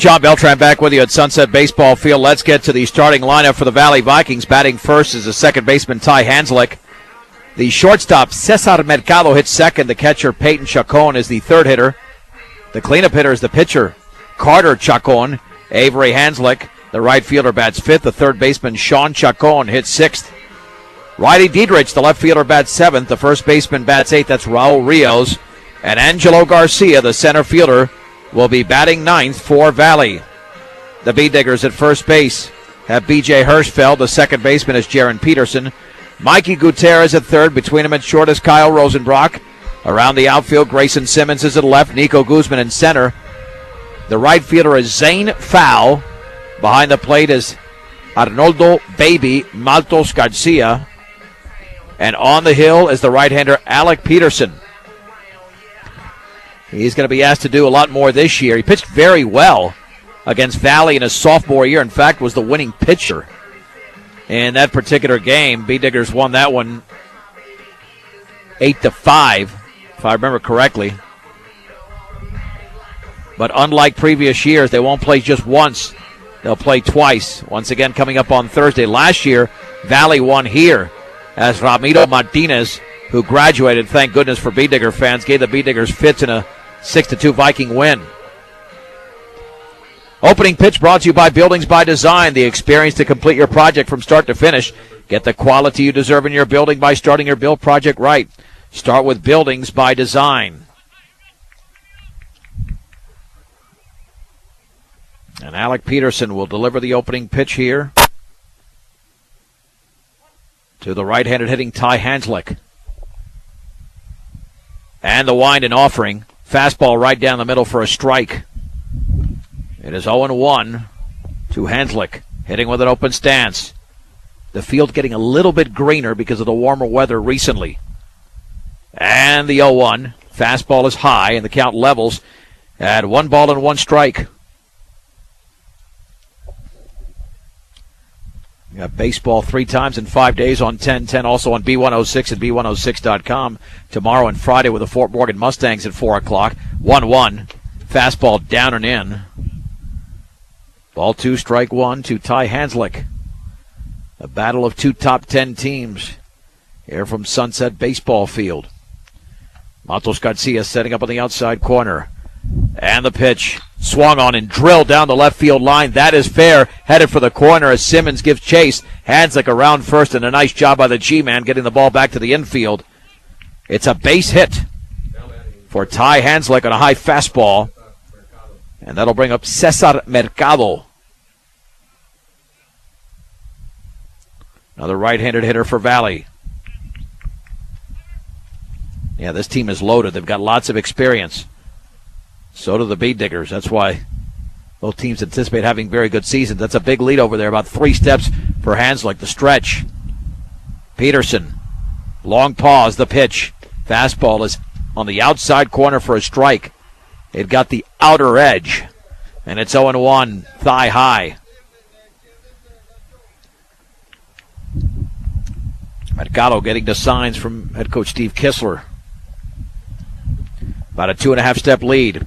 John Beltran back with you at Sunset Baseball Field. Let's get to the starting lineup for the Valley Vikings. Batting first is the second baseman Ty Hanslick. The shortstop Cesar Mercado hits second. The catcher Peyton Chacon is the third hitter. The cleanup hitter is the pitcher Carter Chacon. Avery Hanslick, the right fielder, bats fifth. The third baseman Sean Chacon hits sixth. Riley Diedrich, the left fielder, bats seventh. The first baseman bats eighth. That's Raul Rios. And Angelo Garcia, the center fielder, will be batting ninth for Valley. The B-Diggers at first base have B.J. Hirschfeld. The second baseman is Jaron Peterson. Mikey Gutierrez at third. Between him and short is Kyle Rosenbrock. Around the outfield, Grayson Simmons is at left. Nico Guzman in center. The right fielder is Zane Fowl. Behind the plate is Arnoldo Baby Maltos Garcia. And on the hill is the right-hander Alec Peterson. He's going to be asked to do a lot more this year. He pitched very well against Valley in his sophomore year. In fact, was the winning pitcher in that particular game. B-Diggers won that one 8-5, if I remember correctly. But unlike previous years, they won't play just once. They'll play twice. Once again, coming up on Thursday. Last year, Valley won here as Ramiro Martinez, who graduated, thank goodness for B-Digger fans, gave the B-Diggers fits in a 6-2 Viking win. Opening pitch brought to you by Buildings by Design, the experience to complete your project from start to finish. Get the quality you deserve in your building by starting your build project right. Start with Buildings by Design. And Alec Peterson will deliver the opening pitch here to the right-handed hitting Ty Hanslick. And the wind and offering. Fastball right down the middle for a strike. It is 0-1 to Hanslick, hitting with an open stance. The field getting a little bit greener because of the warmer weather recently. And the 0-1. Fastball is high, and the count levels at 1-1. We got baseball 3 times in 5 days on 10-10, also on B106 and B106.com. Tomorrow and Friday with the Fort Morgan Mustangs at 4 o'clock. 1-1. Fastball down and in. Ball 2, strike 1 to Ty Hanslick. A battle of 2 top 10 teams here from Sunset Baseball Field. Matos Garcia setting up on the outside corner. And the pitch swung on and drilled down the left field line. That is fair. Headed for the corner as Simmons gives chase. Hanslick around first, and a nice job by the G-man getting the ball back to the infield. It's a base hit for Ty Hanslick on a high fastball. And that'll bring up Cesar Mercado. Another right-handed hitter for Valley. Yeah, this team is loaded. They've got lots of experience. So do the B-Diggers. That's why both teams anticipate having very good seasons. That's a big lead over there. About 3 steps for Hanslick. The stretch. Peterson. Long pause. The pitch. Fastball is on the outside corner for a strike. It got the outer edge. And it's 0-1. Thigh high. Mercado getting the signs from head coach Steve Kistler. About a 2.5-step lead.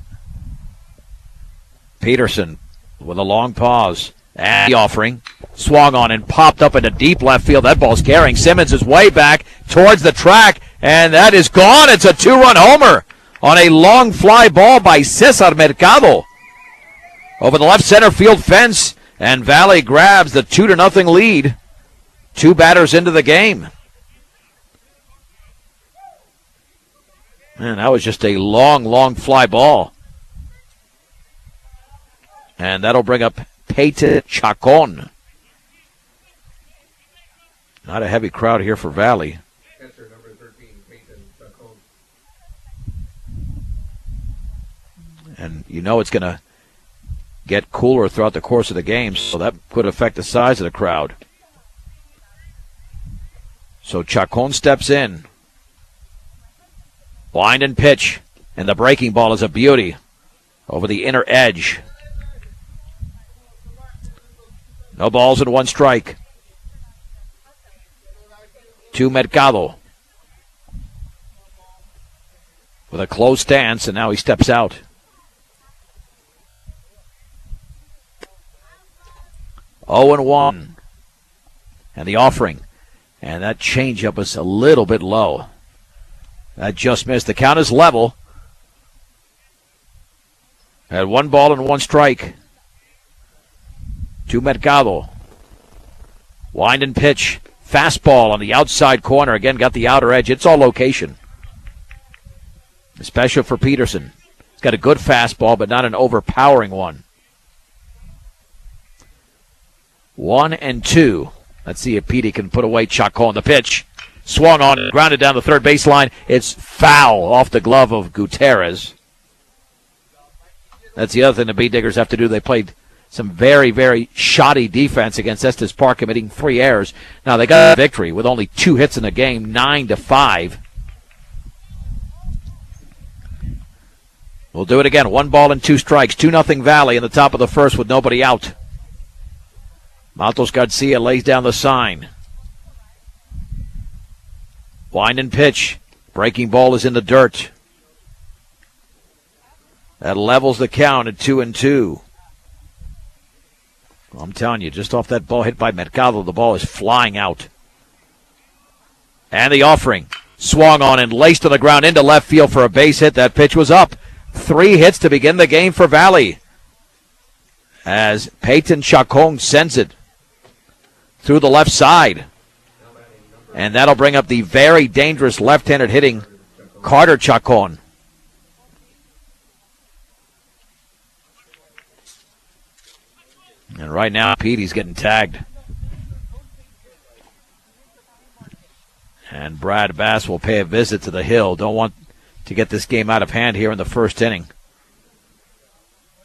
Peterson with a long pause. And the offering. Swung on and popped up into deep left field. That ball's carrying. Simmons is way back towards the track. And that is gone. It's a 2-run homer on a long fly ball by Cesar Mercado. Over the left center field fence. And Valley grabs the 2-0 lead. 2 batters into the game. Man, that was just a long fly ball. And that'll bring up Peyton Chacon. Not a heavy crowd here for Valley. Catcher number 13, Peyton Chacon. And you know it's going to get cooler throughout the course of the game, so that could affect the size of the crowd. So Chacon steps in. Wind and pitch. And the breaking ball is a beauty over the inner edge. No balls and 1 strike. To Mercado. With a close stance, and now he steps out. 0-1. And the offering. And that changeup was a little bit low. That just missed. The count is level. At 1 ball and 1 strike. To Mercado. Wind and pitch. Fastball on the outside corner. Again, got the outer edge. It's all location. Special for Peterson. He's got a good fastball, but not an overpowering one. 1-2. Let's see if Petey can put away Chacon. The pitch. Swung on and grounded down the third baseline. It's foul off the glove of Gutierrez. That's the other thing the Bee Diggers have to do. They played some very, very shoddy defense against Estes Park, committing 3 errors. Now, they got a victory with only 2 hits in the game, 9-5. We'll do it again. 1 ball and 2 strikes. 2-0 Valley in the top of the first with nobody out. Maltos Garcia lays down the sign. Wind and pitch. Breaking ball is in the dirt. That levels the count at 2-2. I'm telling you, just off that ball hit by Mercado, the ball is flying out. And the offering. Swung on and laced on the ground into left field for a base hit. That pitch was up. 3 hits to begin the game for Valley. As Peyton Chacon sends it through the left side. And that'll bring up the very dangerous left-handed hitting Carter Chacon. And right now, Petey's getting tagged. And Brad Bass will pay a visit to the hill. Don't want to get this game out of hand here in the first inning.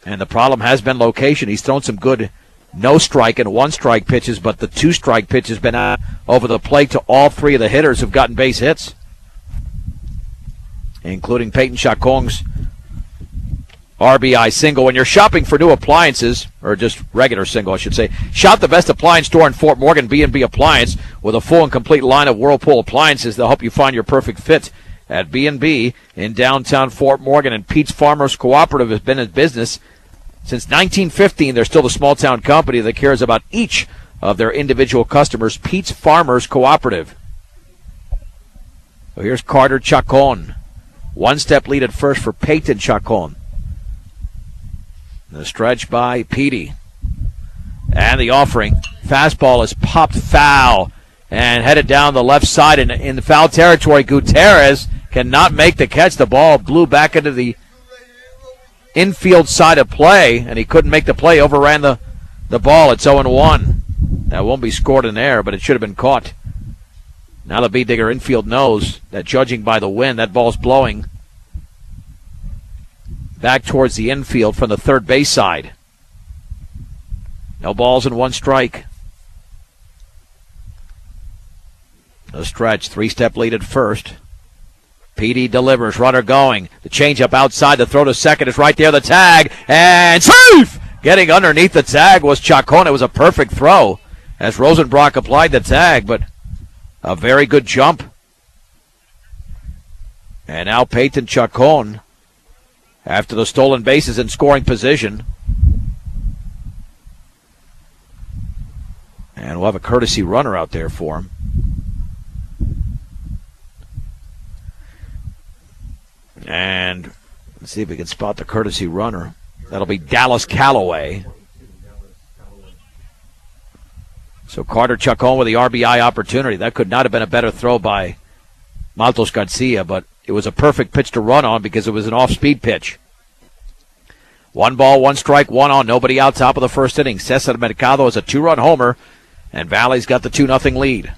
And the problem has been location. He's thrown some good no-strike and 1-strike pitches, but the 2-strike pitch has been out over the plate to all 3 of the hitters who've gotten base hits, including Peyton Chacon's RBI single. When you're shopping for new appliances, or just regular single, I should say, shop the best appliance store in Fort Morgan, B&B Appliance, with a full and complete line of Whirlpool appliances. They'll help you find your perfect fit at B&B in downtown Fort Morgan. And Pete's Farmers Cooperative has been in business since 1915. They're still the small-town company that cares about each of their individual customers. Pete's Farmers Cooperative. So here's Carter Chacon. 1-step lead at first for Peyton Chacon. The stretch by Petey. And the offering. Fastball is popped foul and headed down the left side in the foul territory. Gutierrez cannot make the catch. The ball blew back into the infield side of play, and he couldn't make the play. Overran the ball. It's 0-1. That won't be scored in there, but it should have been caught. Now the Bee Digger infield knows that, judging by the wind, that ball's blowing back towards the infield from the third base side. No balls and 1 strike. The stretch, 3-step lead at first. Petey delivers, runner going. The changeup outside, the throw to second is right there, the tag, and safe! Getting underneath the tag was Chacon. It was a perfect throw as Rosenbrock applied the tag, but a very good jump. And now Peyton Chacon, after the stolen bases, in scoring position. And we'll have a courtesy runner out there for him. And let's see if we can spot the courtesy runner. That'll be Dallas Calloway. So Carter Chacon with the RBI opportunity. That could not have been a better throw by Maltos Garcia, but it was a perfect pitch to run on because it was an off-speed pitch. 1 ball, 1 strike, 1 on. Nobody out, top of the first inning. Cesar Mercado is a 2-run homer, and Valley's got the 2-0 lead.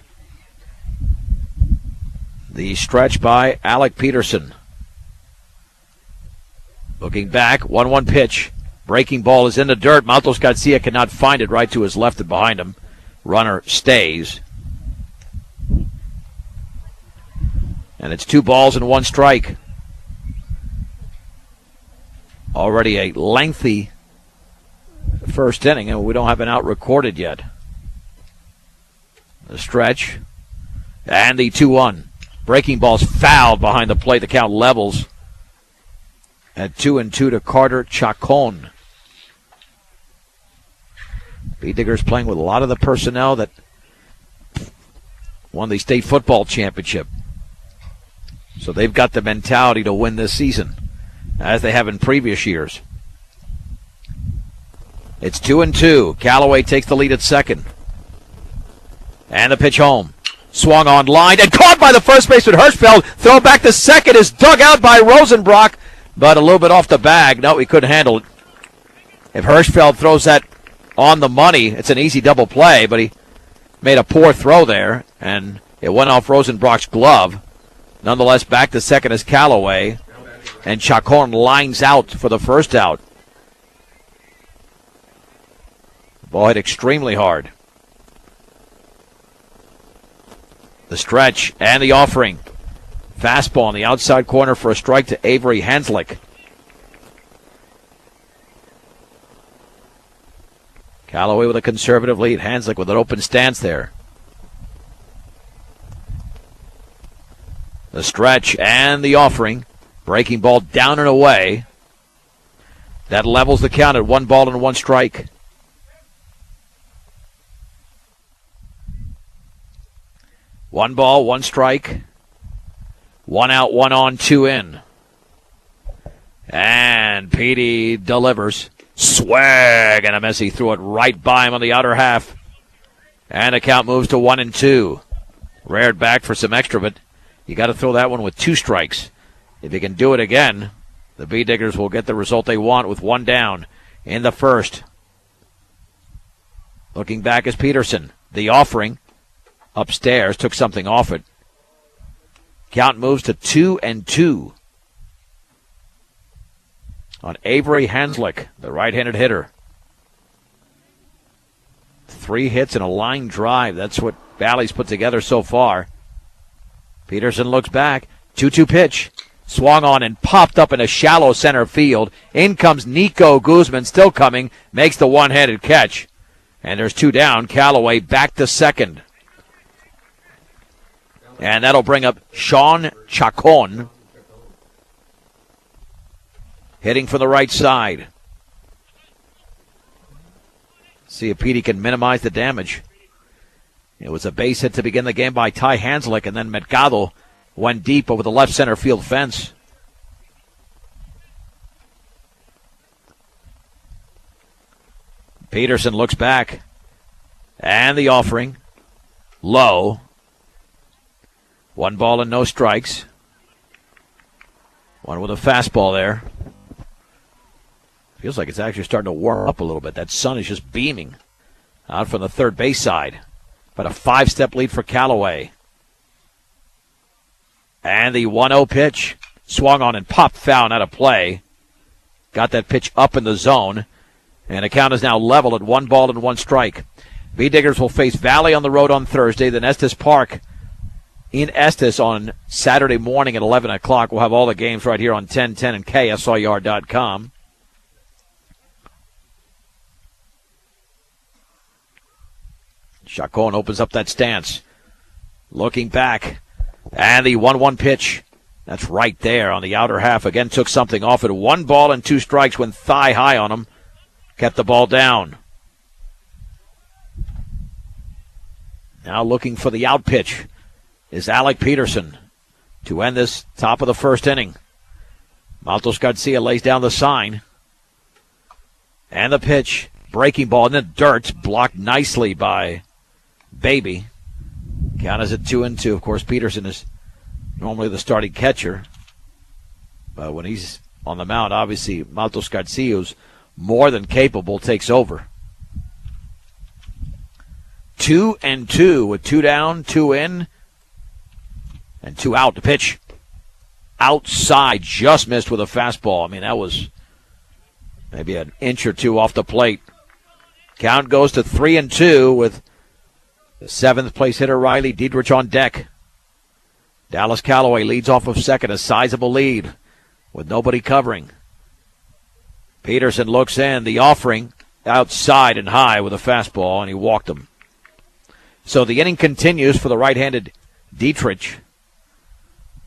The stretch by Alec Peterson. Looking back, 1-1 pitch. Breaking ball is in the dirt. Maltos Garcia cannot find it, right to his left and behind him. Runner stays. And it's 2 balls and 1 strike. Already a lengthy first inning, and we don't have an out recorded yet. The stretch. And the 2-1. Breaking ball's fouled behind the plate. The count levels at 2-2 to Carter Chacon. B. Diggers playing with a lot of the personnel that won the state football championship. So they've got the mentality to win this season, as they have in previous years. It's 2-2. Callaway takes the lead at second. And the pitch home. Swung on line and caught by the first baseman Hirschfeld. Throw back to second is dug out by Rosenbrock, but a little bit off the bag. No, he couldn't handle it. If Hirschfeld throws that on the money, it's an easy double play, but he made a poor throw there, and it went off Rosenbrock's glove. Nonetheless, back to second is Callaway, and Chacon lines out for the first out. The ball hit extremely hard. The stretch and the offering. Fastball on the outside corner for a strike to Avery Hanslick. Callaway with a conservative lead. Hanslick with an open stance there. The stretch and the offering. Breaking ball down and away. That levels the count at 1-1 strike. One ball, one strike. 1 out, 1 on, 2 in. And Petey delivers. Swag and a miss. He threw it right by him on the outer half. And the count moves to 1-2. Reared back for some extra, but you got to throw that one with 2 strikes. If you can do it again, the B Diggers will get the result they want with 1 down in the first. Looking back is Peterson. The offering upstairs took something off it. Count moves to 2-2 on Avery Hanslick, the right-handed hitter. 3 hits and a line drive. That's what Valley's put together so far. Peterson looks back. 2-2 pitch. Swung on and popped up in a shallow center field. In comes Nico Guzman, still coming. Makes the one-handed catch. And there's 2 down. Callaway back to second. And that'll bring up Sean Chacon. Hitting from the right side. See if Petey can minimize the damage. It was a base hit to begin the game by Ty Hanslick, and then Mercado went deep over the left center field fence. Peterson looks back. And the offering. Low. 1 ball and no strikes. One with a fastball there. Feels like it's actually starting to warm up a little bit. That sun is just beaming out from the third base side. But a 5-step lead for Callaway. And the 1-0 pitch. Swung on and popped foul and out of play. Got that pitch up in the zone. And the count is now level at 1 strike. B Diggers will face Valley on the road on Thursday. Then Estes Park in Estes on Saturday morning at 11 o'clock. We'll have all the games right here on 1010 and KSIR.com. Chacon opens up that stance. Looking back. And the 1-1 pitch. That's right there on the outer half. Again, took something off it. 1 ball and 2 strikes went thigh high on him. Kept the ball down. Now looking for the out pitch is Alec Peterson to end this top of the first inning. Maltos Garcia lays down the sign. And the pitch. Breaking ball in the dirt. Blocked nicely by Baby. Count is at 2-2. Of course, Peterson is normally the starting catcher. But when he's on the mound, obviously, Maltos Garcia, who's more than capable, takes over. 2-2 with 2 down, 2 in, and 2 out. The pitch outside, just missed with a fastball. I mean, that was maybe an inch or 2 off the plate. Count goes to 3-2 with the 7th place hitter Riley Diedrich on deck. Dallas Callaway leads off of second, a sizable lead with nobody covering. Peterson looks in, the offering outside and high with a fastball, and he walked him. So the inning continues for the right-handed Dietrich.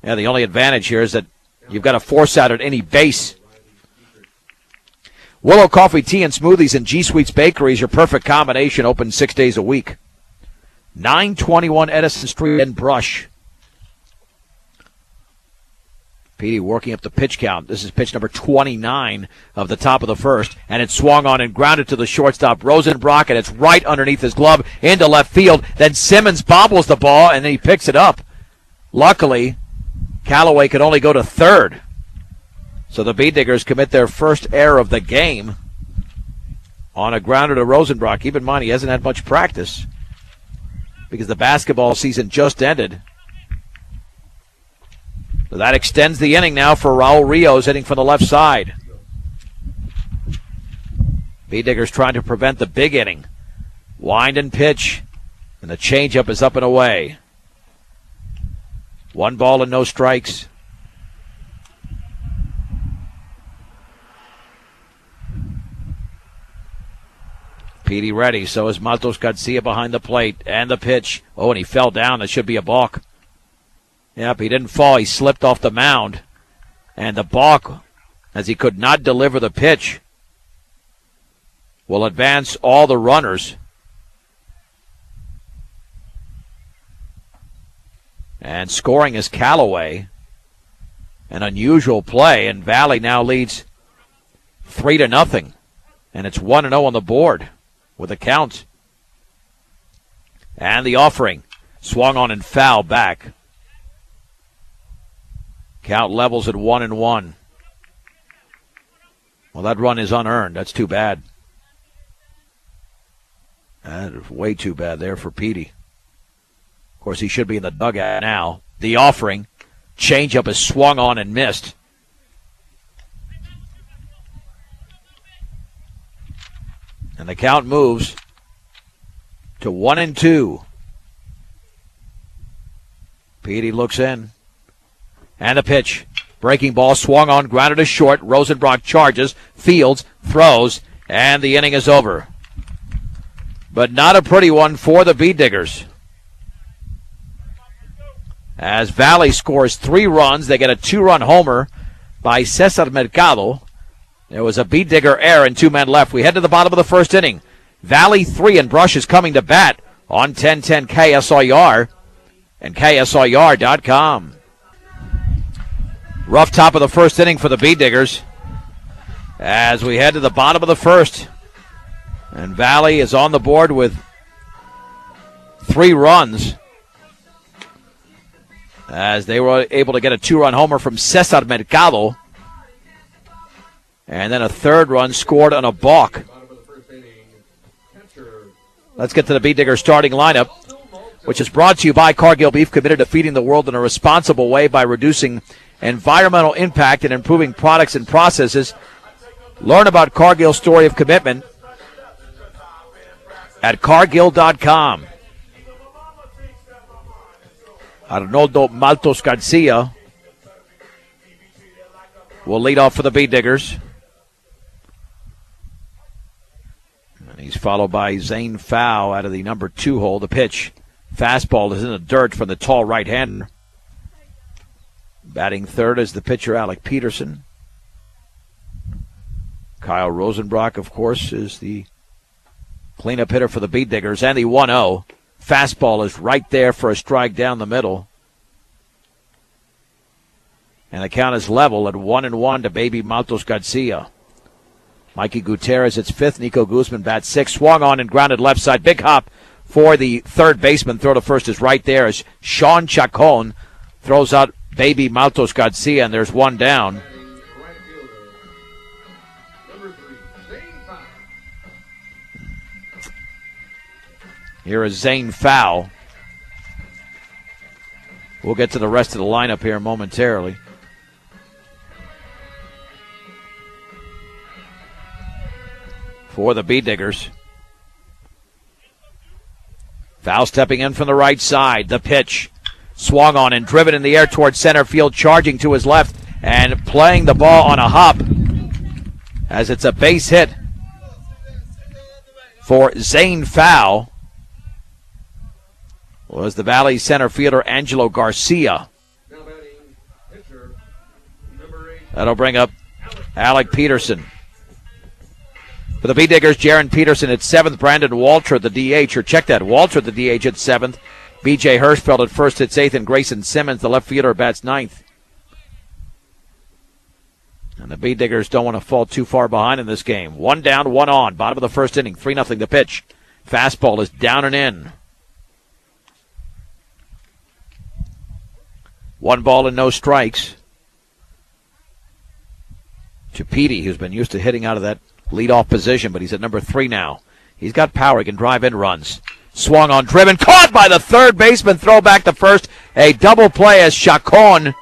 Yeah, the only advantage here is that you've got to force out at any base. Willow Coffee, Tea, and Smoothies and G Sweets Bakery is your perfect combination, open 6 days a week. 921 Edison Street in Brush. Petey working up the pitch count. This is pitch number 29 of the top of the first, and it swung on and grounded to the shortstop, Rosenbrock, and it's right underneath his glove into left field. Then Simmons bobbles the ball, and then he picks it up. Luckily, Callaway could only go to third. So the Bee-Diggers commit their first error of the game on a grounder to Rosenbrock. Keep in mind, he hasn't had much practice because the basketball season just ended. So that extends the inning now for Raul Rios hitting from the left side. Bee-Diggers trying to prevent the big inning. Wind and pitch, and the changeup is up and away. 1 ball and no strikes. Petey ready, so is Matos Garcia behind the plate, and the pitch. Oh, and he fell down. That should be a balk. Yep, he didn't fall. He slipped off the mound. And the balk, as he could not deliver the pitch, will advance all the runners. And scoring is Callaway. An unusual play, and Valley now leads 3-0. And it's 1-0 on the board with a count. And the offering swung on and foul back. Count levels at 1-1. Well, that run is unearned. That's too bad. That is way too bad there for Petey. Of course, he should be in the dugout now. The offering. Changeup is swung on and missed. And the count moves to 1-2. Petey looks in. And the pitch. Breaking ball swung on, grounded to short. Rosenbrock charges, fields, throws, and the inning is over. But not a pretty one for the Bee-Diggers. As Valley scores 3 runs, they get a 2-run homer by Cesar Mercado. There was a Bee-Digger error and 2 men left. We head to the bottom of the first inning. Valley 3 and Brush is coming to bat on 1010 KSIR and KSIR.com. Rough top of the first inning for the Bee-Diggers as we head to the bottom of the first. And Valley is on the board with 3 runs as they were able to get a 2-run homer from Cesar Mercado. And then a 3rd run scored on a balk. Let's get to the Bee-Diggers starting lineup, which is brought to you by Cargill Beef, committed to feeding the world in a responsible way by reducing environmental impact and improving products and processes. Learn about Cargill's story of commitment at Cargill.com. Arnoldo Matos Garcia will lead off for the Bee-Diggers. And he's followed by Zane Fow out of the number 2 hole. The pitch. Fastball is in the dirt from the tall right-hander. Batting third is the pitcher, Alec Peterson. Kyle Rosenbrock, of course, is the cleanup hitter for the Bee-Diggers. And the 1-0. Fastball is right there for a strike down the middle. And the count is level at 1-1 to baby Matos Garcia. Mikey Gutierrez hits 5th. Nico Guzman bats 6th. Swung on and grounded left side. Big hop for the third baseman. Throw to first is right there as Sean Chacon throws out baby Matos Garcia, and there's 1 down. Here is Zane Fow. We'll get to the rest of the lineup here momentarily. For the Bee-Diggers. Fow stepping in from the right side. The pitch. Swung on and driven in the air towards center field, charging to his left and playing the ball on a hop as it's a base hit for Zane Fow. Was the Valley center fielder Angelo Garcia. That'll bring up Alec Peterson. For the B-Diggers, Jaron Peterson at 7th, Brandon Walter at the DH, or check that, Walter at the DH at 7th, B.J. Hirschfeld at first hits 8th, and Grayson Simmons, the left fielder, bats 9th. And the B-Diggers don't want to fall too far behind in this game. 1 down, 1 on, bottom of the first inning, 3-0 the pitch. Fastball is down and in. 1 ball and no strikes to Petey, who's been used to hitting out of that leadoff position, but he's at number 3 now. He's got power. He can drive in runs. Swung on, driven, caught by the third baseman. Throw back to first. A double play as Chacon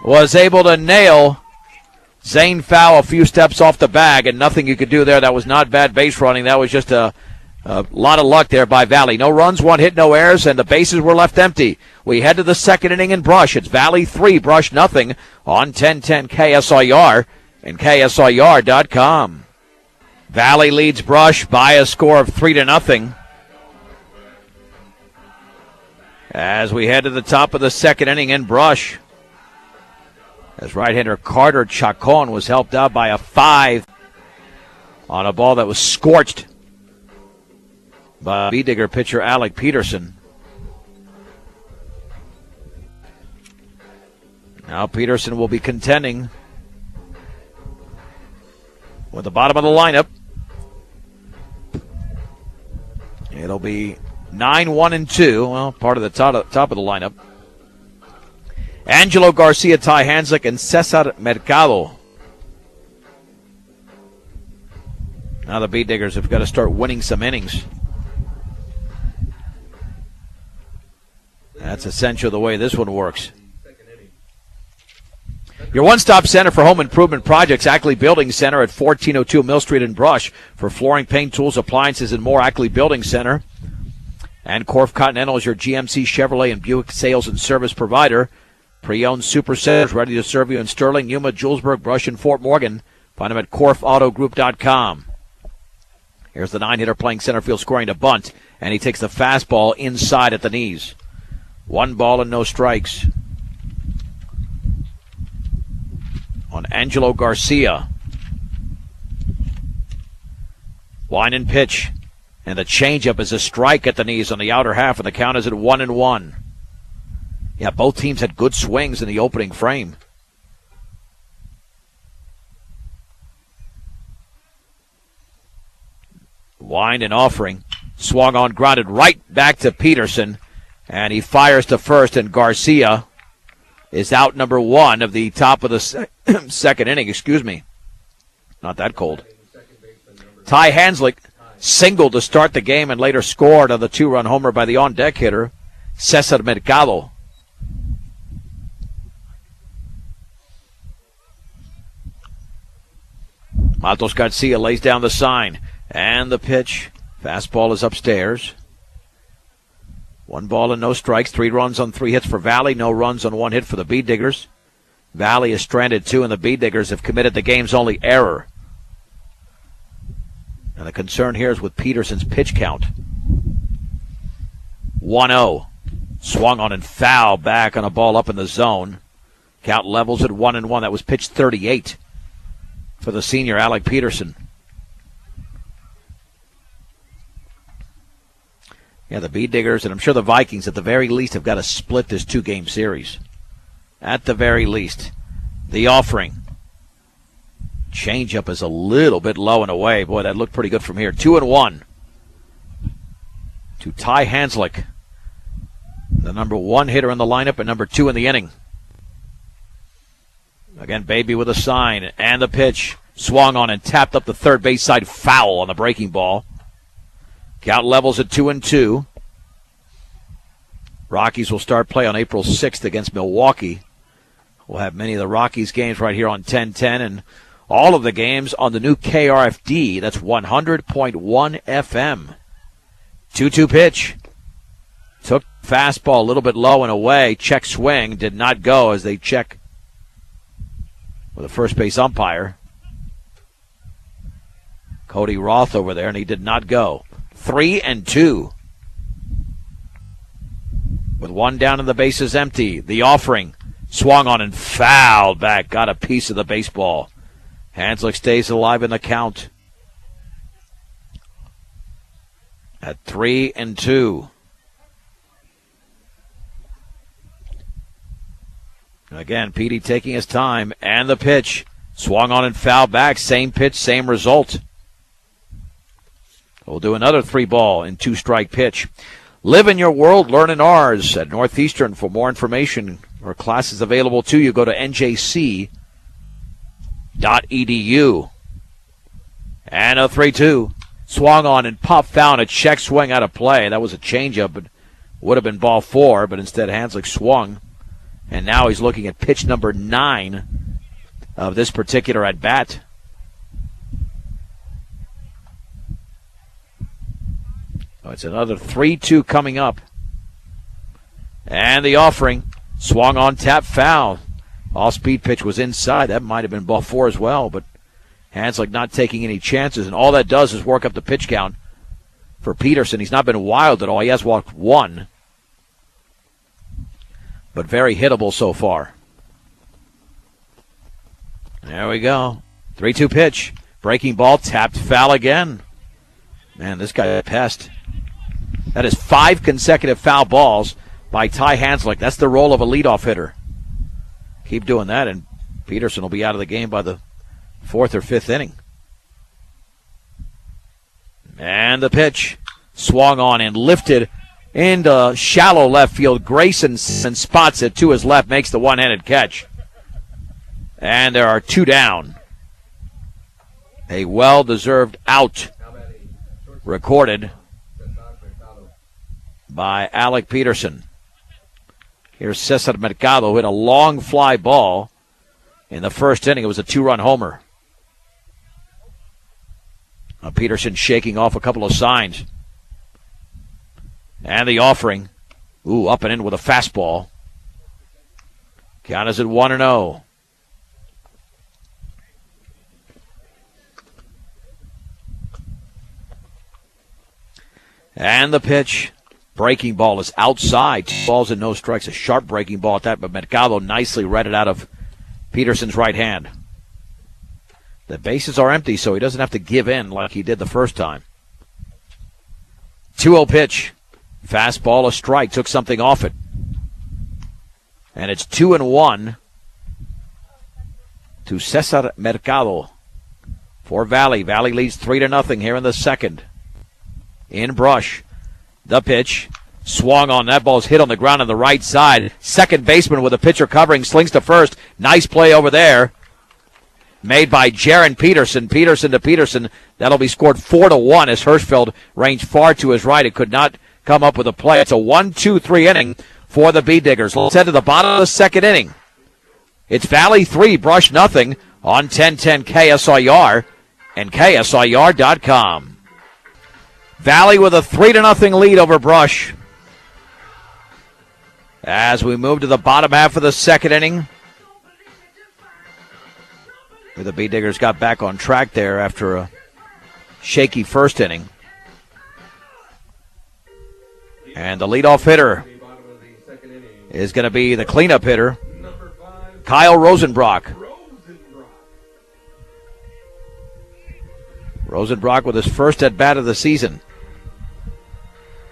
was able to nail Zane Fowl a few steps off the bag, and nothing you could do there. That was not bad base running. That was just a lot of luck there by Valley. No runs, 1 hit, no errors, and the bases were left empty. We head to the second inning in Brush. It's Valley 3, Brush nothing on 1010 KSIR and KSIR.com. Valley leads Brush by a score of 3-0. As we head to the top of the second inning in Brush, as right-hander Carter Chacon was helped out by a 5 on a ball that was scorched by B-Digger pitcher Alec Peterson. Now Peterson will be contending with the bottom of the lineup. It'll be 9-1-2. Well, part of the top of the lineup. Angelo Garcia, Ty Hanslick, and Cesar Mercado. Now the B-Diggers have got to start winning some innings. That's essential the way this one works. Your one-stop center for home improvement projects, Ackley Building Center at 1402 Mill Street in Brush. For flooring, paint, tools, appliances, and more, Ackley Building Center. And Corf Continental is your GMC, Chevrolet, and Buick sales and service provider. Pre-owned super centers ready to serve you in Sterling, Yuma, Julesburg, Brush, and Fort Morgan. Find them at CorfAutoGroup.com. Here's the 9-hitter playing center field, scoring a bunt, and he takes the fastball inside at the knees. 1 ball and no strikes on Angelo Garcia. Wind and pitch, and the changeup is a strike at the knees on the outer half, and the count is at 1-1. Yeah, both teams had good swings in the opening frame. Wind and offering, swung on, grounded right back to Peterson, and he fires to first, and Garcia is out number 1 of the top of the second inning. Excuse me. Not that cold. Ty Hanslick singled to start the game and later scored on the 2-run homer by the on-deck hitter, Cesar Mercado. Matos Garcia lays down the sign, and the pitch. Fastball is upstairs. 1 ball and no strikes. 3 runs on 3 hits for Valley. No runs on 1 hit for the B-Diggers. Valley is stranded 2, and the B-Diggers have committed the game's only error. And the concern here is with Peterson's pitch count. 1-0. Swung on and foul back on a ball up in the zone. Count levels at 1-1. That was pitch 38 for the senior, Alec Peterson. Yeah, the B-Diggers, and I'm sure the Vikings at the very least have got to split this 2-game series. At the very least. The offering. Changeup is a little bit low and away. Boy, that looked pretty good from here. 2-1 to Ty Hanslick, the number 1 hitter in the lineup and number 2 in the inning. Again, Baby with a sign, and the pitch. Swung on and tapped up the third base side, foul on the breaking ball. Count levels at 2-2. Rockies will start play on April 6th against Milwaukee. We'll have many of the Rockies games right here on 1010 and all of the games on the new KRFD. That's 100.1 FM. 2-2 pitch. Took fastball a little bit low and away. Check swing. Did not go as they check with a first base umpire. Cody Roth over there, and he did not go. 3-2. With 1 down and the bases empty. The offering. Swung on and fouled back. Got a piece of the baseball. Hanslick stays alive in the count. at 3-2. Again, Petey taking his time, and the pitch. Swung on and fouled back. Same pitch, same result. We'll do another 3-ball and 2-strike pitch. Live in your world, learn in ours at Northeastern. For more information or classes available to you, go to njc.edu. And a 3-2. Swung on and popped foul. A check swing out of play. That was a changeup, but would have been ball 4, but instead Hanslick swung. And now he's looking at pitch number 9 of this particular at-bat. Oh, it's another 3-2 coming up. And the offering. Swung on, tap foul. Off-speed pitch was inside. That might have been ball 4 as well, but Hanslick not taking any chances. And all that does is work up the pitch count for Peterson. He's not been wild at all. He has walked 1. But very hittable so far. There we go. 3-2 pitch. Breaking ball, tapped foul again. Man, this guy a pest. That is 5 consecutive foul balls by Ty Hanslick. That's the role of a leadoff hitter. Keep doing that, and Peterson will be out of the game by the 4th or 5th inning. And the pitch. Swung on and lifted into shallow left field. Grayson spots it to his left, makes the one-handed catch. And there are 2 down. A well-deserved out recorded by Alec Peterson. Here's Cesar Mercado, hit a long fly ball in the first inning. It was a 2-run homer. Peterson shaking off a couple of signs. And the offering. Ooh, up and in with a fastball. Count is at 1-0. And the pitch. Breaking ball is outside. 2 balls and no strikes. A sharp breaking ball at that, but Mercado nicely read it out of Peterson's right hand. The bases are empty, so he doesn't have to give in like he did the first time. 2-0 pitch. Fastball, a strike. Took something off it. And it's 2-1 to Cesar Mercado for Valley. Valley leads 3-0 here in the second. In brush. The pitch. Swung on. That ball's hit on the ground on the right side. Second baseman with a pitcher covering. Slings to first. Nice play over there. Made by Jaron Peterson. Peterson to Peterson. That'll be scored 4-1 as Hirschfeld ranged far to his right. It could not come up with a play. It's a 1-2-3 inning for the Bee Diggers. Let's head to the bottom of the second inning. It's Valley 3, Brush nothing on 1010 KSIR and KSIR.com. Valley with a 3-0 lead over Brush. As we move to the bottom half of the second inning, where the Bee Diggers got back on track there after a shaky first inning. And the leadoff hitter is going to be the cleanup hitter, Kyle Rosenbrock. Rosenbrock with his first at-bat of the season.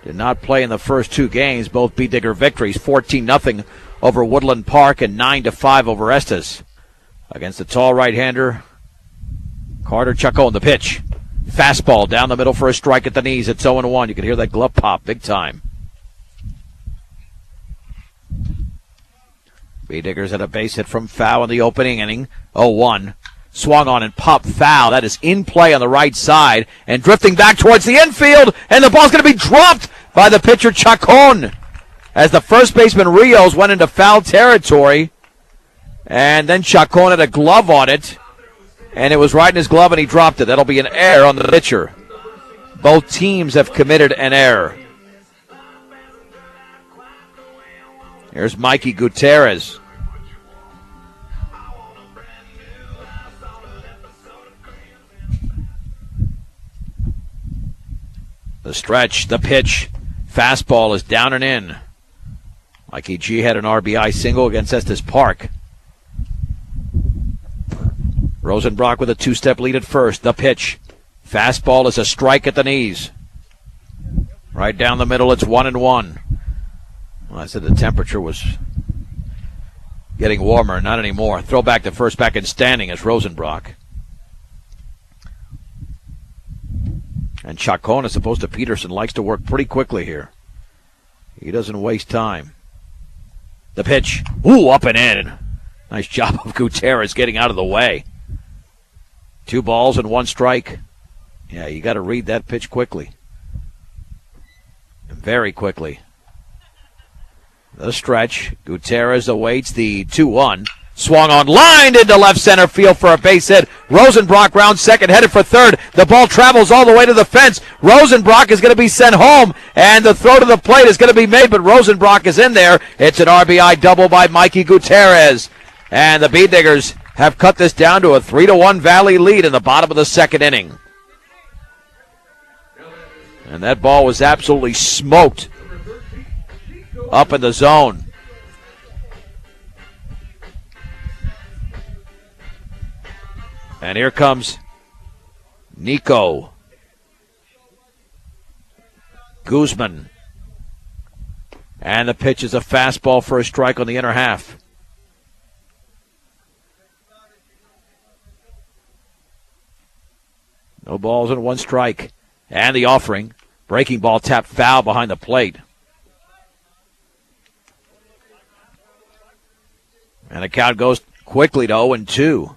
Did not play in the first 2 games, both Bee Digger victories, 14-0 over Woodland Park and 9-5 over Estes. Against the tall right-hander, Carter Chacon, the pitch. Fastball down the middle for a strike at the knees. It's 0-1. You can hear that glove pop big time. Bee Diggers had a base hit from foul in the opening inning. 0-1. Swung on and popped foul. That is in play on the right side and drifting back towards the infield. And the ball's going to be dropped by the pitcher Chacon as the first baseman Rios went into foul territory. And then Chacon had a glove on it. And it was right in his glove and he dropped it. That'll be an error on the pitcher. Both teams have committed an error. Here's Mikey Gutierrez. The stretch, the pitch. Fastball is down and in. Mikey G had an RBI single against Estes Park. Rosenbrock with a 2-step lead at first. The pitch. Fastball is a strike at the knees. Right down the middle, it's 1-1. Well, I said the temperature was getting warmer. Not anymore. Throw back to first, back in standing is Rosenbrock. And Chacon, as opposed to Peterson, likes to work pretty quickly here. He doesn't waste time. The pitch. Ooh, up and in. Nice job of Gutierrez getting out of the way. 2 balls and 1 strike. Yeah, you got to read that pitch quickly. Very quickly. The stretch. Gutierrez awaits the 2-1. Swung on, lined into left center field for a base hit. Rosenbrock round second, headed for third. The ball travels all the way to the fence. Rosenbrock is going to be sent home, and the throw to the plate is going to be made, but Rosenbrock is in there. It's an RBI double by Mikey Gutierrez. And the B-Diggers have cut this down to a 3-1 Valley lead in the bottom of the second inning. And that ball was absolutely smoked up in the zone. And here comes Nico Guzman. And the pitch is a fastball for a strike on the inner half. No balls and 1 strike. And the offering. Breaking ball tapped foul behind the plate. And the count goes quickly to 0-2.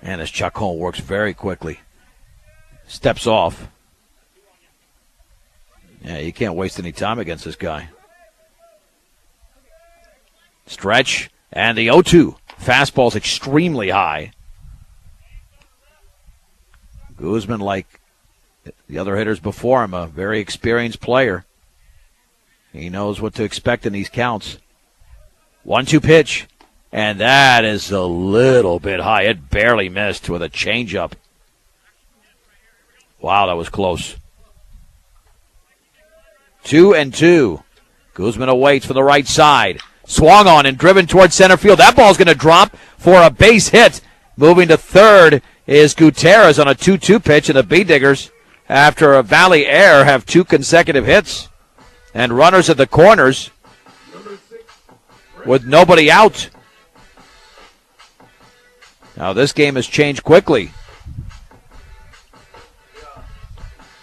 And as Chacon works very quickly. Steps off. Yeah, you can't waste any time against this guy. Stretch. And the 0-2. Fastball's extremely high. Guzman, like the other hitters before him, a very experienced player. He knows what to expect in these counts. 1-2 pitch. And that is a little bit high. It barely missed with a changeup. Wow, that was close. 2-2. Guzman awaits for the right side. Swung on and driven towards center field. That ball's going to drop for a base hit. Moving to third is Gutierrez on a 2-2 pitch, and the B-Diggers, after a Valley error, have 2 consecutive hits. And runners at the corners with nobody out. Now this game has changed quickly.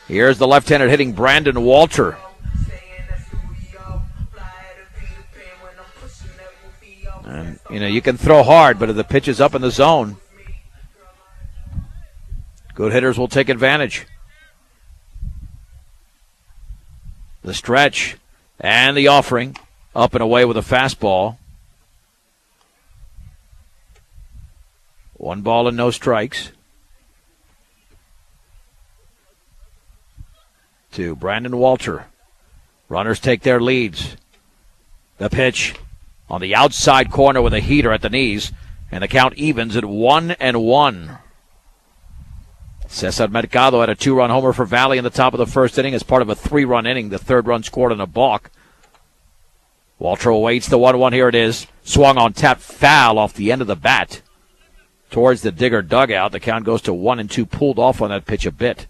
Here's the left-handed hitting Brandon Walter. And, you can throw hard, but if the pitch is up in the zone, good hitters will take advantage. The stretch and the offering. Up and away with a fastball. 1 ball and no strikes. To Brandon Walter. Runners take their leads. The pitch on the outside corner with a heater at the knees. And the count evens at 1-1. Cesar Mercado had a 2-run homer for Valley in the top of the first inning as part of a 3-run inning. The 3rd run scored on a balk. Walter awaits the 1-1. Here it is. Swung on, tap foul off the end of the bat towards the Digger dugout. The count goes to 1-2. Pulled off on that pitch a bit.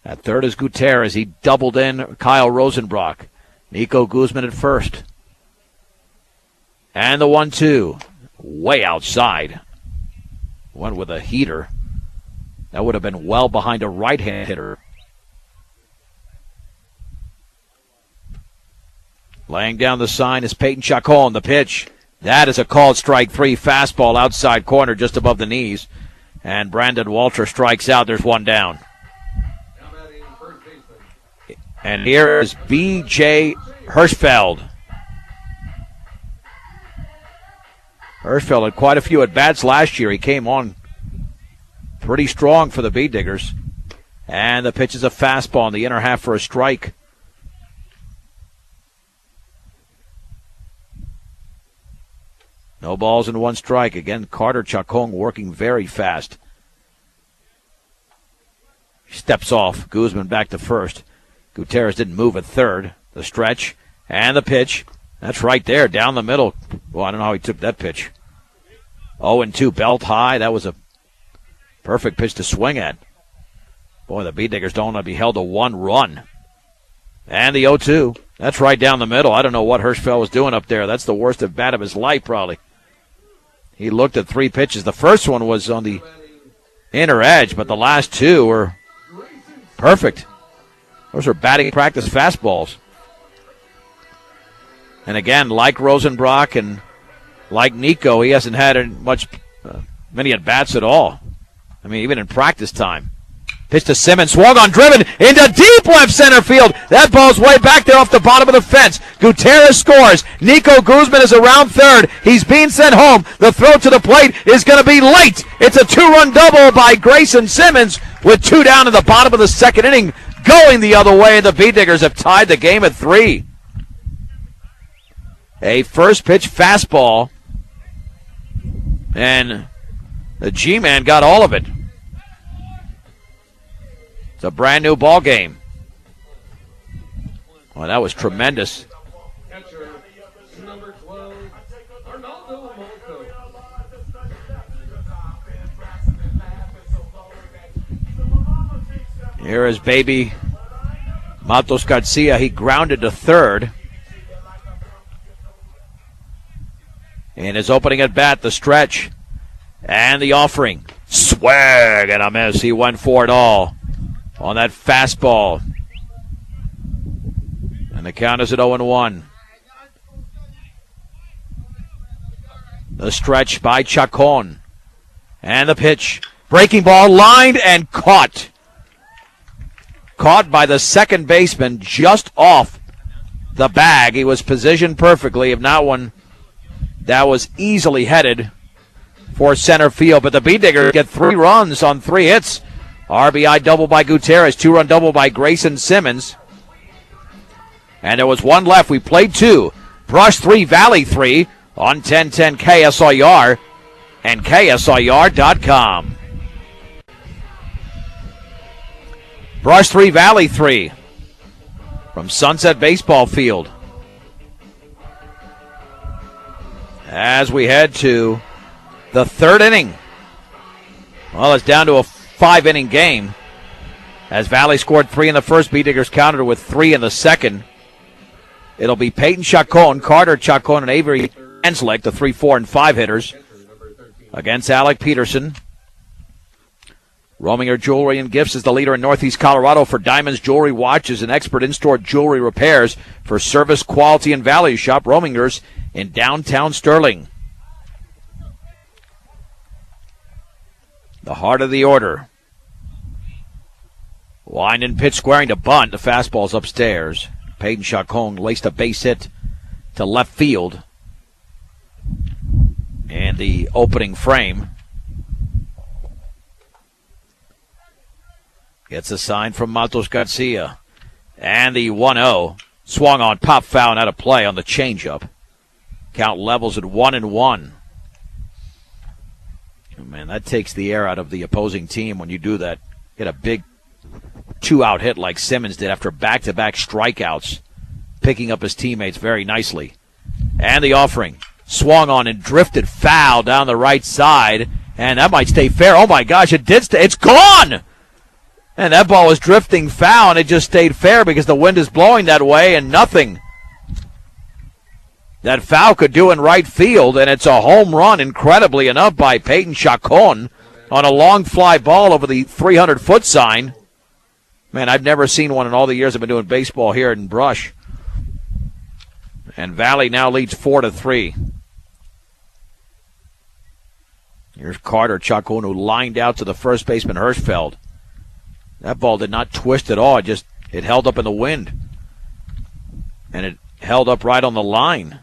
At third is Gutierrez. He doubled in Kyle Rosenbrock. Nico Guzman at first. And the 1-2. Way outside. Went with a heater. That would have been well behind a right-hand hitter. Laying down the sign is Peyton Chacon. The pitch. That is a called strike 3. Fastball outside corner just above the knees. And Brandon Walter strikes out. There's 1 down. And here is B.J. Hirschfeld. Hirschfeld had quite a few at-bats last year. He came on pretty strong for the B-Diggers. And the pitch is a fastball in the inner half for a strike. No balls and 1 strike. Again, Carter Chacon working very fast. Steps off. Guzman back to first. Gutierrez didn't move at third. The stretch and the pitch. That's right there, down the middle. Well, I don't know how he took that pitch. 0-2, belt high. That was a Perfect pitch to swing at. Boy, the Bee Diggers don't want to be held to one run. And the 0-2. That's right down the middle. I don't know what Hirschfeld was doing up there. That's the worst at bat of his life, probably. He looked at 3 pitches. The first one was on the inner edge, but the last 2 were perfect. Those are batting practice fastballs. And again, like Rosenbrock and like Nico, he hasn't had many at-bats at all. I mean, even in practice time. Pitch to Simmons, swung on, driven into deep left center field. That ball's way back there off the bottom of the fence. Gutierrez scores. Nico Guzman is around third. He's being sent home. The throw to the plate is going to be late. It's a 2-run double by Grayson Simmons with 2 down in the bottom of the second inning, going the other way, and the Bee Diggers have tied the game at 3. A first pitch fastball, and the G-Man got all of it. It's a brand new ball game. Well, that was tremendous. Catcher, number 12, Arnaldo Molto. Here is baby Matos Garcia. He grounded to third. In his opening at bat, the stretch and the offering. Swag and a miss. He went for it all on that fastball. And the count is at 0-1. The stretch by Chacon. And the pitch. Breaking ball, lined and caught. Caught by the second baseman just off the bag. He was positioned perfectly. If not one, that was easily headed for center field. But the Bee Diggers get 3 runs on 3 hits. RBI double by Gutierrez, 2-run double by Grayson Simmons. And there was 1 left. We played 2. Brush 3, Valley 3 on 1010 KSIR and KSIR.com. Brush 3, Valley 3 from Sunset Baseball Field. As we head to the 3rd inning. Well, it's down to a 5-inning game. As Valley scored 3 in the first, Bee Diggers countered with 3 in the second. It'll be Peyton Chacon, Carter Chacon, and Avery Hanslick, the 3, 4, and 5 hitters, against Alec Peterson. Rominger Jewelry and Gifts is the leader in Northeast Colorado for diamonds, jewelry, watches, and expert in-store jewelry repairs. For service, quality, and value, shop Rominger's in downtown Sterling. The heart of the order. Wind and pitch squaring to bunt. The fastball's upstairs. Peyton Chacon laced a base hit to left field in the opening frame. Gets a sign from Matos Garcia. And the 1-0. Swung on, pop foul, and out of play on the changeup. Count levels at 1-1. Oh, man, that takes the air out of the opposing team when you do that. Get a big 2-out hit like Simmons did after back-to-back strikeouts, picking up his teammates very nicely. And the offering. Swung on and drifted foul down the right side. And that might stay fair. Oh, my gosh, it did stay. It's gone! And that ball was drifting foul, and it just stayed fair because the wind is blowing that way, and nothing that foul could do in right field, and it's a home run, incredibly enough, by Peyton Chacon on a long fly ball over the 300-foot sign. Man, I've never seen one in all the years I've been doing baseball here in Brush. And Valley now leads 4-3. Here's Carter Chacon, who lined out to the first baseman, Hirschfeld. That ball did not twist at all. It held up in the wind. And it held up right on the line.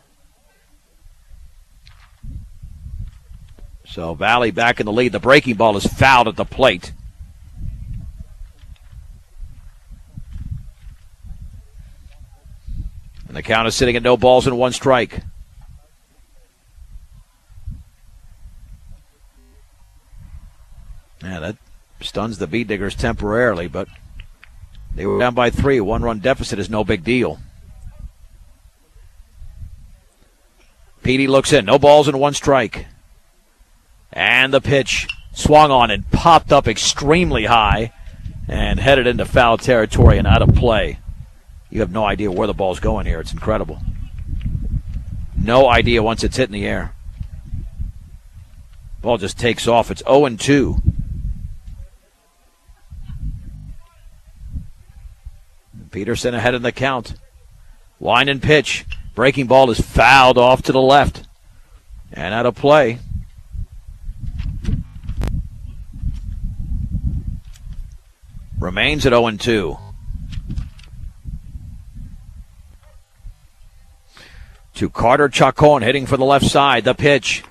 So Valley back in the lead. The breaking ball is fouled at the plate. And the count is sitting at no balls and 1 strike. Yeah, that stuns the Bee Diggers temporarily, but they were down by 3. 1-run deficit is no big deal. Petey looks in. No balls and 1 strike. And the pitch. swung on and popped up extremely high and headed into foul territory and out of play. You have no idea where the ball's going here. It's incredible. No idea once it's hit in the air. Ball just takes off. It's 0-2. Peterson ahead in the count. Wind and pitch. Breaking ball is fouled off to the left and out of play. Remains at 0-2. To Carter Chacon hitting for the left side. The pitch.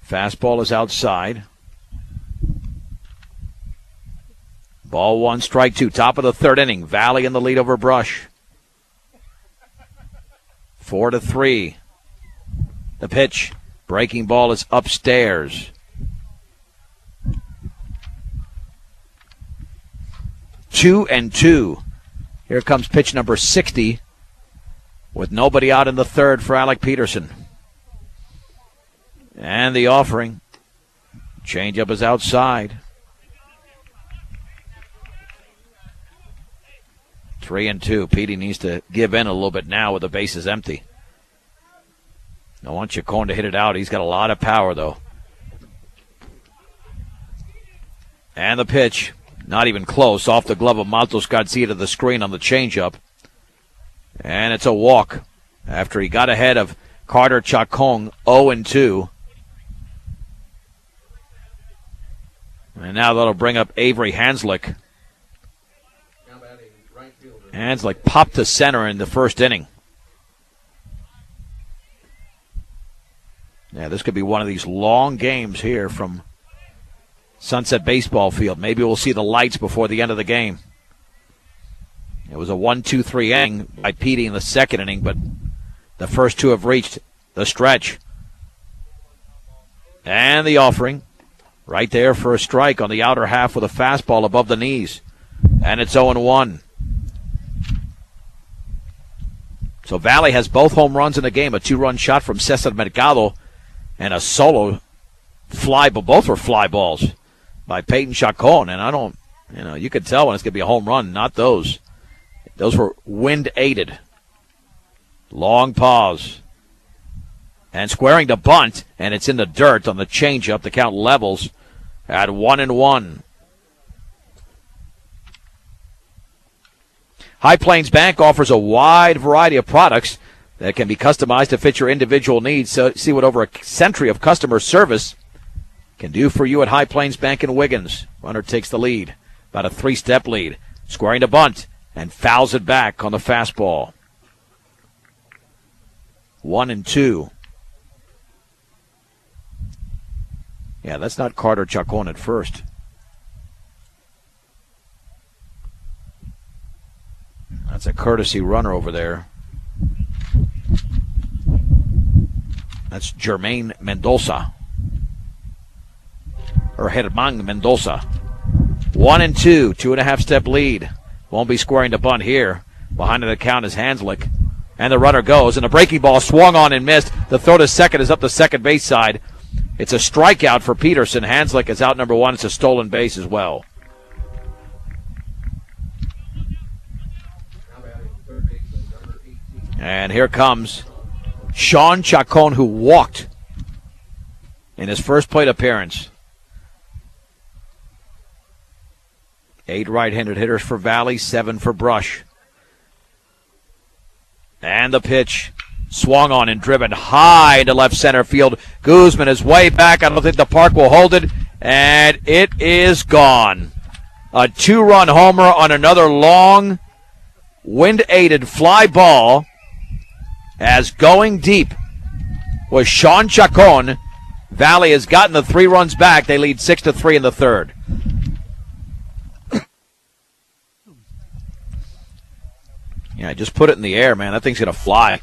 Fastball is outside. Ball one, strike two. Top of the third inning. Valley in the lead over Brush. 4-3. The pitch. Breaking ball is upstairs. 2-2. Here comes pitch number 60 with nobody out in the third for Alec Peterson. And the offering. Changeup is outside. 3-2. Petey needs to give in a little bit now with the bases empty. I want Chacon to hit it out. He's got a lot of power, though. And the pitch. Not even close. Off the glove of Matos Garcia to the screen on the changeup. And it's a walk after he got ahead of Carter Chacon, 0-2. And now that'll bring up Avery Hanslick. Hanslick popped to center in the first inning. Yeah, this could be one of these long games here from Sunset Baseball Field. Maybe we'll see the lights before the end of the game. It was a 1-2-3 inning by Petey in the second inning, but the first two have reached the stretch. And the offering right there for a strike on the outer half with a fastball above the knees. And it's 0-1. So Valley has both home runs in the game, a 2-run shot from Cesar Mercado and a solo fly, but both were fly balls by Peyton Chacon. And you could tell when it's going to be a home run, not those. Those were wind-aided. Long pause. And squaring to bunt, and it's in the dirt on the changeup. The count levels at 1-1. High Plains Bank offers a wide variety of products that can be customized to fit your individual needs. So see what over a century of customer service can do for you at High Plains Bank in Wiggins. Runner takes the lead, about a 3-step lead. Squaring to bunt, and fouls it back on the fastball. 1-2. Yeah, that's not Carter Chacon at first. That's a courtesy runner over there. That's Jermaine Mendoza. Or Germán Mendoza. 1-2, 2.5-step lead. Won't be squaring to bunt here. Behind the count is Hanslick. And the runner goes, and the breaking ball swung on and missed. The throw to second is up the second base side. It's a strikeout for Peterson. Hanslick is out number one. It's a stolen base as well. And here comes Sean Chacon, who walked in his first plate appearance. 8 right-handed hitters for Valley, 7 for Brush. And the pitch swung on and driven high into left center field. Guzman is way back. I don't think the park will hold it. And it is gone. A 2-run homer on another long, wind-aided fly ball. As going deep was Sean Chacon. Valley has gotten the 3 runs back. They lead 6-3 in the third. Yeah, just put it in the air, man. That thing's going to fly.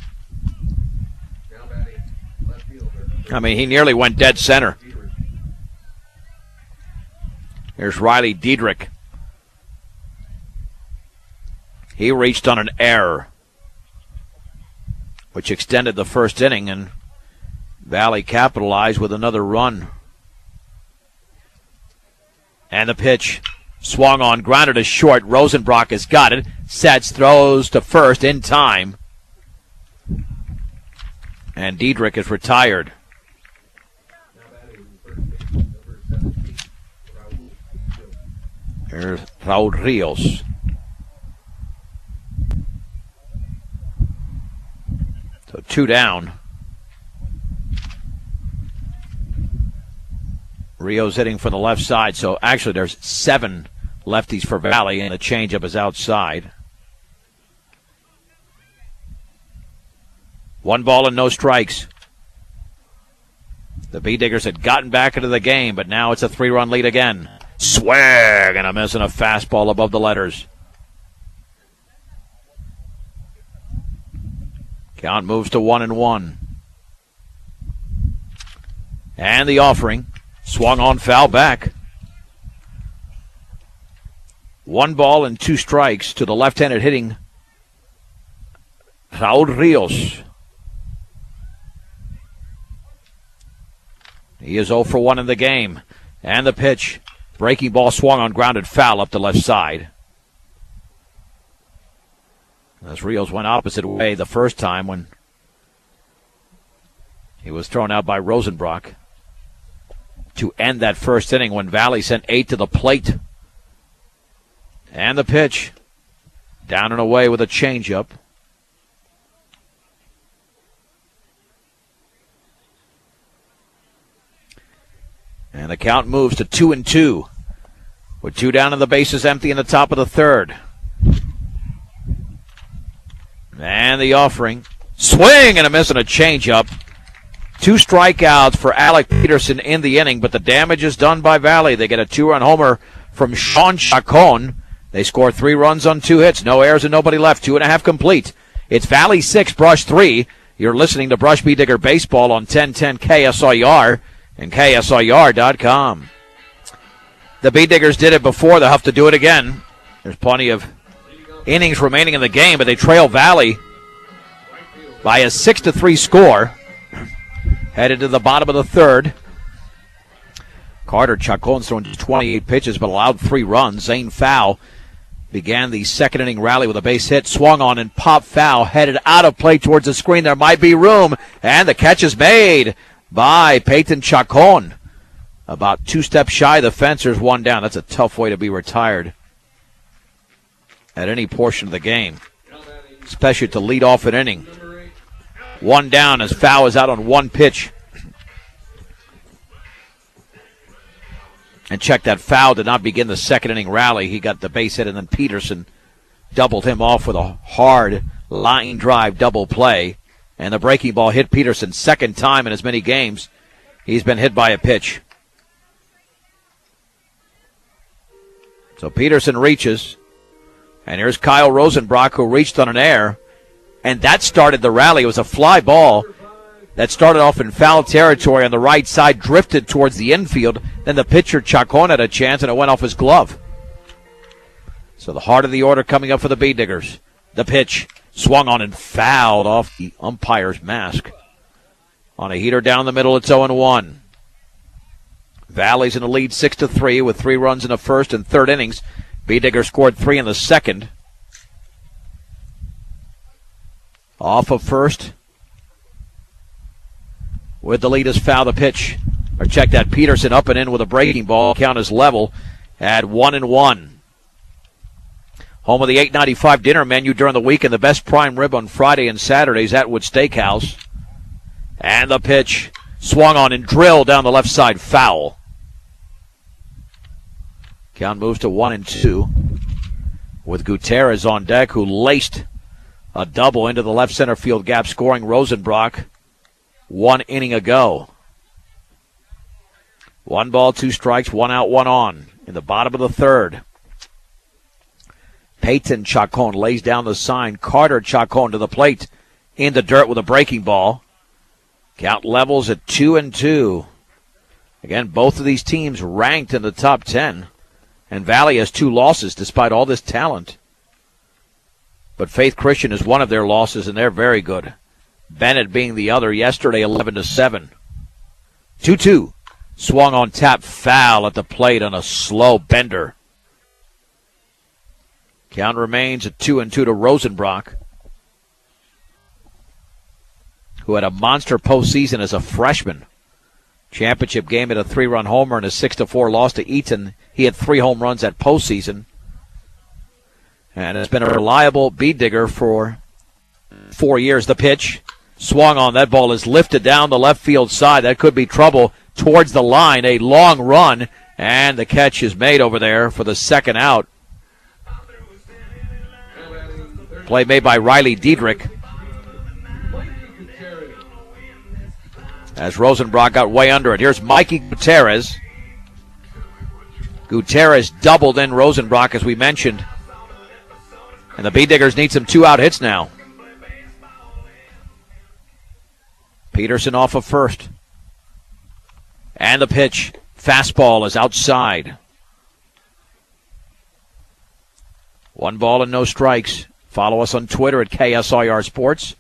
I mean, he nearly went dead center. Here's Riley Diedrich. He reached on an error, which extended the first inning, and Valley capitalized with another run. And the pitch swung on, grounded to short. Rosenbrock has got it. Sets, throws to first in time. And Diedrich is retired. Here's Raul Rios. So 2 down. Rios hitting from the left side, so actually there's 7 lefties for Valley, and the changeup is outside. 1 ball and no strikes. The B-Diggers had gotten back into the game, but now it's a 3-run lead again. Swing and a miss and a fastball above the letters. Count moves to 1-1. And the offering. Swung on, foul back. 1 ball and 2 strikes to the left-handed hitting Raul Rios. He is 0 for 1 in the game. And the pitch. Breaking ball swung on, grounded foul up the left side. As Rios went opposite way the first time when he was thrown out by Rosenbrock to end that first inning when Valley sent 8 to the plate. And the pitch. Down and away with a changeup. And the count moves to 2-2. With 2 down and the bases empty in the top of the third. And the offering. Swing and a miss and a changeup. 2 strikeouts for Alec Peterson in the inning, but the damage is done by Valley. They get a 2-run homer from Sean Chacon. They score 3 runs on 2 hits. No errors and nobody left. 2.5 complete. It's Valley 6, Brush 3. You're listening to Brush B. Digger Baseball on 1010 KSIR and KSIR.com. The B-Diggers did it before. They'll have to do it again. There's plenty of innings remaining in the game, but they trail Valley by a 6-3 score. Headed to the bottom of the third. Carter Chacon's thrown 28 pitches but allowed 3 runs. Zane Fowl began the second inning rally with a base hit. Swung on and popped foul. Headed out of play towards the screen. There might be room. And the catch is made by Peyton Chacon. About 2 steps shy of the fence. There's 1 down. That's a tough way to be retired at any portion of the game, especially to lead off an inning. 1 down as Fowl is out on 1 pitch. And check that, Fowl did not begin the second inning rally. He got the base hit, and then Peterson doubled him off with a hard line drive double play. And the breaking ball hit Peterson. Second time in as many games he's been hit by a pitch. So Peterson reaches. And here's Kyle Rosenbrock, who reached on an error. And that started the rally. It was a fly ball that started off in foul territory on the right side, drifted towards the infield. Then the pitcher, Chacon, had a chance, and it went off his glove. So the heart of the order coming up for the B-Diggers. The pitch swung on and fouled off the umpire's mask. On a heater down the middle, it's 0-1. Valley's in the lead 6-3 with 3 runs in the first and third innings. B-Digger scored 3 in the second. Off of first. With the lead is Fowl. The pitch. Or check that, Peterson up and in with a breaking ball. Count is level at 1-1. Home of the $8.95 dinner menu during the week and the best prime rib on Friday and Saturdays at Wood Steakhouse. And the pitch swung on and drilled down the left side. Foul. Count moves to 1-2 with Gutierrez on deck, who laced a double into the left center field gap, scoring Rosenbrock 1 inning ago. 1 ball, 2 strikes, 1 out, 1 on in the bottom of the third. Peyton Chacon lays down the sign. Carter Chacon to the plate in the dirt with a breaking ball. Count levels at 2-2. Again, both of these teams ranked in the top 10. And Valley has 2 losses despite all this talent. But Faith Christian is one of their losses, and they're very good. Bennett being the other yesterday, 11-7. 2-2. Swung on tap, foul at the plate on a slow bender. Count remains at 2-2 to Rosenbrock, who had a monster postseason as a freshman. Championship game at a 3-run homer and a 6-4 loss to Eaton. He had 3 home runs at postseason, and has been a reliable bead digger for 4 years. The pitch swung on. That ball is lifted down the left field side. That could be trouble towards the line. A long run, and the catch is made over there for the second out. Play made by Riley Diedrich. As Rosenbrock got way under it. Here's Mikey Gutierrez. Gutierrez doubled in Rosenbrock, as we mentioned. And the Bead Diggers need some 2-out hits now. Peterson off of first. And the pitch. Fastball is outside. 1 ball and no strikes. Follow us on Twitter at KSIR Sports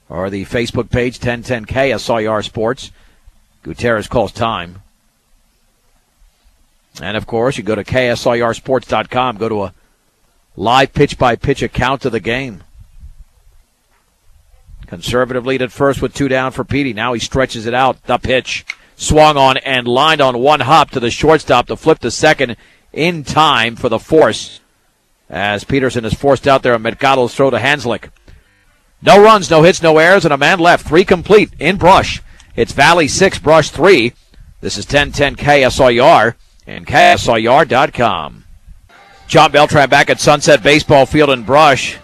or the Facebook page 1010 KSIR Sports. Gutierrez calls time. And, of course, you go to KSIRsports.com. Go to a live pitch-by-pitch account of the game. Conservative lead at first with 2 down for Petey. Now he stretches it out. The pitch swung on and lined on 1 hop to the shortstop to flip to second in time for the force, as Peterson is forced out there on Mercado's throw to Hanslick. No runs, no hits, no errors, and a man left. 3 complete in Brush. It's Valley 6, Brush 3. This is 1010 KSIR and KSIR.com. John Beltran back at Sunset Baseball Field in Brush.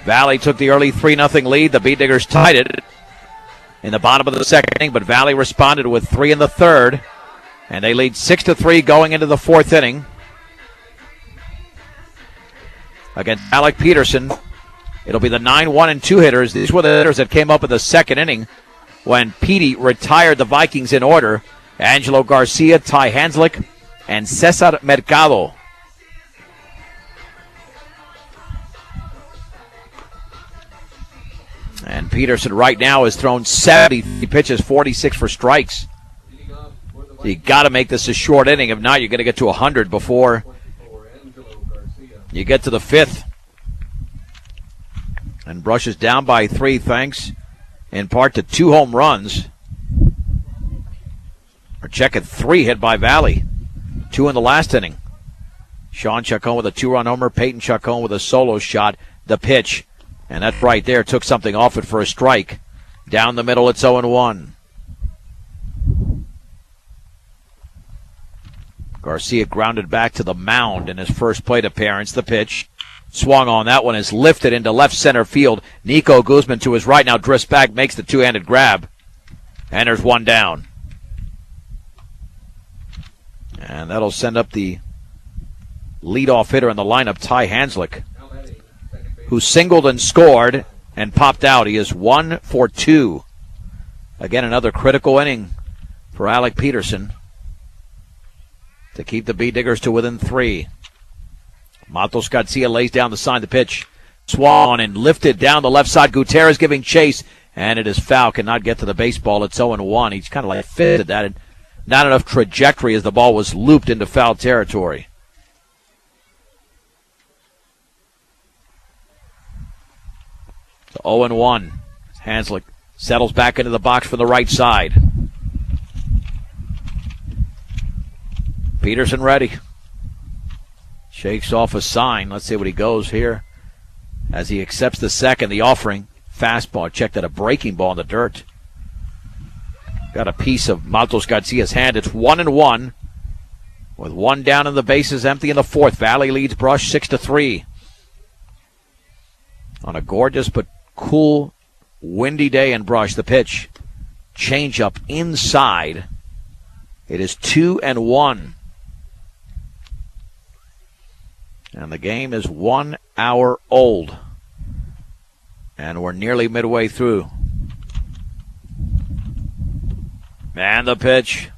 Valley took the early 3-0 lead. The Bead Diggers tied it in the bottom of the second inning, but Valley responded with 3 in the third, and they lead 6-3 going into the 4th inning. Against Alec Peterson, it'll be the 9-1 and 2 hitters. These were the hitters that came up in the second inning when Petey retired the Vikings in order. Angelo Garcia, Ty Hanslick, and Cesar Mercado. And Peterson right now has thrown 70 pitches, 46 for strikes. You got to make this a short inning. If not, you're going to get to 100 before you get to the 5th. And Brush is down by 3, thanks in part to 2 home runs. Or check it, 3 hit by Valley. 2 in the last inning. Sean Chacon with a 2-run homer. Peyton Chacon with a solo shot. The pitch. And that right there took something off it for a strike. Down the middle, it's 0-1. Garcia grounded back to the mound in his first plate appearance. The pitch swung on. That one is lifted into left center field. Nico Guzman to his right now drifts back, makes the 2-handed grab. And there's 1 down. And that'll send up the leadoff hitter in the lineup, Ty Hanslick, who singled and scored and popped out. He is 1 for 2. Again, another critical inning for Alec Peterson to keep the Bead Diggers to within 3. Matos Garcia lays down the sign. The pitch swung and lifted down the left side. Gutierrez giving chase, and it is foul. Cannot get to the baseball. It's 0-1. He's kind of like fitted that, and not enough trajectory as the ball was looped into foul territory. So 0-1. Hanslick settles back into the box from the right side. Peterson ready. Shakes off a sign. Let's see what he goes here as he accepts the second. The offering. Fastball. Checked at a breaking ball in the dirt. Got a piece of Matos Garcia's hand. It's 1-1 with 1 down and the bases empty in the 4th. Valley leads Brush 6-3. On a gorgeous but cool, windy day in Brush. The pitch. Change up inside. It is 2-1. And the game is 1 hour old. And we're nearly midway through. And the pitch.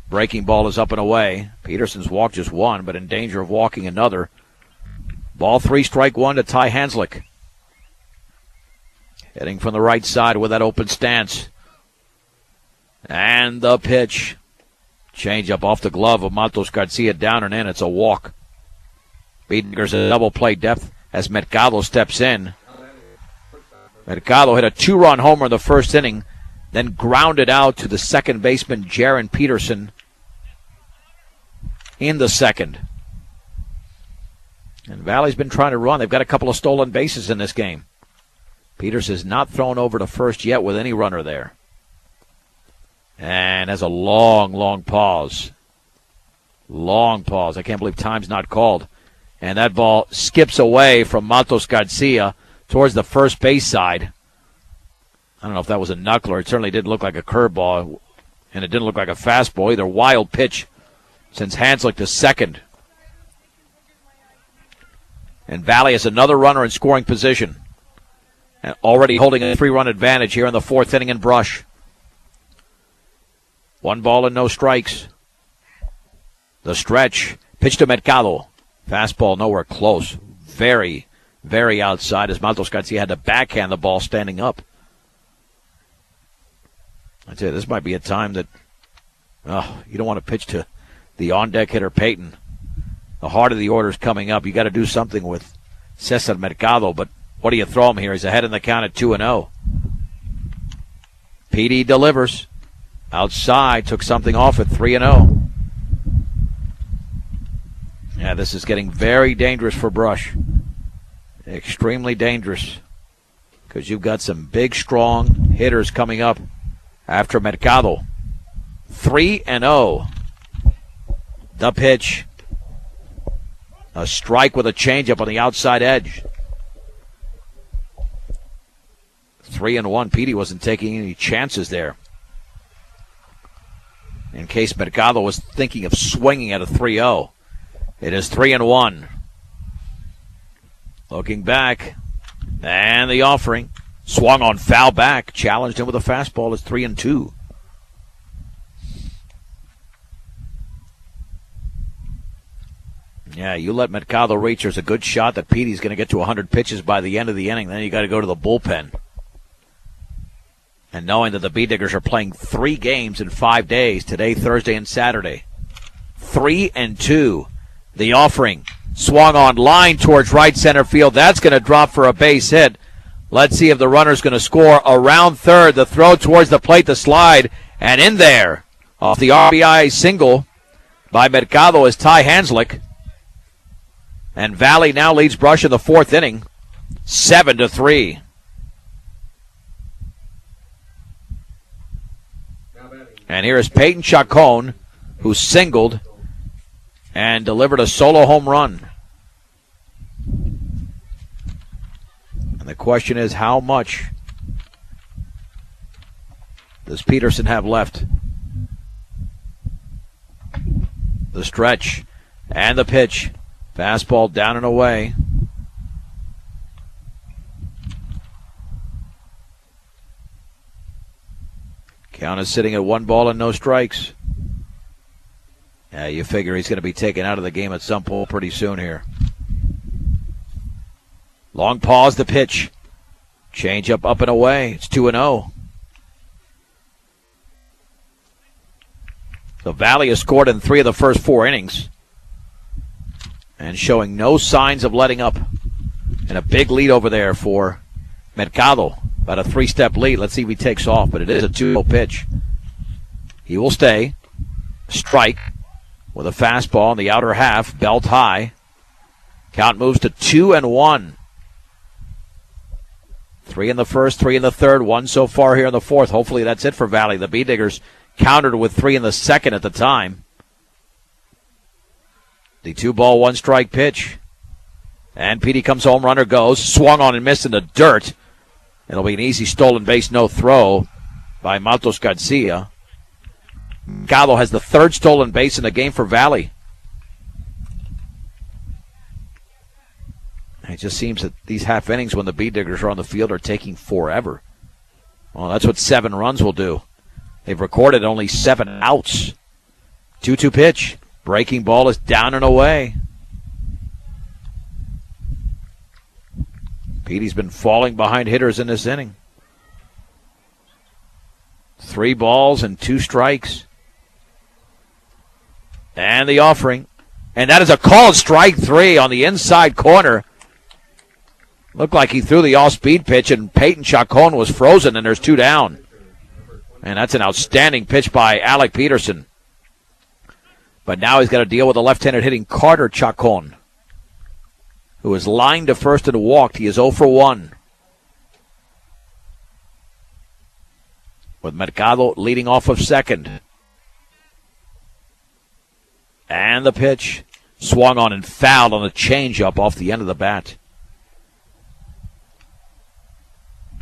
Breaking ball is up and away. Peterson's walked just 1, but in danger of walking another. Ball 3, strike 1 to Ty Hanslick. Heading from the right side with that open stance. And the pitch. Change up off the glove of Matos Garcia, down and in. It's a walk. Bieder's a double play depth as Mercado steps in. Mercado hit a 2-run homer in the first inning, then grounded out to the second baseman, Jaron Peterson, in the second. And Valley's been trying to run. They've got a couple of stolen bases in this game. Peters has not thrown over to first yet with any runner there. And has a long, long pause. Long pause. I can't believe time's not called. And that ball skips away from Matos Garcia towards the first base side. I don't know if that was a knuckler. It certainly didn't look like a curveball, and it didn't look like a fastball either. Wild pitch since Hanslick to second. And Valley has another runner in scoring position, and already holding a 3-run advantage here in the fourth inning in Brush. 1 ball and no strikes. The stretch. Pitch to Mercado. Fastball nowhere close. Very, very outside as Matos Garcia had to backhand the ball standing up. I tell you, this might be a time that you don't want to pitch to the on-deck hitter Peyton. The heart of the order is coming up. You got to do something with Cesar Mercado, but what do you throw him here? He's ahead in the count at 2-0. PD delivers. Outside, took something off at 3-0. Yeah, this is getting very dangerous for Brush. Extremely dangerous. Because you've got some big, strong hitters coming up after Mercado. 3-0. The pitch. A strike with a changeup on the outside edge. 3-1. Petey wasn't taking any chances there. In case Mercado was thinking of swinging at a 3-0. It is 3-1. Looking back. And the offering. Swung on foul back. Challenged him with a fastball. It's 3-2. Yeah, you let Mercado reach. There's a good shot that Petey's going to get to 100 pitches by the end of the inning. Then you got to go to the bullpen. And knowing that the B-Diggers are playing 3 games in 5 days, today, Thursday, and Saturday. 3-2. The offering. Swung on line towards right center field. That's going to drop for a base hit. Let's see if the runner's going to score around third. The throw towards the plate, the slide, and in there. Off the RBI single by Mercado is Ty Hanslick. And Valley now leads Brush in the fourth inning. 7-3. And here is Peyton Chacon, who singled and delivered a solo home run. And the question is, how much does Peterson have left? The stretch and the pitch. Fastball down and away. Count is sitting at 1 ball and no strikes. Yeah, you figure he's going to be taken out of the game at some point pretty soon here. Long pause, the pitch. Change up and away. It's 2-0. The Valley has scored in 3 of the first 4 innings. And showing no signs of letting up. And a big lead over there for Mercado. About a 3-step lead. Let's see if he takes off, but it is a 2-0 pitch. He will stay. Strike with a fastball in the outer half, belt high. Count moves to 2-1. 3 in the first, 3 in the third, 1 so far here in the fourth. Hopefully that's it for Valley. The B-Diggers countered with 3 in the second at the time. The 2-ball, 1-strike pitch. And Petey comes home, runner goes. Swung on and missed in the dirt. It'll be an easy stolen base, no throw by Matos Garcia. Mercado has the 3rd stolen base in the game for Valley. It just seems that these half innings when the B-Diggers are on the field are taking forever. Well, that's what 7 runs will do. They've recorded only 7 outs. 2-2 pitch. Breaking ball is down and away. Petey's been falling behind hitters in this inning. 3 balls and 2 strikes. And the offering. And that is a called strike 3 on the inside corner. Looked like he threw the off-speed pitch, and Peyton Chacon was frozen, and there's 2 down. And that's an outstanding pitch by Alec Peterson. But now he's got to deal with a left-handed hitting Carter Chacon, who is lined to first and walked. He is 0 for 1. With Mercado leading off of second. And the pitch swung on and fouled on a changeup off the end of the bat.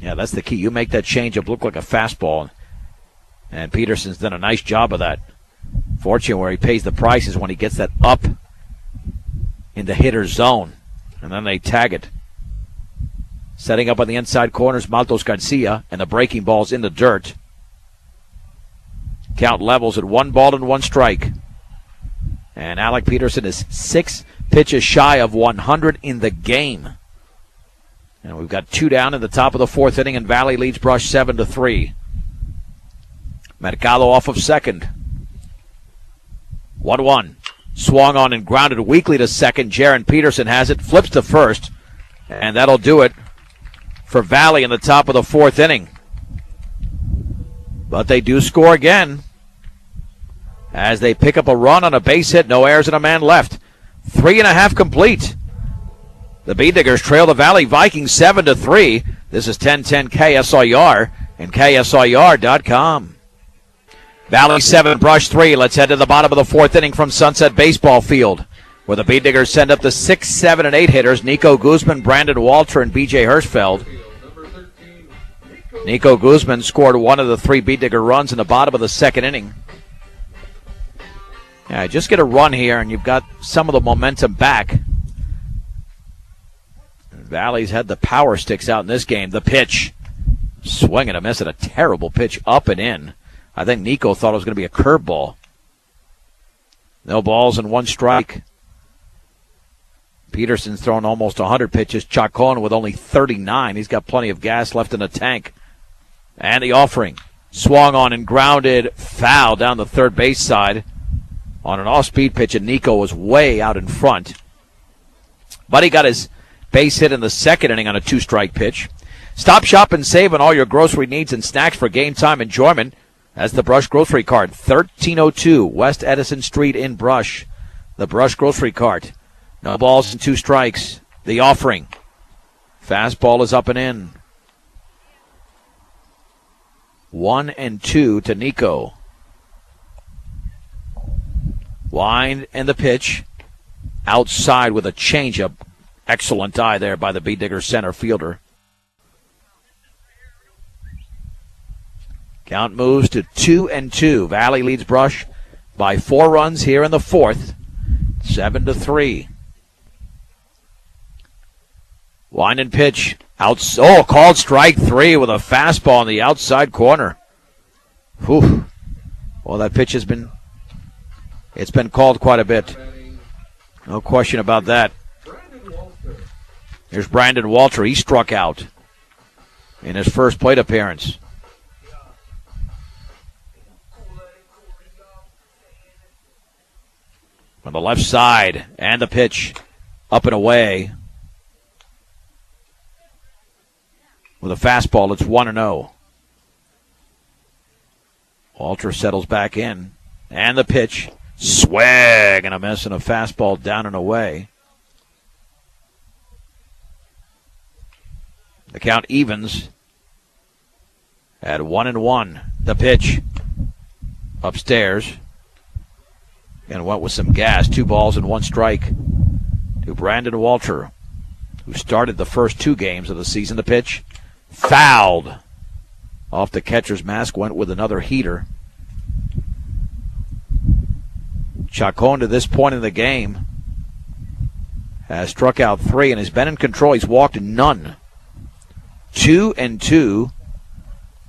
Yeah, that's the key. You make that changeup look like a fastball. And Peterson's done a nice job of that. Fortunately, where he pays the price is when he gets that up in the hitter's zone. And then they tag it. Setting up on the inside corners, Maltos Garcia, and the breaking ball's in the dirt. Count levels at 1 ball and 1 strike. And Alec Peterson is 6 pitches shy of 100 in the game. And we've got 2 down in the top of the 4th inning, and Valley leads Brush 7-3. Mercado off of second. 1-1. Swung on and grounded weakly to second. Jaron Peterson has it, flips to first, and that'll do it for Valley in the top of the 4th inning. But they do score again as they pick up a run on a base hit, no errors and a man left. 3.5 complete. The Bee Diggers trail the Valley Vikings 7-3. This is 1010 KSIR and KSIR.com. Valley 7, Brush 3. Let's head to the bottom of the 4th inning from Sunset Baseball Field, where the Bee Diggers send up the 6, 7, and 8 hitters, Nico Guzman, Brandon Walter, and B.J. Hirschfeld. Nico Guzman scored one of the 3 Bee Digger runs in the bottom of the 2nd inning. Yeah, just get a run here, and you've got some of the momentum back. Valley's had the power sticks out in this game. The pitch. Swing and a miss, and a terrible pitch up and in. I think Nico thought it was going to be a curveball. No balls and 1 strike. Peterson's thrown almost 100 pitches. Chacon with only 39. He's got plenty of gas left in the tank. And the offering. Swung on and grounded. Foul down the third base side on an off-speed pitch, and Nico was way out in front. But he got his base hit in the 2nd inning on a 2-strike pitch. Stop, shop, and save on all your grocery needs and snacks for game time enjoyment. That's the Brush Grocery Cart, 1302 West Edison Street in Brush. The Brush Grocery Cart. No balls and 2 strikes. The offering. Fastball is up and in. 1-2 to Nico. Wind and the pitch. Outside with a changeup. Excellent eye there by the Bee Digger center fielder. Count moves to 2-2. Valley leads Brush by 4 runs here in the 4th. 7-3. Wind and pitch. Called strike 3 with a fastball in the outside corner. Whew. Well, that pitch has been called quite a bit. No question about that. Here's Brandon Walter. He struck out in his first plate appearance. On the left side, and the pitch up and away. With a fastball, it's 1-0. Walter settles back in, and the pitch. Swag and a miss, and a fastball down and away. The count evens at 1-1. The pitch upstairs. And went with some gas. 2 balls and 1 strike to Brandon Walter, who started the first 2 games of the season. The pitch fouled off the catcher's mask. Went with another heater. Chacon, to this point in the game, has struck out 3 and has been in control. He's walked none. 2-2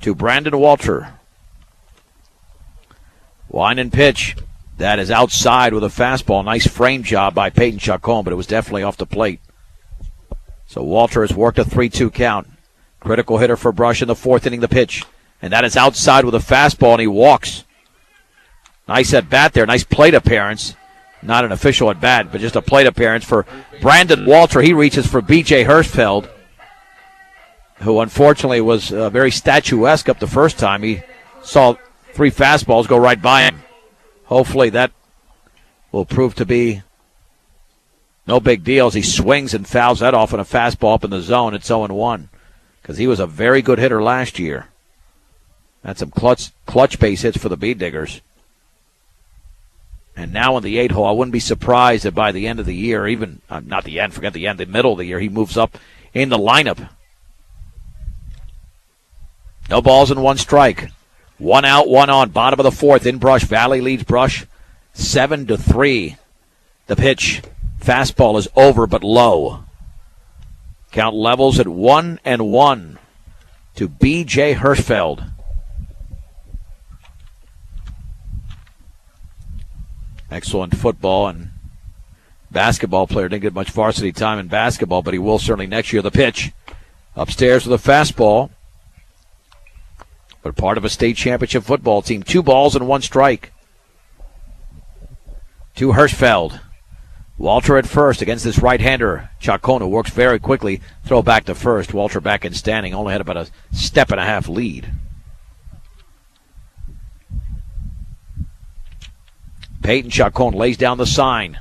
to Brandon Walter. Wind and pitch. That is outside with a fastball. Nice frame job by Peyton Chacon, but it was definitely off the plate. So Walter has worked a 3-2 count. Critical hitter for Brush in the 4th inning. The pitch. And that is outside with a fastball, and he walks. Nice at bat there. Nice plate appearance. Not an official at bat, but just a plate appearance for Brandon Walter. He reaches for B.J. Hirschfeld, who unfortunately was very statuesque up the first time. He saw 3 fastballs go right by him. Hopefully that will prove to be no big deal as he swings and fouls that off on a fastball up in the zone. It's 0-1 because he was a very good hitter last year. That's some clutch base hits for the Bee Diggers. And now in the 8 hole, I wouldn't be surprised if by the end of the year, even, not the end, forget the end, the middle of the year, he moves up in the lineup. No balls and 1 strike. 1 out, 1 on. Bottom of the 4th in Brush. Valley leads Brush 7-3. The pitch. Fastball is over but low. Count levels at 1-1 to B.J. Hirschfeld. Excellent football and basketball player. Didn't get much varsity time in basketball, but he will certainly next year. The pitch. Upstairs with a fastball. But part of a state championship football team. 2 balls and 1 strike. To Hirschfeld. Walter at first against this right-hander. Chacon, who works very quickly. Throw back to first. Walter back in standing. Only had about a 1.5 step lead. Peyton Chacon lays down the sign.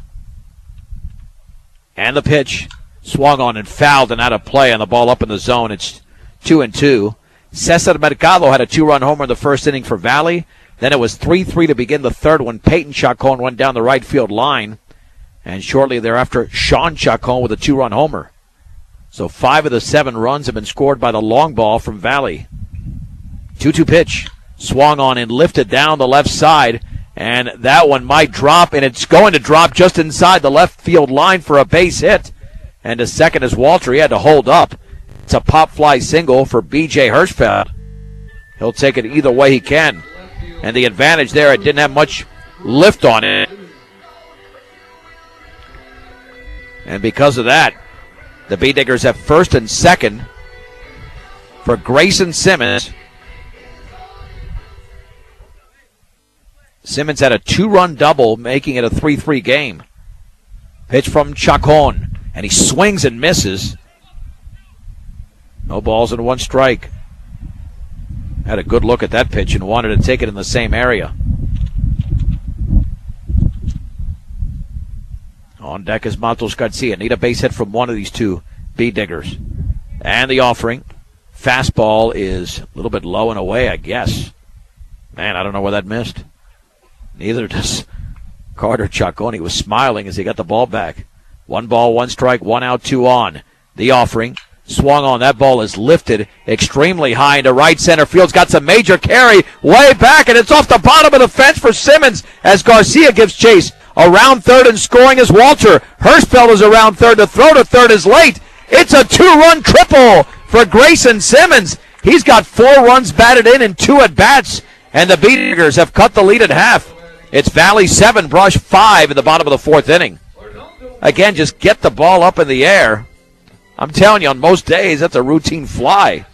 And the pitch. Swung on and fouled and out of play on the ball up in the zone. It's 2-2. Cesar Mercado had a 2-run homer in the first inning for Valley. Then it was 3-3 to begin the third when Peyton Chacon went down the right field line. And shortly thereafter, Sean Chacon with a 2-run homer. So 5 of the 7 runs have been scored by the long ball from Valley. 2-2 pitch. Swung on and lifted down the left side. And that one might drop, and it's going to drop just inside the left field line for a base hit. And to second is Walter. He had to hold up. It's a pop fly single for B.J. Hirschfeld. He'll take it either way he can. And the advantage there, it didn't have much lift on it. And because of that, the Bee Diggers have first and second for Grayson Simmons. Simmons had a 2-run double, making it a 3-3 game. Pitch from Chacon, and he swings and misses. No balls and 1 strike. Had a good look at that pitch and wanted to take it in the same area. On deck is Matos Garcia. Need a base hit from one of these 2 Bee Diggers. And the offering. Fastball is a little bit low and away, I guess. Man, I don't know where that missed. Neither does Carter Chacon. He was smiling as he got the ball back. 1 ball, 1 strike, 1 out, 2 on. The offering. Swung on. That ball is lifted extremely high into right center field. It's got some major carry way back, and it's off the bottom of the fence for Simmons as Garcia gives chase. Around third and scoring is Walter. Hirschfeld is around third. The throw to third is late. It's a 2-run triple for Grayson Simmons. He's got 4 runs batted in 2 at-bats, and the Bee Diggers have cut the lead at half. It's Valley 7, Brush 5 in the bottom of the 4th inning. Again, just get the ball up in the air. I'm telling you, on most days, that's a routine fly.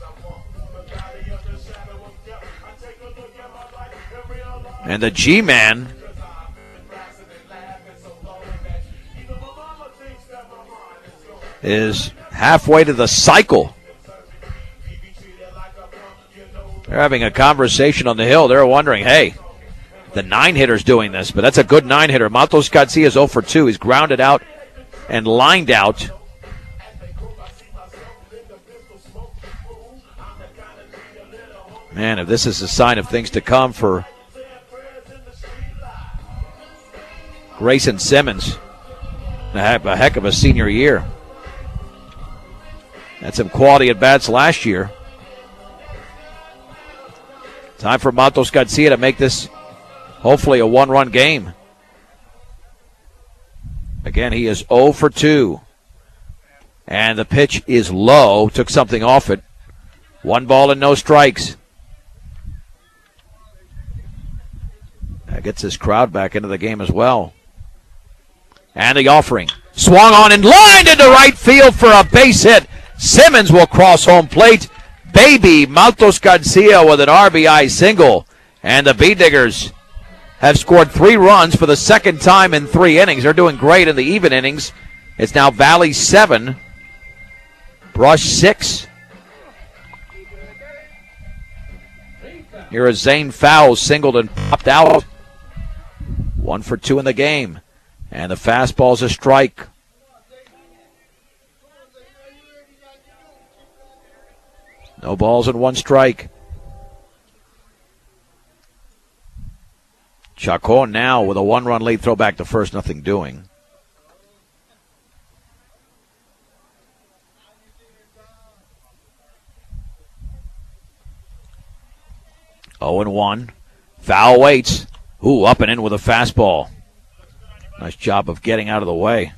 And the G-Man is halfway to the cycle. They're having a conversation on the hill. They're wondering, hey, the 9-hitter's doing this, but that's a good 9-hitter. Matos Garcia is 0 for 2. He's grounded out and lined out. Man, if this is a sign of things to come for Grayson Simmons, a heck of a senior year. Had some quality at-bats last year. Time for Matos Garcia to make this hopefully a 1-run game. Again, he is 0 for 2. And the pitch is low. Took something off it. 1 ball and no strikes. That gets this crowd back into the game as well. And the offering. Swung on and lined into right field for a base hit. Simmons will cross home plate. Baby Matos Garcia with an RBI single. And the Bee Diggers have scored 3 runs for the second time in 3 innings. They're doing great in the even innings. It's now Valley 7, Brush 6. Here is Zane Fowles, singled and popped out. 1 for 2 in the game. And the fastball's a strike. No balls and 1 strike. Chacon now with a 1-run lead, throw back to first, nothing doing. Oh and 1. Foul waits. Ooh, up and in with a fastball. Nice job of getting out of the way.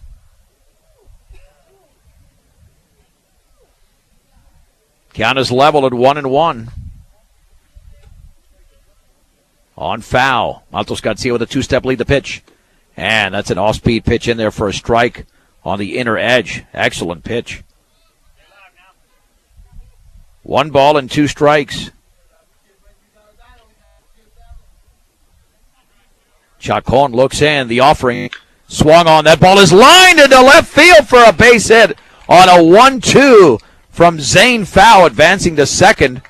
Count is level at 1-1. On foul. Maltos Garcia with a 2-step lead to pitch. And that's an off-speed pitch in there for a strike on the inner edge. Excellent pitch. 1 ball and 2 strikes. Chacon looks in. The offering swung on. That ball is lined into left field for a base hit on a 1-2 from Zane Fowl. Advancing to second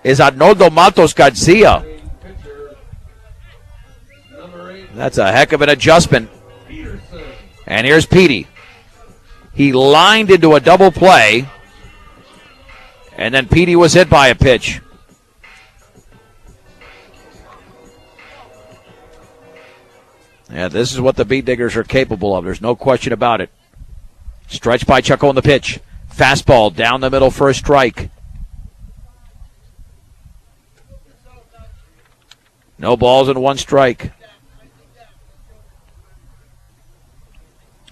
is Arnoldo Maltos Garcia. That's a heck of an adjustment. And here's Petey. He lined into a double play, and then Petey was hit by a pitch. Yeah, this is what the Beat Diggers are capable of. There's no question about it. Stretched by Chucko on the pitch. Fastball down the middle for a strike. No balls and 1 strike.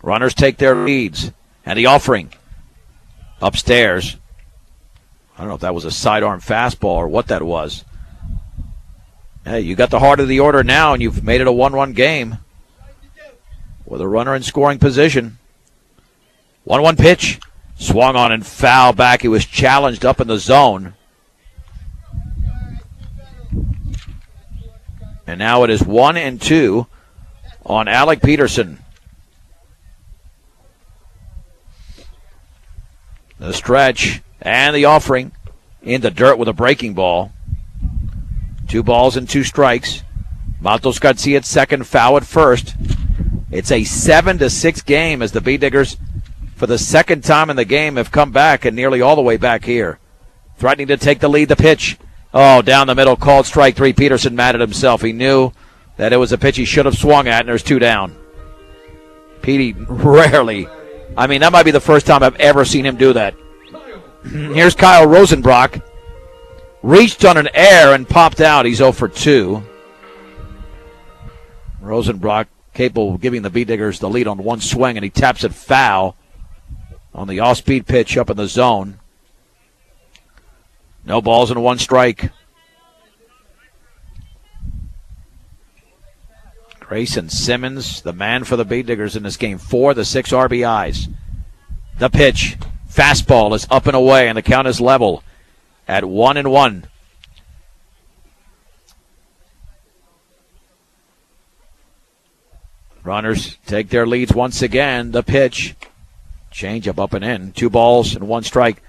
Runners take their leads. And the offering. Upstairs. I don't know if that was a sidearm fastball or what that was. Hey, you got the heart of the order now, and you've made it a 1-run game. With a runner in scoring position. 1-1 pitch. Swung on and foul back. He was challenged up in the zone. And now it is 1-2 on Alec Peterson. The stretch and the offering in the dirt with a breaking ball. 2 balls and 2 strikes. Maltos Garcia at second, Foul at first. It's a 7-6 game as the Beat Diggers, for the second time in the game, have come back and nearly all the way back here. Threatening to take the lead, the pitch. Oh, down the middle, called strike 3. Peterson mad at himself. He knew that it was a pitch he should have swung at, and there's 2 down. Petey rarely. I mean, that might be the first time I've ever seen him do that. Here's Kyle Rosenbrock. Reached on an air and popped out. He's 0 for 2. Rosenbrock capable of giving the Beat Diggers the lead on 1 swing, and he taps it foul on the off-speed pitch up in the zone. No balls and 1 strike. Grayson Simmons, the man for the Beat Diggers in this game. 4 of the 6 RBIs. The pitch. Fastball is up and away, and the count is level at 1-1. Runners take their leads once again. The pitch. Change up and in. 2 balls and 1 strike.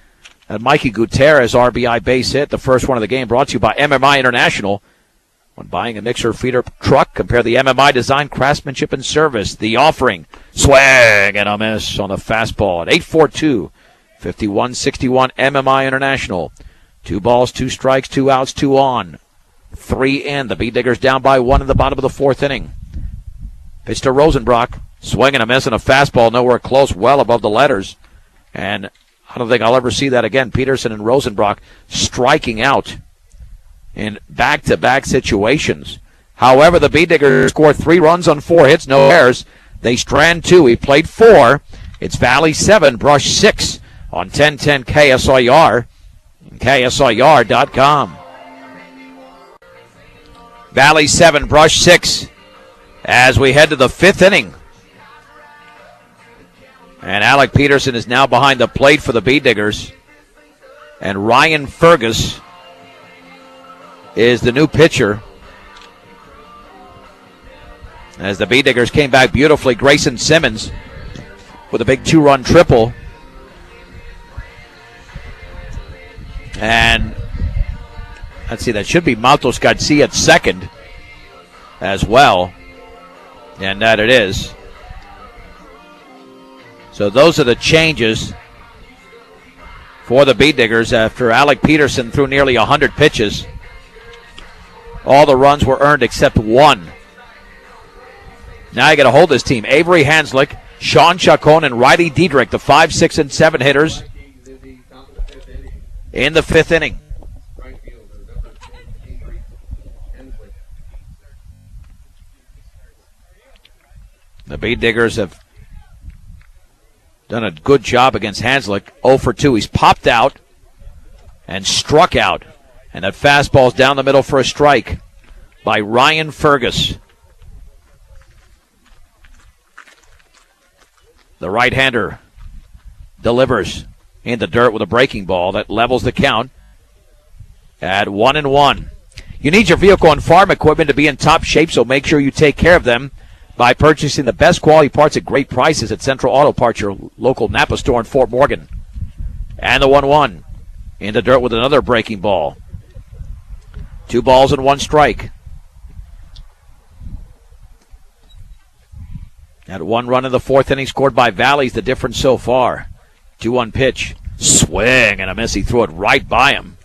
And Mikey Gutierrez, RBI base hit, the first one of the game, brought to you by MMI International. When buying a mixer feeder truck, compare the MMI design, craftsmanship, and service. The offering. Swing and a miss on the fastball at 8-4-2. 51-61 MMI International. 2 balls, 2 strikes, 2 outs, 2 on. 3 in. The Beat Diggers down by 1 in the bottom of the 4th inning. Pitch to Rosenbrock. Swing and a miss and a fastball nowhere close, well above the letters. And I don't think I'll ever see that again. Peterson and Rosenbrock striking out in back-to-back situations. However, the Beat Diggers scored 3 runs on 4 hits, no errors. They strand 2. He played 4. It's Valley 7, Brush 6 on 1010 KSIR and KSIR.com. Valley 7, Brush 6 as we head to the 5th inning. And Alec Peterson is now behind the plate for the Beat Diggers. And Ryan Fergus is the new pitcher. As the B-Diggers came back beautifully, Grayson Simmons with a big 2-run triple. And let's see, that should be Matos Garcia at second as well. And that it is. So those are the changes for the B-Diggers after Alec Peterson threw nearly 100 pitches. All the runs were earned except one. Now you got to hold this team. Avery Hanslick, Sean Chacon, and Riley Diedrich, the 5, 6, and 7 hitters in the fifth inning. The B-Diggers have done a good job against Hanslick. 0 for 2. He's popped out and struck out. And that fastball's down the middle for a strike by Ryan Fergus. The right-hander delivers in the dirt with a breaking ball that levels the count at 1-1. You need your vehicle and farm equipment to be in top shape, so make sure you take care of them by purchasing the best quality parts at great prices at Central Auto Parts, your local Napa store in Fort Morgan. And the 1-1 in the dirt with another breaking ball. 2 balls and 1 strike. That 1 run in the fourth inning scored by Valley's the difference so far. 2-1 pitch. Swing and a miss. He threw it right by him.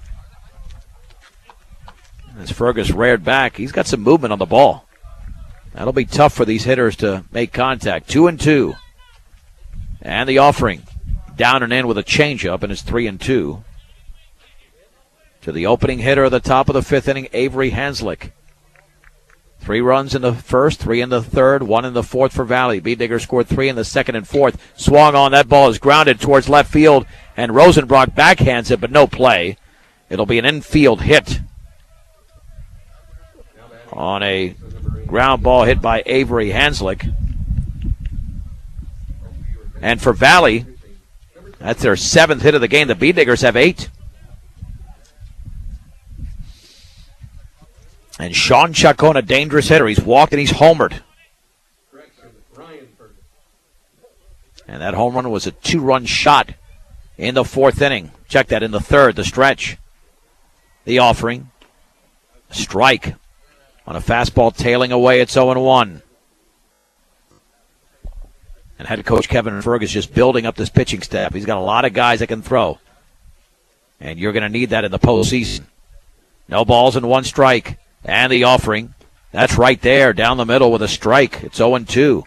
As Fergus reared back, he's got some movement on the ball. That'll be tough for these hitters to make contact. 2-2. And the offering. Down and in with a changeup, and it's 3-2. To the opening hitter of the top of the fifth inning, Avery Hanslick. 3 runs in the first, 3 in the third, 1 in the fourth for Valley. B-Digger scored 3 in the second and fourth. Swung on. That ball is grounded towards left field, and Rosenbrock backhands it, but no play. It'll be an infield hit on a ground ball hit by Avery Hanslick. And for Valley, that's their 7th hit of the game. The B-Diggers have 8. And Sean Chacon, a dangerous hitter. He's walked and he's homered. And that home run was a 2-run shot in the fourth inning. Check that in the third, the stretch. The offering. Strike on a fastball tailing away. It's 0-1. And head coach Kevin Fergus just building up this pitching staff. He's got a lot of guys that can throw. And you're going to need that in the postseason. No balls and 1 strike. And the offering. That's right there, down the middle with a strike. It's 0-2.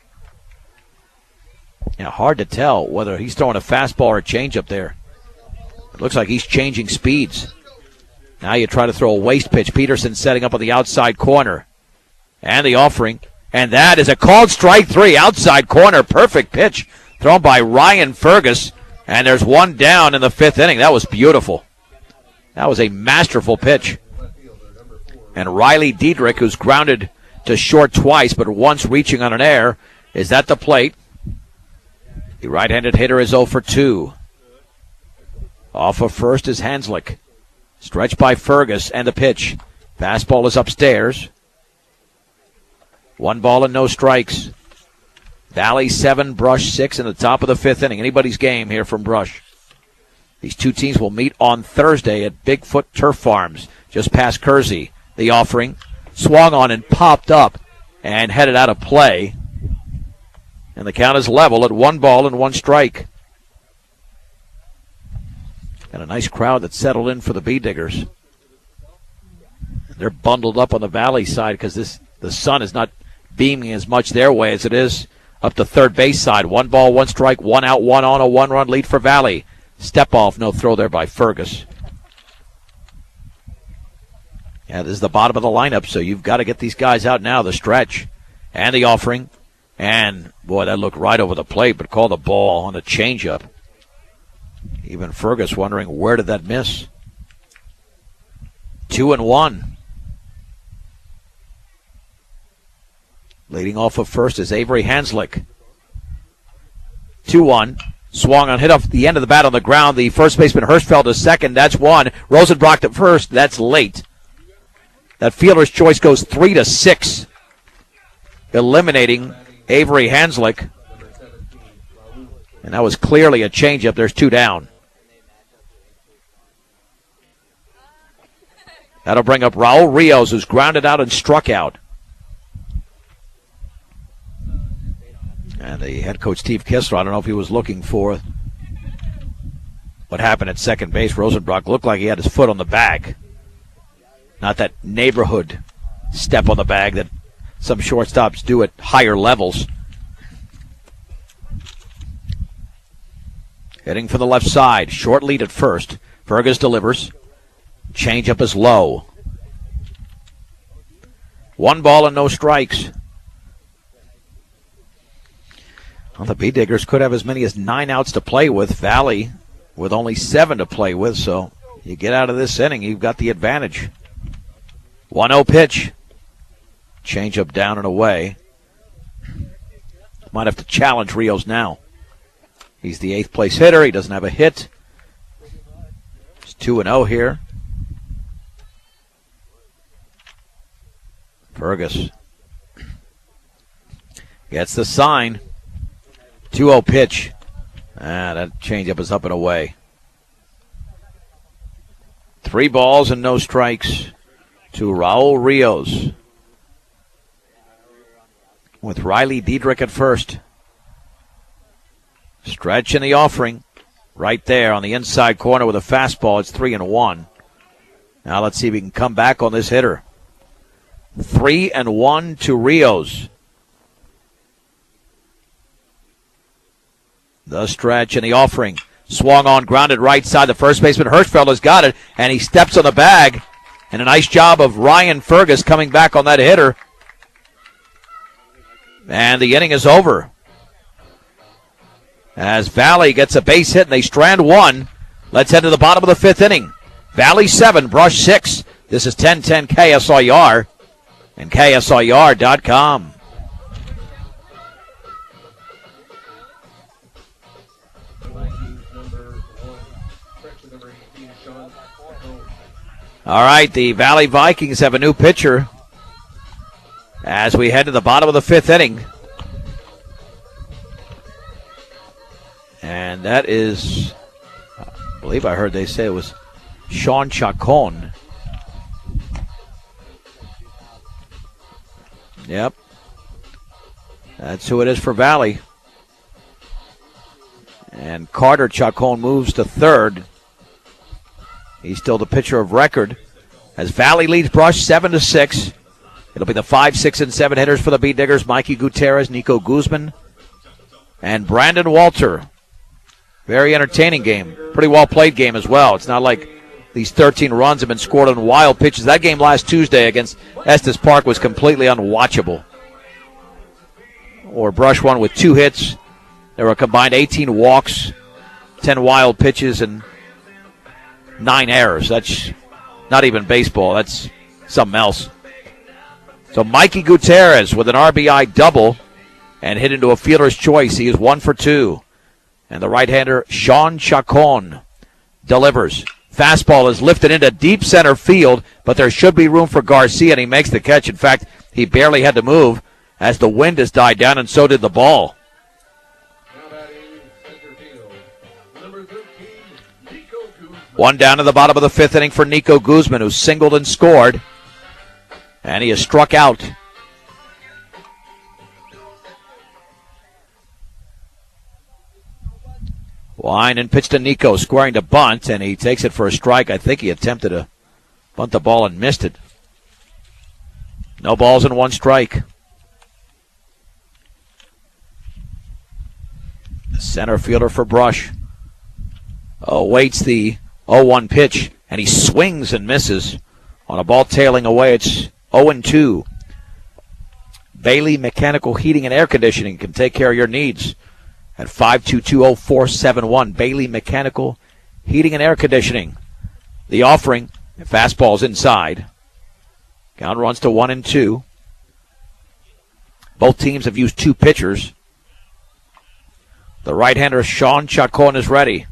Hard to tell whether he's throwing a fastball or a changeup there. It looks like he's changing speeds. Now you try to throw a waste pitch. Peterson setting up on the outside corner. And the offering. And that is a called strike 3. Outside corner. Perfect pitch. Thrown by Ryan Fergus. And there's 1 down in the fifth inning. That was beautiful. That was a masterful pitch. And Riley Diedrich, who's grounded to short twice, but once reaching on an error, is at the plate. The right-handed hitter is 0 for 2. Off of first is Hanslick. Stretched by Fergus, and the pitch. Fastball is upstairs. 1 ball and no strikes. Valley 7, Brush 6 in the top of the fifth inning. Anybody's game here from Brush. These two teams will meet on Thursday at Bigfoot Turf Farms, just past Kersey. The offering, swung on and popped up and headed out of play. And the count is level at 1 ball and 1 strike. And a nice crowd that settled in for the B-Diggers. They're bundled up on the Valley side because the sun is not beaming as much their way as it is up the third base side. 1 ball, 1 strike, 1 out, 1 on, a 1-run lead for Valley. Step off, no throw there by Fergus. Yeah, this is the bottom of the lineup, so you've got to get these guys out now. The stretch and the offering. And, boy, that looked right over the plate, but called the ball on a changeup. Even Fergus wondering, where did that miss? 2-1. Leading off of first is Avery Hanslick. 2-1. Swung on, hit off the end of the bat on the ground. The first baseman Hirschfeld is second. That's 1. Rosenbrock to first. That's late. That fielder's choice goes 3-6. eliminating Avery Hanslick. And that was clearly a changeup. There's 2 down. That'll bring up Raul Rios, who's grounded out and struck out. And the head coach, Steve Kistler, I don't know if he was looking for what happened at second base. Rosenbrock looked like he had his foot on the bag. Not that neighborhood step on the bag that some shortstops do at higher levels. Heading for the left side. Short lead at first. Fergus delivers. Changeup is low. 1 ball and no strikes. Well, the B-Diggers could have as many as 9 outs to play with. Valley with only 7 to play with, so you get out of this inning, you've got the advantage. 1-0 pitch. Changeup down and away. Might have to challenge Rios now. He's the 8th place hitter. He doesn't have a hit. It's 2-0 here. Fergus gets the sign. 2-0 pitch. That changeup is up and away. 3 balls and no strikes to Raul Rios. With Riley Diedrich at first. Stretch in the offering. Right there on the inside corner with a fastball. It's 3-1. Now let's see if he can come back on this hitter. 3-1 to Rios. The stretch and the offering. Swung on, grounded right side. The first baseman, Hirschfeld, has got it, and he steps on the bag. And a nice job of Ryan Fergus coming back on that hitter. And the inning is over. As Valley gets a base hit and they strand 1. Let's head to the bottom of the 5th inning. Valley 7, Brush 6. This is 1010 KSIR and KSIR.com. All right, the Valley Vikings have a new pitcher as we head to the bottom of the 5th inning. And that is, I believe I heard they say it was Sean Chacon. Yep. That's who it is for Valley. And Carter Chacon moves to 3rd. He's still the pitcher of record. As Valley leads Brush 7-6. It'll be the 5, 6, and 7 hitters for the B-Diggers. Mikey Gutierrez, Nico Guzman, and Brandon Walter. Very entertaining game. Pretty well played game as well. It's not like these 13 runs have been scored on wild pitches. That game last Tuesday against Estes Park was completely unwatchable. Or Brush won with 2 hits. There were a combined 18 walks, 10 wild pitches, and 9 errors. That's not even baseball. That's something else. So Mikey Gutierrez with an RBI double and hit into a fielder's choice. He is 1 for 2. And the right-hander, Sean Chacon, delivers. Fastball is lifted into deep center field, but there should be room for Garcia, and he makes the catch. In fact, he barely had to move as the wind has died down, and so did the ball. One down to the bottom of the 5th inning for Nico Guzman, who singled and scored. And he is struck out. Line and pitch to Nico, squaring to bunt, and he takes it for a strike. I think he attempted to bunt the ball and missed it. No balls and 1 strike. Center fielder for Brush awaits the 0-1 pitch, and he swings and misses on a ball tailing away. It's 0-2. Bailey Mechanical Heating and Air Conditioning can take care of your needs at 522-0471. Bailey Mechanical Heating and Air Conditioning. The offering, fastball's inside. Count runs to 1-2. Both teams have used 2 pitchers. The right-hander, Sean Chacon, is ready.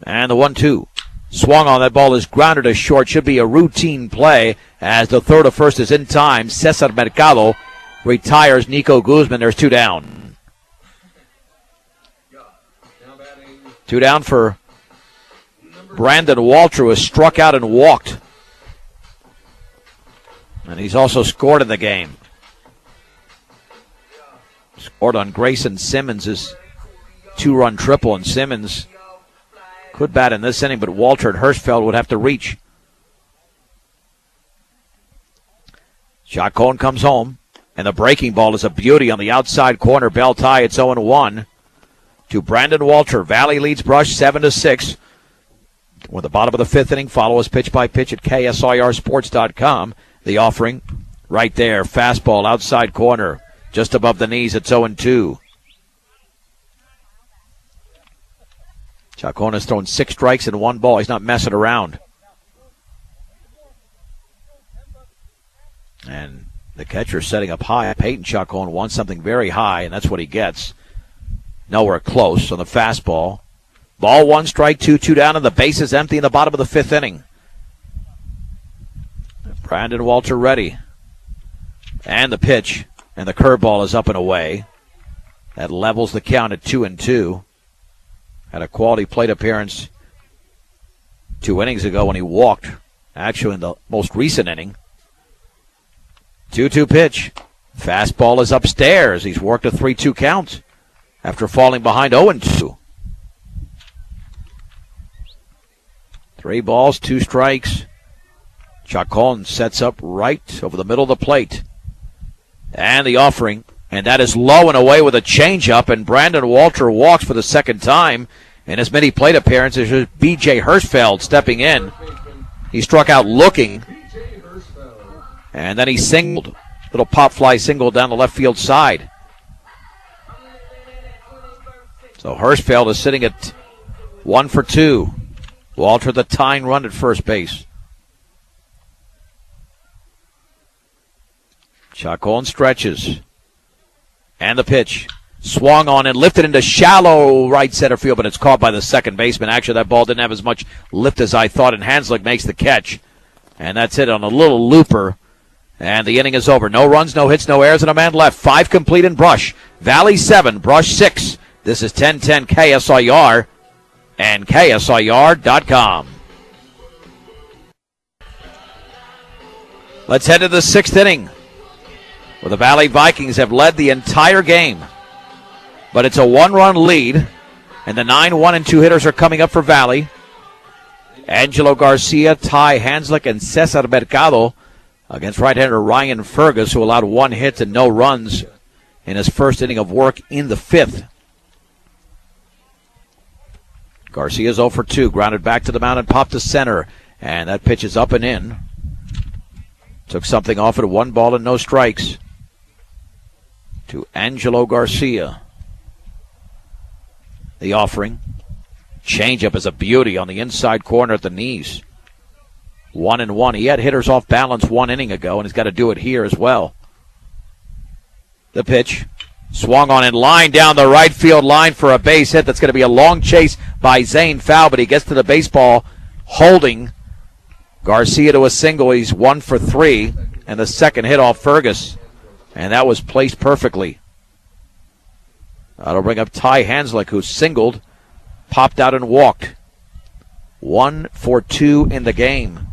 And the 1-2. Swung on. That ball is grounded to short. Should be a routine play as the third of first is in time. Cesar Mercado retires Nico Guzman. There's 2 down. 2 down for Brandon Walter, who has struck out and walked. And he's also scored in the game. Scored on Grayson Simmons' 2-run triple, and Simmons could bat in this inning, but Walter and Hirschfeld would have to reach. Chacon comes home, and the breaking ball is a beauty on the outside corner. Bell tie, it's 0-1 to Brandon Walter. Valley leads Brush 7-6. With the bottom of the 5th inning, follow us pitch by pitch at KSIRsports.com. The offering right there. Fastball outside corner, just above the knees. It's 0-2. Chacon has thrown 6 strikes and 1 ball. He's not messing around. And the catcher setting up high. Peyton Chacon wants something very high, and that's what he gets. Nowhere close on the fastball. Ball 1, strike 2, 2 down, and the base is empty in the bottom of the 5th inning. Brandon Walter ready. And the pitch. And the curveball is up and away. That levels the count at 2-2. Had a quality plate appearance 2 innings ago when he walked. Actually, in the most recent inning. 2-2 pitch. Fastball is upstairs. He's worked a 3-2 count after falling behind 0-2. 3 balls, 2 strikes. Chacon sets up right over the middle of the plate. And the offering. And that is low and away with a changeup. And Brandon Walter walks for the second time in as many plate appearances as B.J. Hirschfeld stepping in. He struck out looking. And then he singled. Little pop fly single down the left field side. So Hirschfeld is sitting at 1 for 2. Walter the tying run at first base. Chacon stretches. And the pitch. Swung on and lifted into shallow right center field, but it's caught by the second baseman. Actually, that ball didn't have as much lift as I thought, and Hanslick makes the catch. And that's it on a little looper. And the inning is over. No runs, no hits, no errors, and a man left. 5 complete in Brush. Valley 7, Brush 6. This is 1010 KSIR and KSIR.com. Let's head to the 6th inning, where the Valley Vikings have led the entire game. But it's a 1-run lead, and the 9-1-2 hitters are coming up for Valley. Angelo Garcia, Ty Hanslick, and Cesar Mercado against right-hander Ryan Fergus, who allowed 1 hit and no runs in his first inning of work in the 5th. Garcia's 0 for 2, grounded back to the mound and popped to center. And that pitch is up and in. Took something off it, 1 ball and no strikes to Angelo Garcia. The offering. Changeup is a beauty on the inside corner at the knees. 1-1. He had hitters off balance 1 inning ago, and he's got to do it here as well. The pitch. Swung on in line down the right field line for a base hit. That's going to be a long chase by Zane Fowl, but he gets to the baseball holding Garcia to a single. He's 1 for 3, and the second hit off Fergus, and that was placed perfectly. That'll bring up Ty Hanslick, who singled, popped out and walked. 1 for 2 in the game.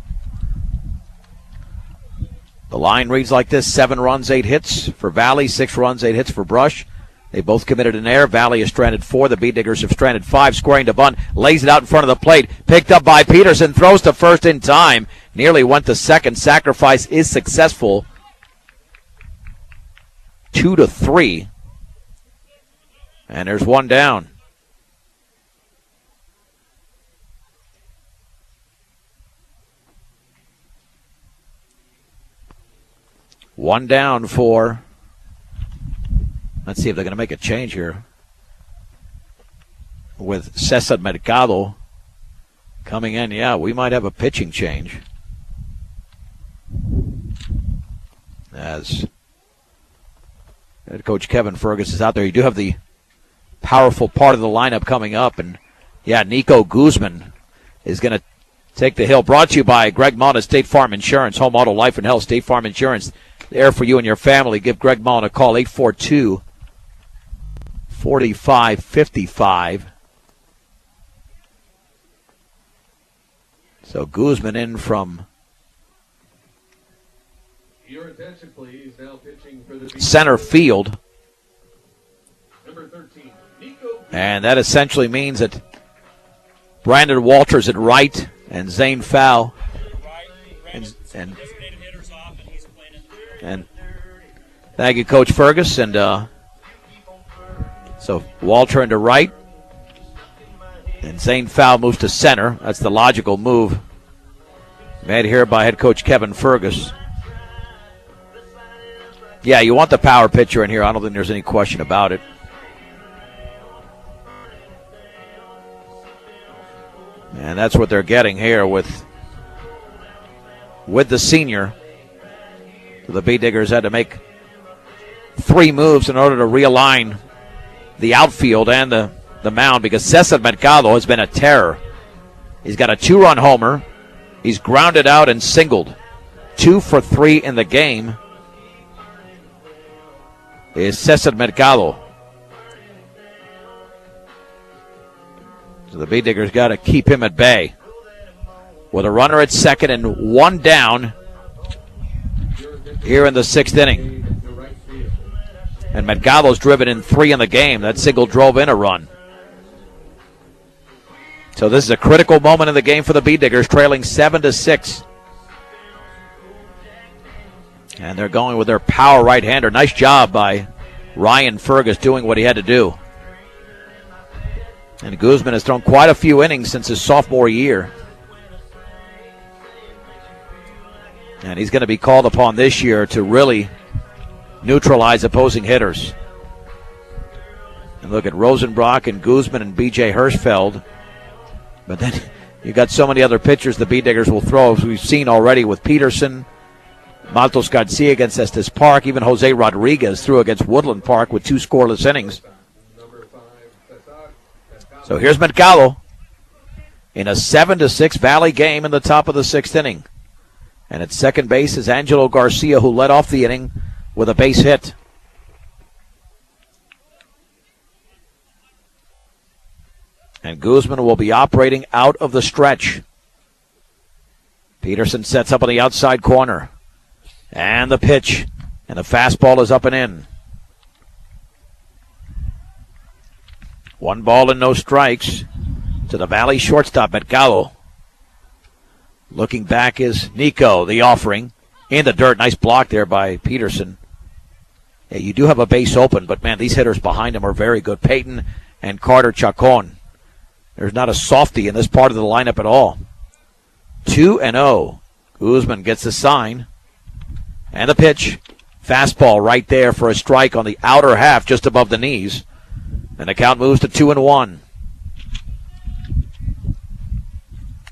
The line reads like this: 7 runs, 8 hits for Valley, 6 runs, 8 hits for Brush. They both committed an error. Valley has stranded 4. The Bee Diggers have stranded 5. Scoring to bunt, lays it out in front of the plate. Picked up by Peterson, throws to first in time. Nearly went to second. Sacrifice is successful. 2-3. And there's 1 down. One down for, let's see if they're going to make a change here with Cesar Mercado coming in. Yeah, we might have a pitching change as head coach Kevin Fergus is out there. You do have the powerful part of the lineup coming up, and yeah, Nico Guzman is going to Take the hill. Brought to you by Greg Mullen at State Farm Insurance. Home, auto, life, and health. State Farm Insurance. There for you and your family. Give Greg Mullen a call. 842-4555. So Guzman in from Your attention, please. Now pitching for the center field. Number 13, Nico. And that essentially means that Brandon Walters at right and Zane Fowl. And thank you, Coach Fergus. And so Walter into right. And Zane Fowl moves to center. That's the logical move made here by head coach Kevin Fergus. Yeah, you want the power pitcher in here. I don't think there's any question about it. And that's what they're getting here with the senior. The Bee Diggers had to make 3 moves in order to realign the outfield and the mound because Cesar Mercado has been a terror. He's got a 2-run homer. He's grounded out and singled. 2 for 3 in the game is Cesar Mercado. So the Bee Diggers got to keep him at bay. With a runner at second and 1 down here in the 6th inning. And Mercado's driven in 3 in the game. That single drove in a run. So this is a critical moment in the game for the Bee Diggers, trailing 7-6. And they're going with their power right-hander. Nice job by Ryan Fergus doing what he had to do. And Guzman has thrown quite a few innings since his sophomore year. And he's going to be called upon this year to really neutralize opposing hitters. And look at Rosenbrock and Guzman and B.J. Hirschfeld. But then you got so many other pitchers the Bee Diggers will throw, as we've seen already with Peterson, Matos Garcia against Estes Park. Even Jose Rodriguez threw against Woodland Park with 2 scoreless innings. So here's Mercado in a 7-6 Valley game in the top of the 6th inning. And at second base is Angelo Garcia, who led off the inning with a base hit. And Guzman will be operating out of the stretch. Peterson sets up on the outside corner. And the pitch. And the fastball is up and in. 1 ball and no strikes to the Valley shortstop, Mercado. Looking back is Nico, the offering. In the dirt. Nice block there by Peterson. Yeah, you do have a base open, but, man, these hitters behind him are very good. Peyton and Carter Chacon. There's not a softie in this part of the lineup at all. 2-0. Guzman gets the sign. And the pitch. Fastball right there for a strike on the outer half, just above the knees. And the count moves to 2-1.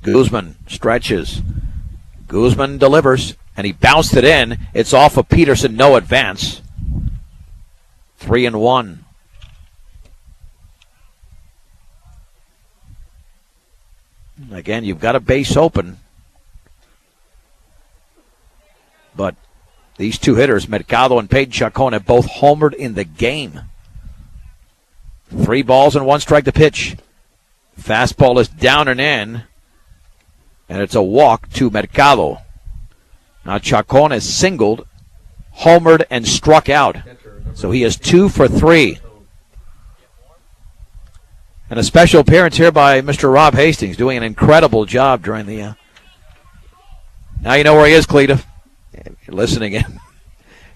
Guzman stretches. Guzman delivers. And he bounced it in. It's off of Peterson. No advance. 3-1. Again, you've got a base open. But these 2 hitters, Mercado and Peyton Chacon, have both homered in the game. 3 balls and 1 strike to pitch. Fastball is down and in. And it's a walk to Mercado. Now Chacon has singled, homered, and struck out. So he is 2 for 3. And a special appearance here by Mr. Rob Hastings, doing an incredible job during the... Now you know where he is, Cleta. You're listening in.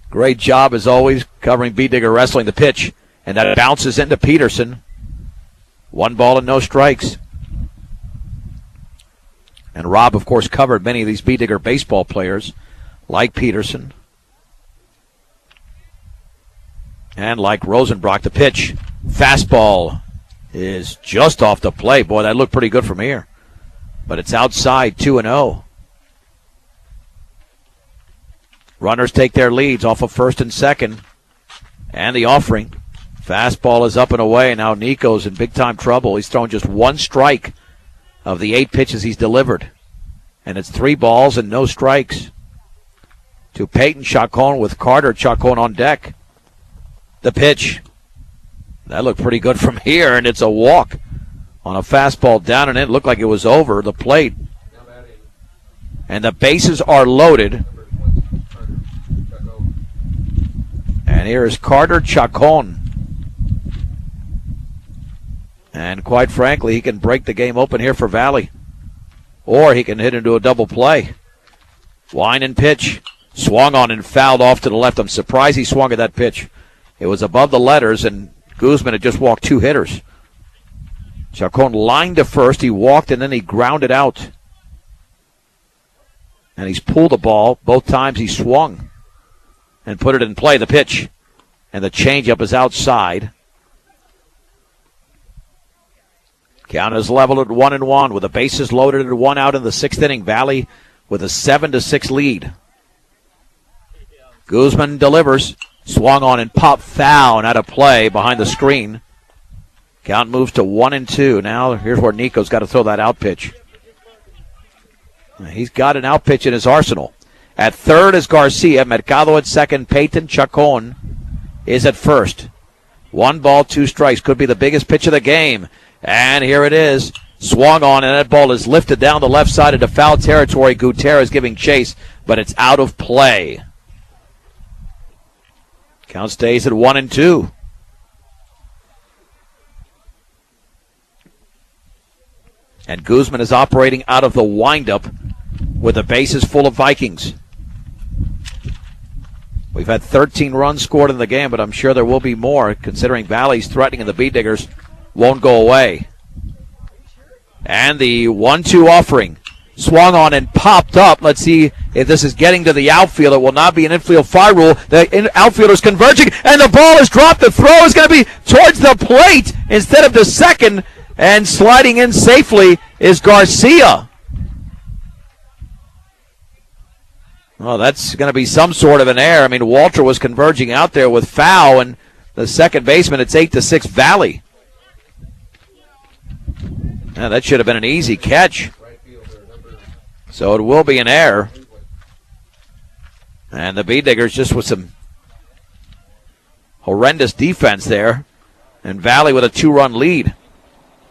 Great job, as always, covering Bee Digger Wrestling. The pitch, and that bounces into Peterson. 1 ball and no strikes. And Rob, of course, covered many of these Bee Digger baseball players, like Peterson. And like Rosenbrock. The pitch, fastball, is just off the plate. Boy, that looked pretty good from here. But it's outside, 2-0. Runners take their leads off of first and second. And the offering. Fastball is up and away. Now Nico's in big-time trouble. He's thrown just 1 strike of the 8 pitches he's delivered. And it's 3 balls and no strikes to Peyton Chacon with Carter Chacon on deck. The pitch. That looked pretty good from here, and it's a walk on a fastball down and in. It looked like it was over the plate. And the bases are loaded. And here is Carter Chacon. And quite frankly, he can break the game open here for Valley. Or he can hit into a double play. Wind and pitch. Swung on and fouled off to the left. I'm surprised he swung at that pitch. It was above the letters, and Guzman had just walked 2 hitters. Chacon lined to first. He walked, and then he grounded out. And he's pulled the ball. Both times he swung and put it in play. The pitch. And the changeup is outside. Count is leveled at 1-1 with the bases loaded at 1 out in the 6th inning. Valley with a 7-6 lead. Guzman delivers. Swung on and popped foul and out of play behind the screen. Count moves to 1-2. Now here's where Nico's got to throw that out pitch. He's got an out pitch in his arsenal. At third is Garcia. Mercado at second. Peyton Chacon is at first. 1 ball, 2 strikes. Could be the biggest pitch of the game. And here it is. Swung on, and that ball is lifted down the left side into foul territory. Gutierrez giving chase, but it's out of play. Count stays at 1-2. And Guzman is operating out of the windup with the bases full of Vikings. We've had 13 runs scored in the game, but I'm sure there will be more considering Valley's threatening and the Bee Diggers won't go away. And the 1-2 offering. Swung on and popped up. Let's see if this is getting to the outfield. It will not be an infield fly rule. The outfielder's converging, and the ball is dropped. The throw is going to be towards the plate instead of the second, and sliding in safely is Garcia. Well, that's going to be some sort of an error. I mean, Walter was converging out there with foul, and the second baseman, it's 8-6 Valley. Yeah, that should have been an easy catch. So it will be an error. And the Bee Diggers just with some horrendous defense there. And Valley with a 2-run lead.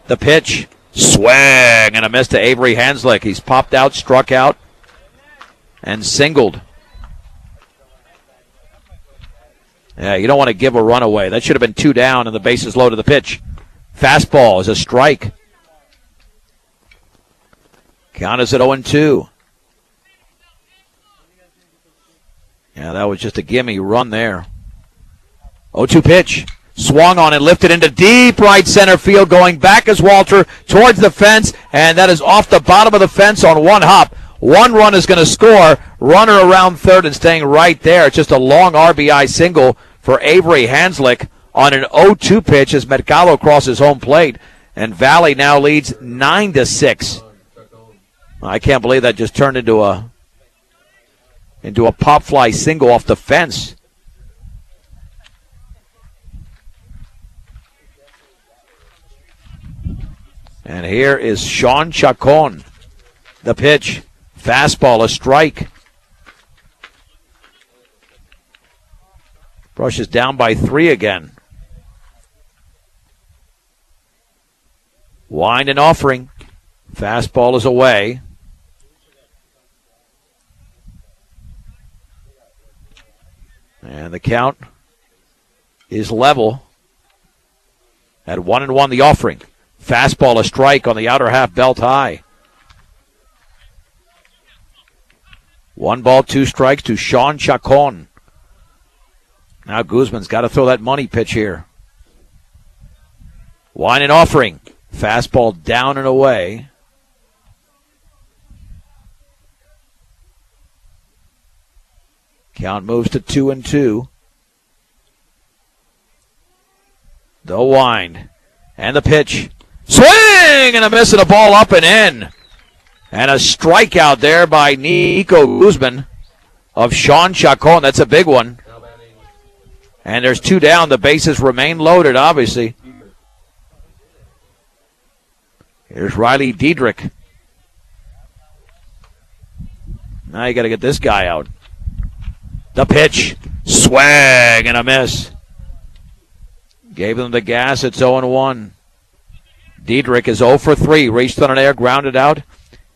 The pitch. Swing and a miss to Avery Hanslick. He's popped out, struck out, and singled. Yeah, you don't want to give a run away. That should have been 2 down and the bases loaded. The pitch. Fastball is a strike. Count is at 0-2. Yeah, that was just a gimme run there. 0-2 pitch. Swung on and lifted into deep right center field. Going back as Walter towards the fence. And that is off the bottom of the fence on 1 hop. 1 run is going to score. Runner around third and staying right there. It's just a long RBI single for Avery Hanslick on an 0-2 pitch as Mercado crosses home plate. And Valley now leads 9-6. I can't believe that just turned into a pop fly single off the fence. And here is Sean Chacon. The pitch. Fastball, a strike. Brushes down by 3 again. Wind and offering. Fastball is away. And the count is level at 1-1 the offering. Fastball a strike on the outer half, belt high. 1 ball, 2 strikes to Sean Chacon. Now Guzman's got to throw that money pitch here. Wind and offering. Fastball down and away. Count moves to 2-2. The wind. And the pitch. Swing and a miss and a ball up and in. And a strikeout there by Nico Guzman of Sean Chacon. That's a big one. And there's 2 down. The bases remain loaded, obviously. Here's Riley Diedrich. Now you got to get this guy out. The pitch. Swag and a miss. Gave them the gas. It's 0-1. Diedrich is 0 for 3. Reached on an air, grounded out,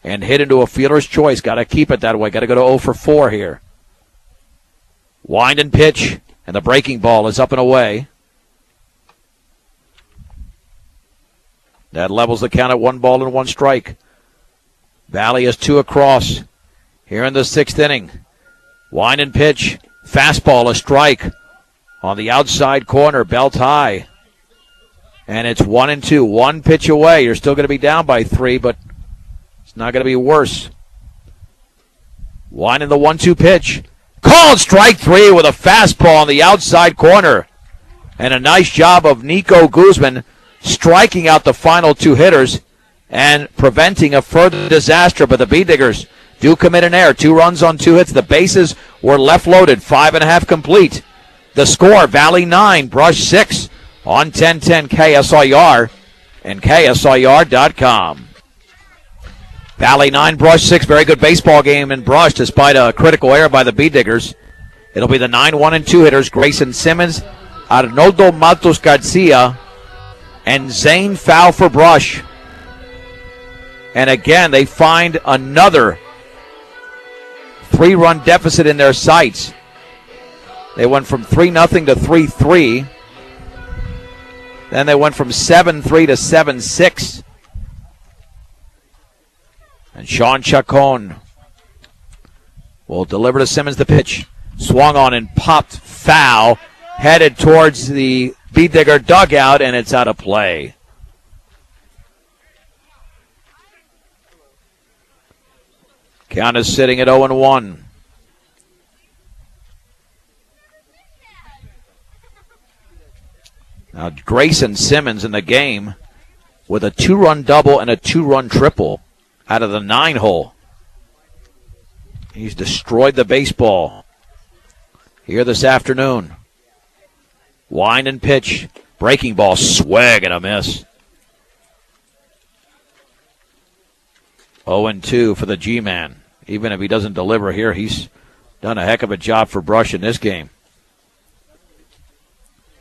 and hit into a fielder's choice. Got to keep it that way. Got to go to 0 for 4 here. Wind and pitch, and the breaking ball is up and away. That levels the count at 1 ball and 1 strike. Valley is 2 across here in the 6th inning. Wind and pitch. Fastball, a strike on the outside corner, belt high. And it's 1-2. 1 pitch away. You're still going to be down by 3, but it's not going to be worse. Wind in the 1-2 pitch. Called strike 3 with a fastball on the outside corner. And a nice job of Nico Guzman striking out the final 2 hitters and preventing a further disaster. But the B-Diggers do commit an error. 2 runs on 2 hits. The bases were left loaded. 5.5 complete. The score, Valley 9, Brush 6 on 1010 KSIR and KSIR.com. Valley 9, Brush 6. Very good baseball game in Brush despite a critical error by the B-Diggers. It'll be the 9-1-2 hitters, Grayson Simmons, Arnoldo Matos Garcia, and Zane Fowl for Brush. And again, they find another 3-run deficit in their sights. They went from 3-0 to 3-3. Then they went from 7-3 to 7-6. And Sean Chacon will deliver to Simmons the pitch. Swung on and popped foul. Headed towards the B-Digger dugout, and it's out of play. Count is sitting at 0-1. Now Grayson Simmons in the game with a 2-run double and a 2-run triple out of the 9-hole. He's destroyed the baseball here this afternoon. Wind and pitch. Breaking ball, swag and a miss. 0-2 for the G-Man. Even if he doesn't deliver here, he's done a heck of a job for Brush in this game.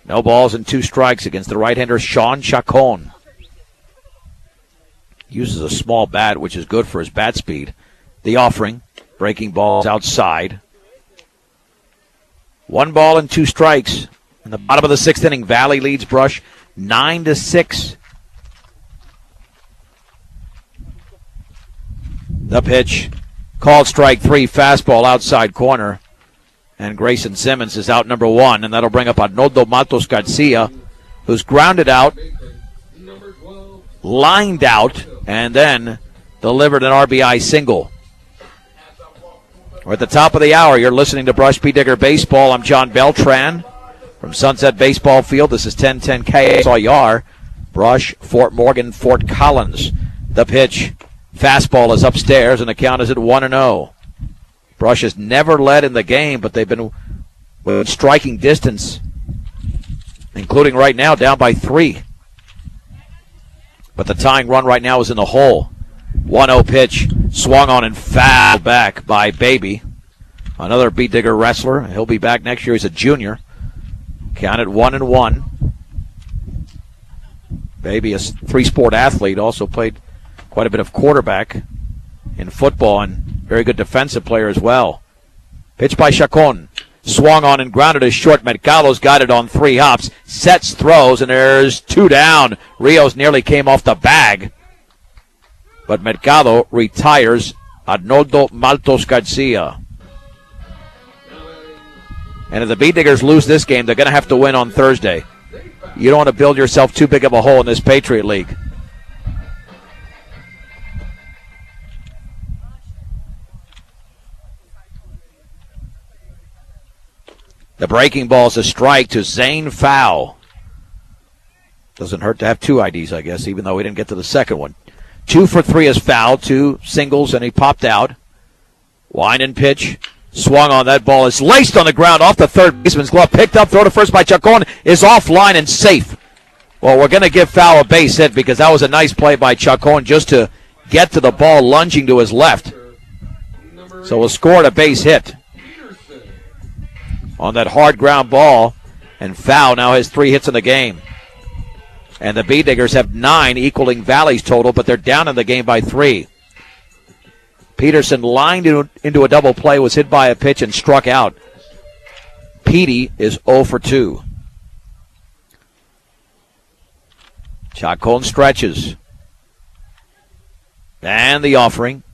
No balls and 2 strikes against the right-hander Sean Chacon. Uses a small bat, which is good for his bat speed. The offering, breaking balls outside. 1 ball and 2 strikes. In the bottom of the 6th inning, Valley leads Brush 9-6. The pitch, called strike 3, fastball outside corner. And Grayson Simmons is out number 1, and that'll bring up Arnoldo Matos Garcia, who's grounded out, lined out, and then delivered an RBI single. We're at the top of the hour. You're listening to Brush B-Digger Baseball. I'm John Beltran from Sunset Baseball Field. This is 1010 KSIR. Brush, Fort Morgan, Fort Collins. The pitch, fastball is upstairs, and the count is at 1-0. Brush has never led in the game, but they've been within striking distance, including right now down by 3. But the tying run right now is in the hole. 1-0 pitch, swung on and fouled back by Baby. Another B-Digger wrestler. He'll be back next year. He's a junior. Count at 1-1. Baby, a 3-sport athlete, also played quite a bit of quarterback in football and very good defensive player as well. Pitch by Chacon. Swung on and grounded as short. Mercado's got it on 3 hops. Sets, throws, and there's 2 down. Rios nearly came off the bag. But Mercado retires Arnoldo Matos Garcia. And if the B-Diggers lose this game, they're going to have to win on Thursday. You don't want to build yourself too big of a hole in this Patriot League. The breaking ball is a strike to Zane Fowl. Doesn't hurt to have 2 IDs, I guess, even though we didn't get to the second one. 2 for 3 is Fowl, 2 singles, and he popped out. Wind and pitch. Swung on. That ball is laced on the ground off the third baseman's glove. Picked up, throw to first by Chacon. Is offline and safe. Well, we're going to give Fowl a base hit because that was a nice play by Chacon just to get to the ball lunging to his left. So we'll score a base hit on that hard ground ball, and Foul now has 3 hits in the game. And the Bee Diggers have 9, equaling Valley's total, but they're down in the game by 3. Peterson lined into a double play, was hit by a pitch and struck out. Petey is 0 for 2. Chacon stretches. And the offering.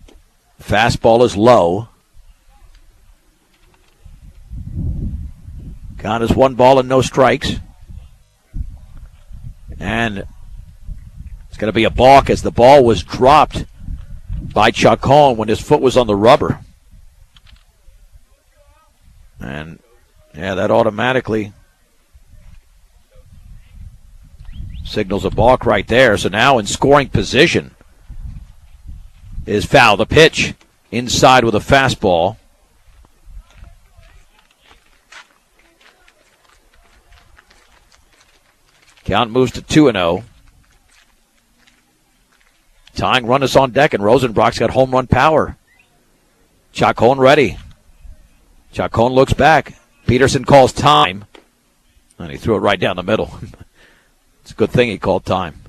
Fastball is low. Count is 1 ball and no strikes. And it's going to be a balk as the ball was dropped by Chacon when his foot was on the rubber. And, yeah, that automatically signals a balk right there. So now in scoring position is Foul. The pitch inside with a fastball. Count moves to 2-0. Tying run is on deck, and Rosenbrock's got home run power. Chacon ready. Chacon looks back. Peterson calls time, and he threw it right down the middle. It's a good thing he called time.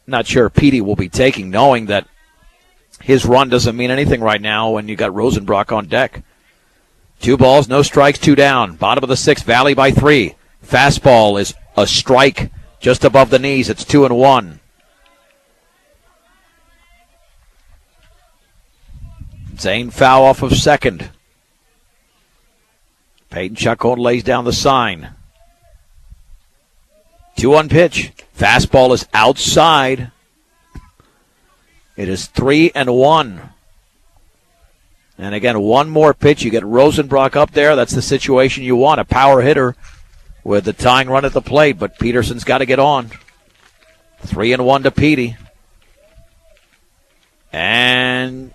Not sure Petey will be taking, knowing that his run doesn't mean anything right now when you got Rosenbrock on deck. 2 balls, no strikes, 2 down. Bottom of the 6th, Valley by 3. Fastball is a strike just above the knees. It's 2-1. Zane Foul off of second. Peyton Chacon lays down the sign. 2-1 pitch. Fastball is outside. It is 3-1. And again, 1 more pitch. You get Rosenbrock up there. That's the situation you want. A power hitter with the tying run at the plate, but Peterson's got to get on. 3-1 to Petey. And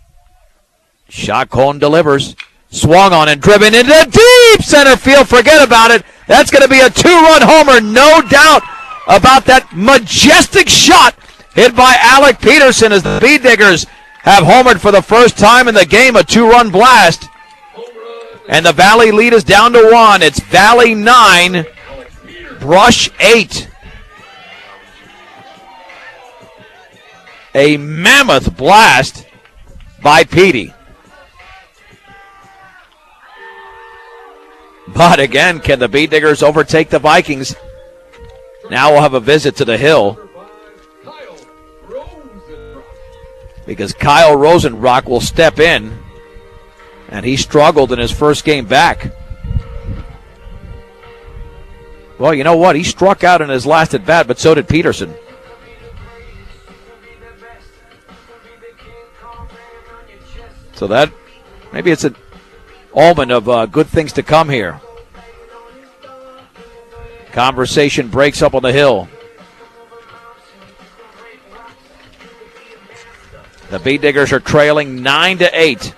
Chacon delivers. Swung on and driven into deep center field. Forget about it. That's going to be a 2-run homer. No doubt about that majestic shot hit by Alec Peterson as the Bee Diggers have homered for the first time in the game. A 2-run blast. And the Valley lead is down to 1. It's Valley 9, Brush 8. A mammoth blast by Petey. But again, can the Bee Diggers overtake the Vikings? Now we'll have a visit to the hill, because Kyle Rosenbrock will step in, and he struggled in his first game back. Well, you know what? He struck out in his last at bat, but so did Peterson. So that, maybe it's an omen of good things to come here. Conversation breaks up on the hill. The Bee Diggers are trailing 9-8.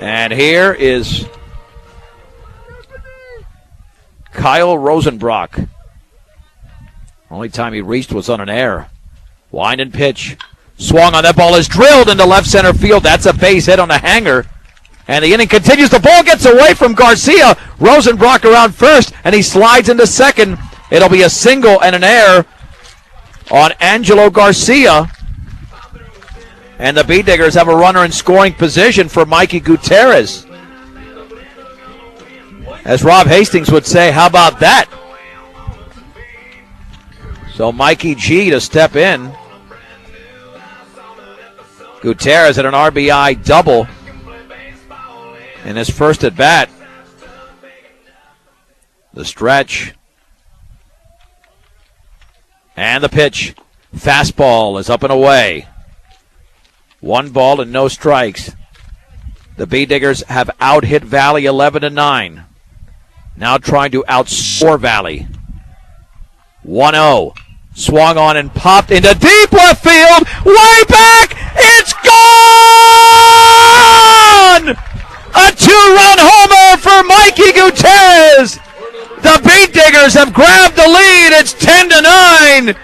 And here is Kyle Rosenbrock. Only time he reached was on an error. Wind and pitch. Swung on. That ball is drilled into left center field. That's a base hit on a hanger. And the inning continues. The ball gets away from Garcia. Rosenbrock around first, and he slides into second. It'll be a single and an error on Angelo Garcia. And the Bee Diggers have a runner in scoring position for Mikey Gutierrez. As Rob Hastings would say, how about that? So Mikey G to step in. Gutierrez at an RBI double in his first at bat. The stretch. And the pitch. Fastball is up and away. 1 ball and no strikes. The Bee Diggers have out-hit Valley 11-9. Now trying to outscore Valley. 1-0. Swung on and popped into deep left field. Way back. It's gone! A 2-run homer for Mikey Gutierrez. The Bee Diggers have grabbed the lead. It's 10-9.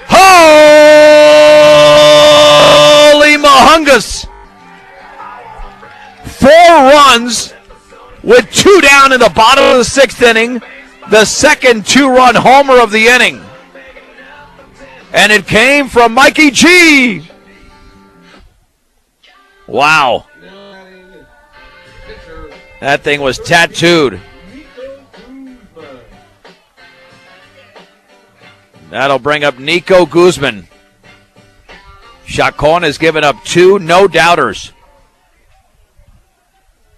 Home with 2 down in the bottom of the 6th inning, the second 2-run homer of the inning. And it came from Mikey G. Wow. That thing was tattooed. That'll bring up Nico Guzman. Chacon has given up 2 no-doubters.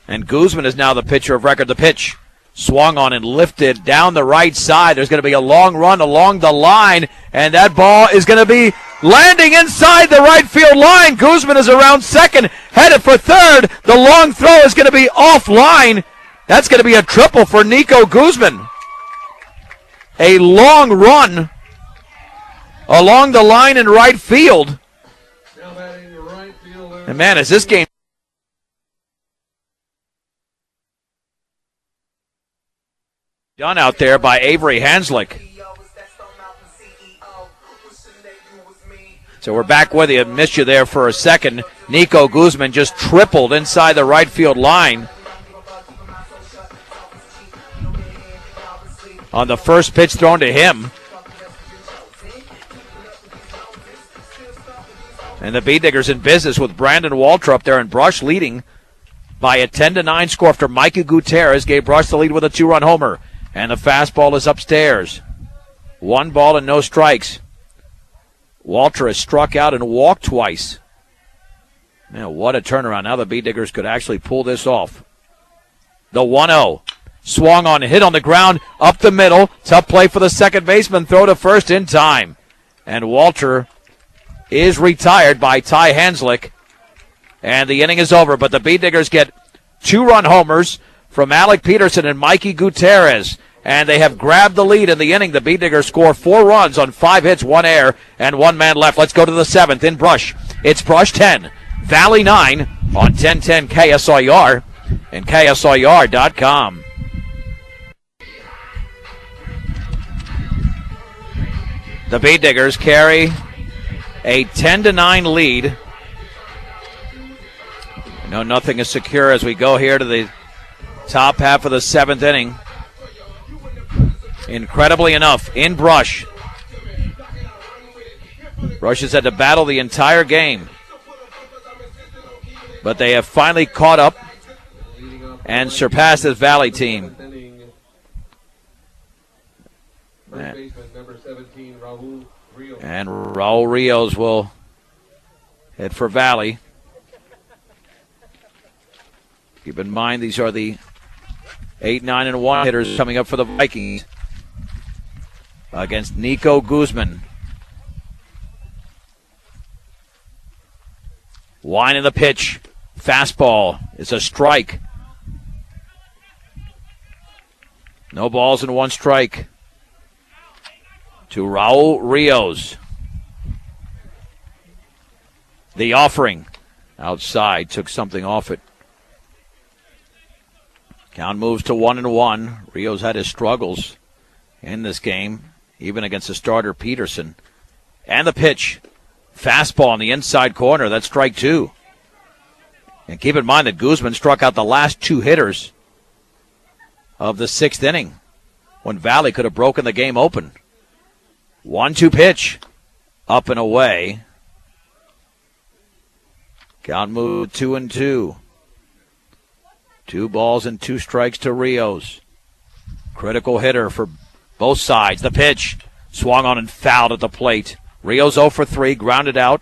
And Guzman is now the pitcher of record. The pitch swung on and lifted down the right side. There's going to be a long run along the line, and that ball is going to be landing inside the right field line. Guzman is around second, headed for third. The long throw is going to be offline. That's going to be a triple for Nico Guzman. A long run along the line in right field. And man, is this game done out there by Avery Hanslick. So we're back with you. Missed you there for a second. Nico Guzman just tripled inside the right field line. On the first pitch thrown to him. And the B-Diggers in business with Brandon Walter up there and Brush leading by a 10-9 score after Mikey Gutierrez gave Brush the lead with a 2-run homer. And the fastball is upstairs. 1 ball and no strikes. Walter has struck out and walked twice. Man, what a turnaround. Now the B-Diggers could actually pull this off. The 1-0. Swung on, hit on the ground, up the middle. Tough play for the second baseman. Throw to first in time. And Walter is retired by Ty Hanslick. And the inning is over. But the B-Diggers get 2-run homers from Alec Peterson and Mikey Gutierrez. And they have grabbed the lead in the inning. The B-Diggers score 4 runs on 5 hits, 1 error, and 1 man left. Let's go to the 7th in Brush. It's Brush 10, Valley 9 on 1010 KSIR and KSIR.com. The B-Diggers carry a 10-9 lead. No, nothing is secure as we go here to the top half of the 7th inning. Incredibly enough, in Brush. Brush has had to battle the entire game. But they have finally caught up and surpassed this Valley team. And Raul Rios will head for Valley. Keep in mind, these are the 8, 9, and 1 hitters coming up for the Vikings against Nico Guzman. Winding the pitch. Fastball is a strike. No balls and 1 strike to Raul Rios. The offering outside took something off it. Count moves to 1-1. Rios had his struggles in this game, even against the starter Peterson. And the pitch. Fastball on the inside corner. That's strike 2. And keep in mind that Guzman struck out the last 2 hitters of the 6th inning when Valley could have broken the game open. 1-2 pitch. Up and away. Count move 2-2. 2 balls and 2 strikes to Rios. Critical hitter for both sides. The pitch. Swung on and fouled at the plate. Rios 0 for 3, grounded out.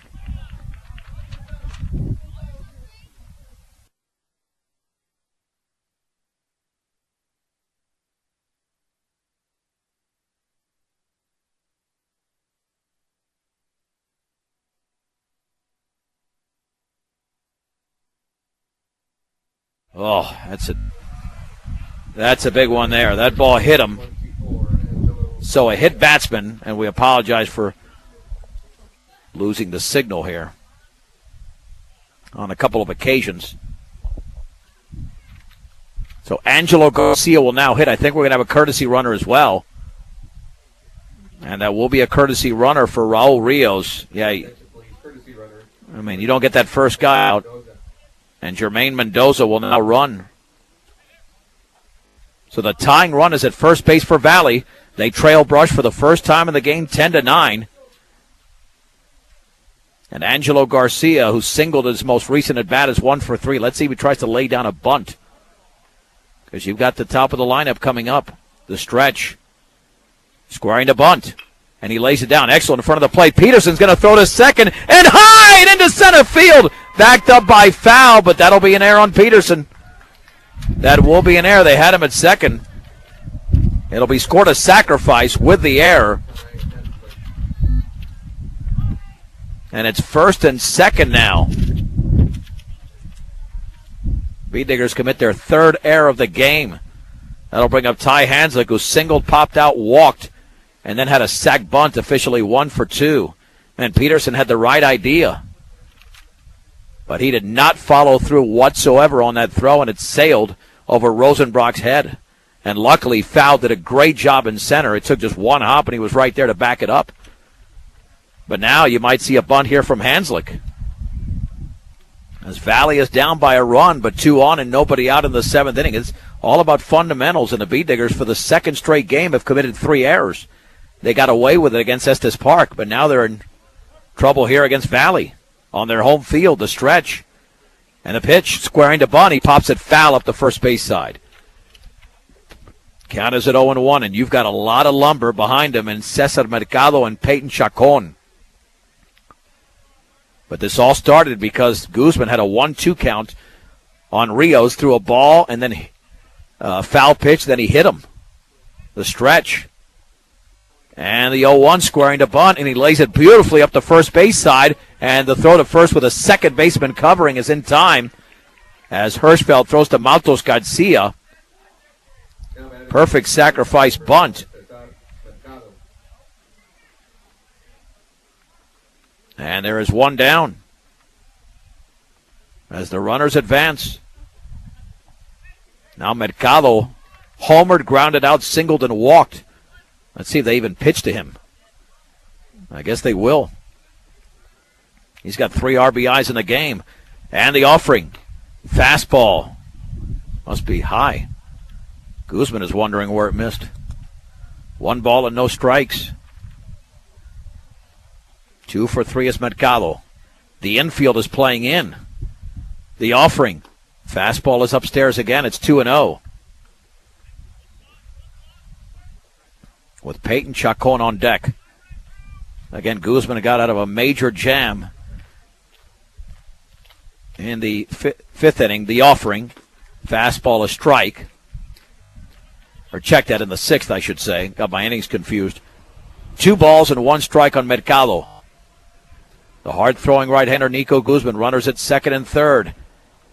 Oh, that's a big one there. That ball hit him. So a hit batsman, and we apologize for losing the signal here on a couple of occasions. So Angelo Garcia will now hit. I think we're going to have a courtesy runner as well. And that will be a courtesy runner for Raul Rios. Yeah, I mean, you don't get that first guy out. And Jermaine Mendoza will now run. So the tying run is at first base for Valley. They trail Brush for the first time in the game, 10-9. And Angelo Garcia, who singled his most recent at-bat, is 1 for 3. Let's see if he tries to lay down a bunt. Because you've got the top of the lineup coming up. The stretch. Squaring to bunt. And he lays it down. Excellent in front of the plate. Peterson's going to throw to second. And high and into center field. Backed up by foul, but that'll be an error on Peterson. That will be an error. They had him at second. It'll be scored a sacrifice with the error. And it's first and second now. Beat Diggers commit their third error of the game. That'll bring up Ty Hanslick, who singled, popped out, walked, and then had a sac bunt, officially 1 for 2. And Peterson had the right idea. But he did not follow through whatsoever on that throw, and it sailed over Rosenbrock's head. And luckily, Fowl did a great job in center. It took just one hop, and he was right there to back it up. But now you might see a bunt here from Hanslick. As Valley is down by a run, but 2 on and nobody out in the 7th inning. It's all about fundamentals, and the Beat Diggers for the second straight game have committed 3 errors. They got away with it against Estes Park, but now they're in trouble here against Valley on their home field, the stretch. And a pitch, squaring to bunt. He pops it foul up the first base side. Count is at 0-1, and you've got a lot of lumber behind him in Cesar Mercado and Peyton Chacon. But this all started because Guzman had a 1-2 count on Rios, threw a ball, and then foul pitch, then he hit him. The stretch. And the 0-1 squaring to bunt, and he lays it beautifully up the first base side, and the throw to first with a second baseman covering is in time as Hirschfeld throws to Maltos Garcia. Perfect sacrifice bunt. And there is one down as the runners advance. Now Mercado homered, grounded out, singled, and walked. Let's see if they even pitch to him. I guess they will. He's got 3 RBIs in the game. And the offering. Fastball. Must be high. Guzman is wondering where it missed. 1 ball and no strikes. 2 for 3 is Mercado. The infield is playing in. The offering. Fastball is upstairs again. It's 2-0. With Peyton Chacon on deck. Again, Guzman got out of a major jam in the 5th inning. The offering. Fastball, a strike. Or check that in the 6th, I should say. Got my innings confused. 2 balls and 1 strike on Mercado. The hard-throwing right-hander Nico Guzman, runners at second and third.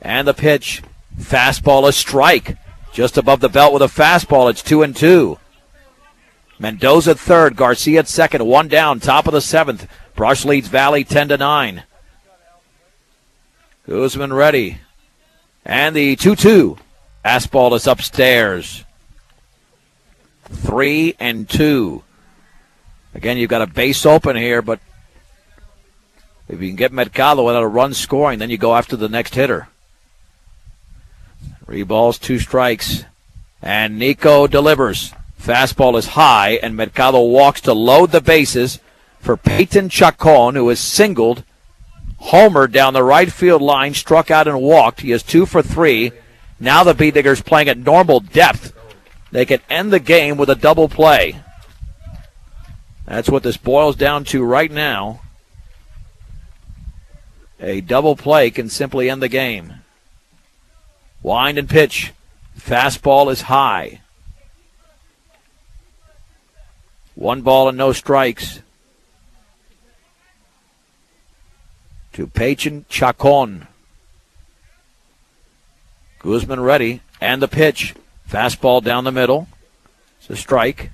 And the pitch. Fastball, a strike. Just above the belt with a fastball. It's 2-2. Mendoza at third. Garcia at second. 1 down. Top of the 7th. Brush leads Valley 10-9. Guzman ready. And the 2-2. Fastball is upstairs. 3-2. Again, you've got a base open here, but if you can get Mercado without a run scoring, then you go after the next hitter. 3 balls, 2 strikes. And Nico delivers. Fastball is high, and Mercado walks to load the bases for Peyton Chacon, who is singled, homered down the right field line, struck out and walked. He is 2 for 3. Now the Beat Diggers playing at normal depth. They can end the game with a double play. That's what this boils down to right now. A double play can simply end the game. Wind and pitch. Fastball is high. 1 ball and no strikes. To Peyton Chacon. Guzman ready. And the pitch. Fastball down the middle. It's a strike.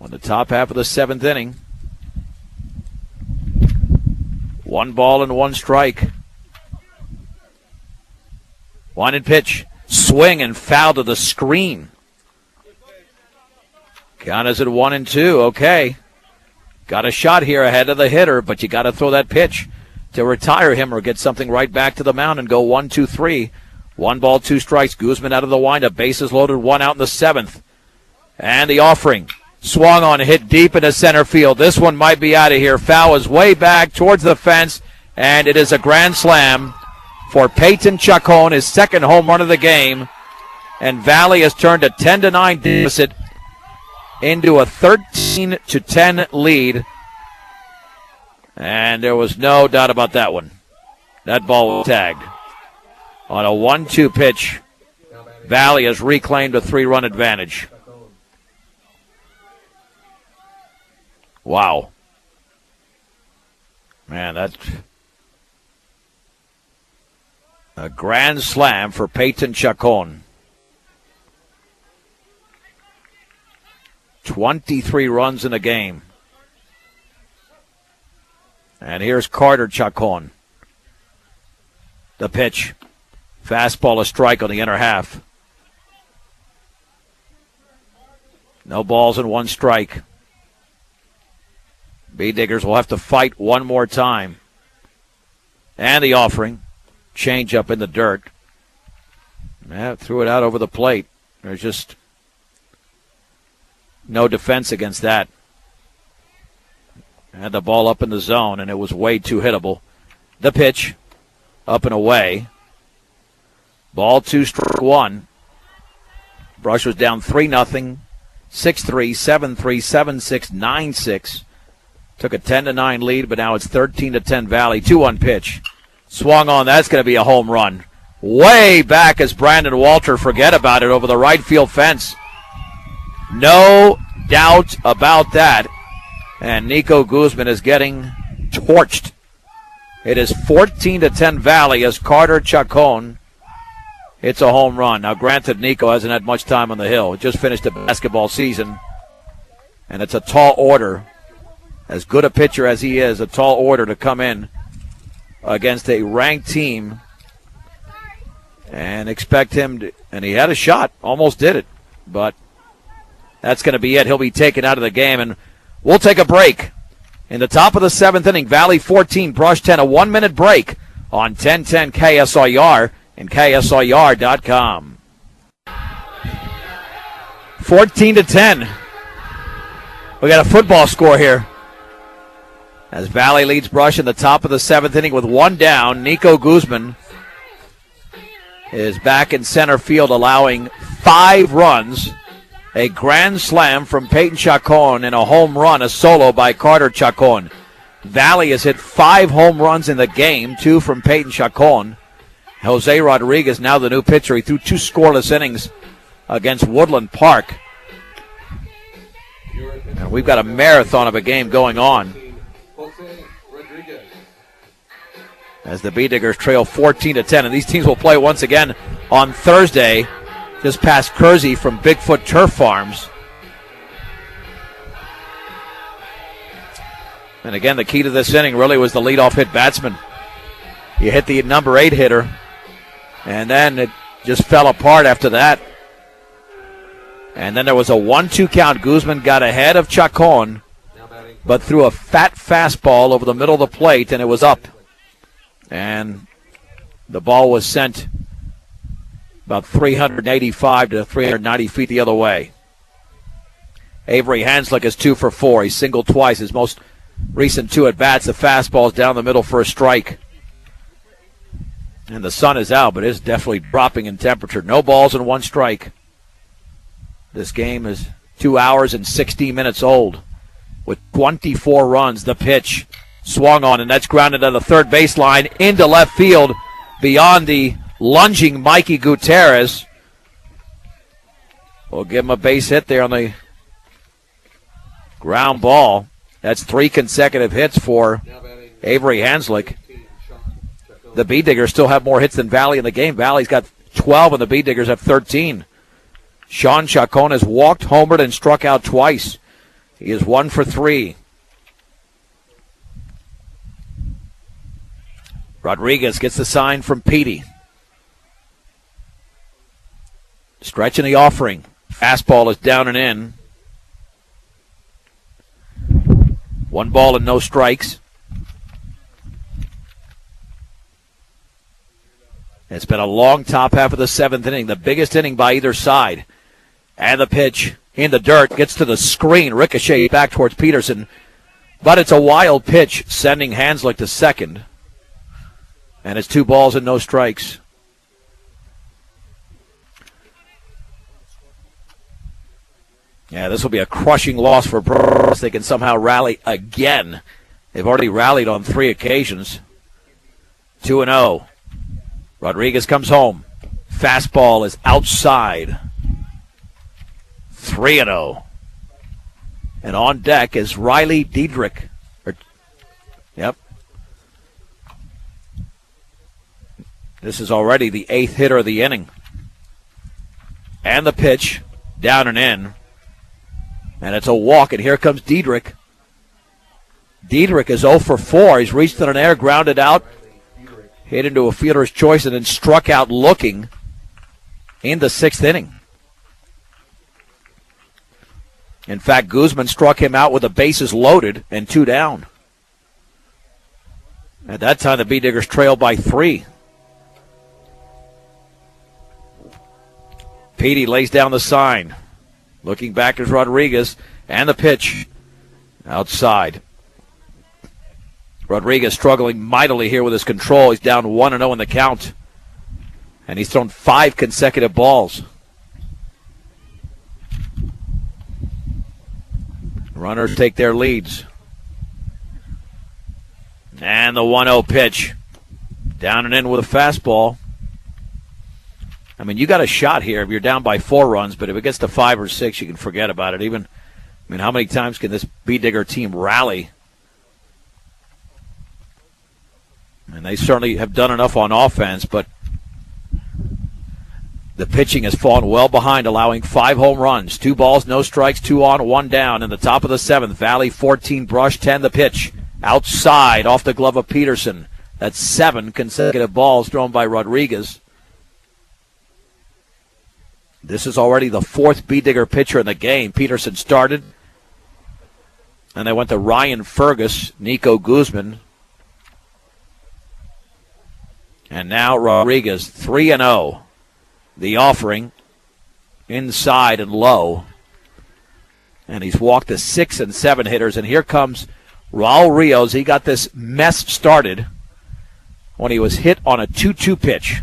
On the top half of the 7th inning. 1 ball and 1 strike. Wind and pitch. Swing and foul to the screen. Count is at 1-2. Okay. Got a shot here ahead of the hitter, but you got to throw that pitch to retire him or get something right back to the mound and go 1-2-3 1 ball, 2 strikes. Guzman out of the windup. Bases loaded, 1 out in the 7th. And the offering. Swung on, hit deep into center field. This one might be out of here. Foul is way back towards the fence, and it is a grand slam for Peyton Chacon, his second home run of the game. And Valley has turned a 10-9 deficit into a 13-10 lead. And there was no doubt about that one. That ball was tagged. On a 1-2 pitch, Valley has reclaimed a 3-run advantage. Wow. Man, that's a grand slam for Peyton Chacon. 23 runs in a game. And here's Carter Chacon. The pitch. Fastball, a strike on the inner half. No balls and 1 strike. B-Diggers will have to fight one more time. And the offering. Change up in the dirt. Threw it out over the plate. There's just no defense against that. Had the ball up in the zone, and it was way too hittable. The pitch. Up and away. Ball 2, strike 1. Brush was down 3-0. 6-3, 7-3, 7-6, 9-6. Took a 10-9 lead, but now it's 13-10 Valley. 2-1 pitch. Swung on. That's going to be a home run. Way back as Brandon Walter, forget about it, over the right field fence. No doubt about that. And Nico Guzman is getting torched. It is 14-10 Valley as Carter Chacon hits a home run. Now, granted, Nico hasn't had much time on the hill. He just finished a basketball season. And it's a tall order. As good a pitcher as he is, a tall order to come in against a ranked team and expect him to, and he had a shot, almost did it, but that's going to be it. He'll be taken out of the game, and we'll take a break. In the top of the 7th inning, Valley 14, Brush 10, a 1-minute break on 1010 KSIR and KSIR.com. 14-10. We got a football score here. As Valley leads Brush in the top of the 7th inning with 1 down, Nico Guzman is back in center field, allowing 5 runs, a grand slam from Peyton Chacon, and a home run, a solo by Carter Chacon. Valley has hit 5 home runs in the game, 2 from Peyton Chacon. Jose Rodriguez, now the new pitcher. He threw 2 scoreless innings against Woodland Park. And we've got a marathon of a game going on as the B-Diggers trail 14-10. And these teams will play once again on Thursday, just past Kersey from Bigfoot Turf Farms. And again, the key to this inning really was the leadoff hit batsman. You hit the number 8 hitter, and then it just fell apart after that. And then there was a 1-2 count. Guzman got ahead of Chacon, but threw a fat fastball over the middle of the plate, and it was up. And the ball was sent about 385 to 390 feet the other way. Avery Hanslick is 2 for 4. He singled twice. His most recent 2 at-bats, the fastball's down the middle for a strike. And the sun is out, but it's definitely dropping in temperature. No balls and 1 strike. This game is 2 hours and 16 minutes old with 24 runs. The pitch swung on, and that's grounded on the third baseline into left field beyond the lunging Mikey Gutierrez. We'll give him a base hit there on the ground ball. That's 3 consecutive hits for Avery Hanslick. The B-Diggers still have more hits than Valley in the game. Valley's got 12 and the B-Diggers have 13. Sean Chacon has walked, homered, and struck out twice. He is 1 for 3. Rodriguez gets the sign from Petey. Stretching the offering. Fastball is down and in. 1 ball and no strikes. As It's been a long top half of the seventh inning, the biggest inning by either side. And the pitch in the dirt gets to the screen, ricochet back towards Peterson. But it's a wild pitch, sending Hanslick to second. And it's 2 balls and no strikes. Yeah, this will be a crushing loss for Brewers. They can somehow rally again. They've already rallied on 3 occasions. 2-0. Rodriguez comes home. Fastball is outside. 3-0. And on deck is Riley Diedrich. Yep. This is already the 8th hitter of the inning. And the pitch, down and in. And it's a walk, and here comes Diedrich. Diedrich is 0 for 4. He's reached on an air, grounded out, hit into a fielder's choice, and then struck out looking in the 6th inning. In fact, Guzman struck him out with the bases loaded and 2 down. At that time, the B-Diggers trailed by 3. Petey lays down the sign. Looking back is Rodriguez, and the pitch outside. Rodriguez struggling mightily here with his control. He's down 1-0 in the count. And he's thrown 5 consecutive balls. Runners take their leads. And the 1-0 pitch. Down and in with a fastball. I mean, you got a shot here if you're down by 4 runs, but if it gets to 5 or 6, you can forget about it. How many times can this B-Digger team rally? And they certainly have done enough on offense, but the pitching has fallen well behind, allowing 5 home runs. 2 balls, no strikes, 2 on, 1 down. In the top of the 7th, Valley 14, Brush 10, the pitch. Outside, off the glove of Peterson. That's 7 consecutive balls thrown by Rodriguez. This is already the 4th B-Digger pitcher in the game. Peterson started, and they went to Ryan Fergus, Nico Guzman, and now Rodriguez, 3-0. The offering, inside and low, and he's walked the 6 and 7 hitters, and here comes Raul Rios. He got this mess started when he was hit on a 2-2 pitch.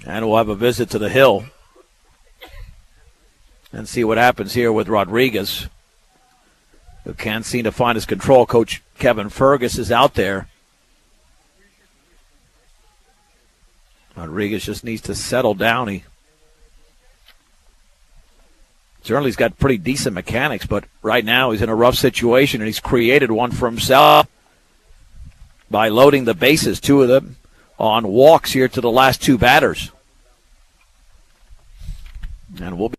And we'll have a visit to the hill and see what happens here with Rodriguez, who can't seem to find his control. Coach Kevin Fergus is out there. Rodriguez just needs to settle down. He certainly has got pretty decent mechanics, but right now he's in a rough situation, and he's created one for himself by loading the bases, 2 of them on walks here to the last 2 batters. And we'll be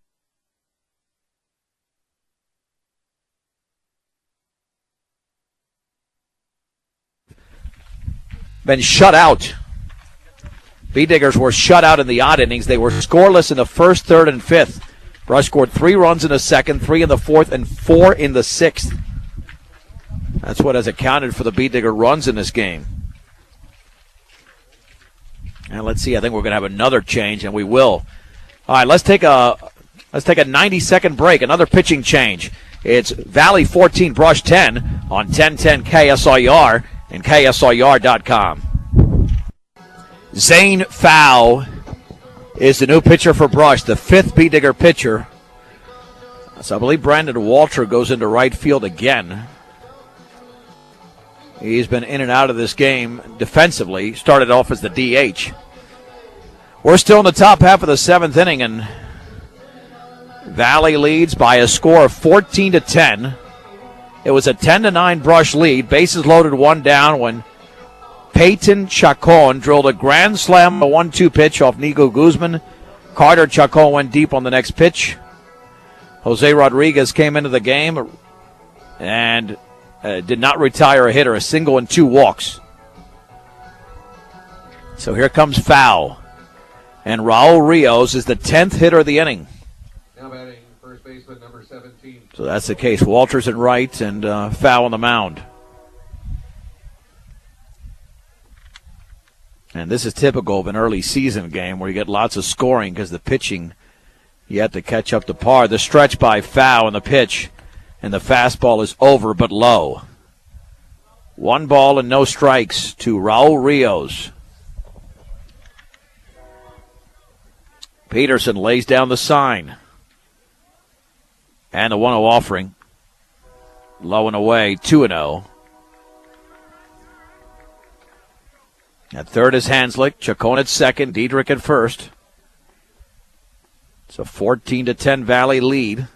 been shut out. B-Diggers were shut out in the odd innings. They were scoreless in the 1st, 3rd, and 5th. Brush scored 3 runs in the 2nd, 3 in the 4th, and 4 in the 6th. That's what has accounted for the B-Digger runs in this game. And let's see, I think we're going to have another change, and we will. All right, let's take a 90-second break, another pitching change. It's Valley 14, Brush 10 on 1010 KSIR and KSIR.com. Zane Pfau is the new pitcher for Brush, the 5th B-Digger pitcher. So I believe Brandon Walter goes into right field again. He's been in and out of this game defensively. Started off as the DH. We're still in the top half of the 7th inning, and Valley leads by a score of 14-10. It was a 10-9 Brush lead. Bases loaded, 1 down when Peyton Chacon drilled a grand slam, a 1-2 pitch off Nico Guzman. Carter Chacon went deep on the next pitch. Jose Rodriguez came into the game and did not retire a hitter, a single and 2 walks. So here comes Pfau. And Raul Rios is the 10th hitter of the inning. Now batting first baseman number 17. So that's the case. Walters in right and Pfau on the mound. And this is typical of an early season game where you get lots of scoring because the pitching, you have to catch up to par. The stretch by foul and the pitch, and the fastball is over but low. 1 ball and no strikes to Raul Rios. Peterson lays down the sign. And the 1-0 offering. Low and away, 2-0. At third is Hanslick. Chacon at second. Diedrich at first. It's a 14-10 Valley lead.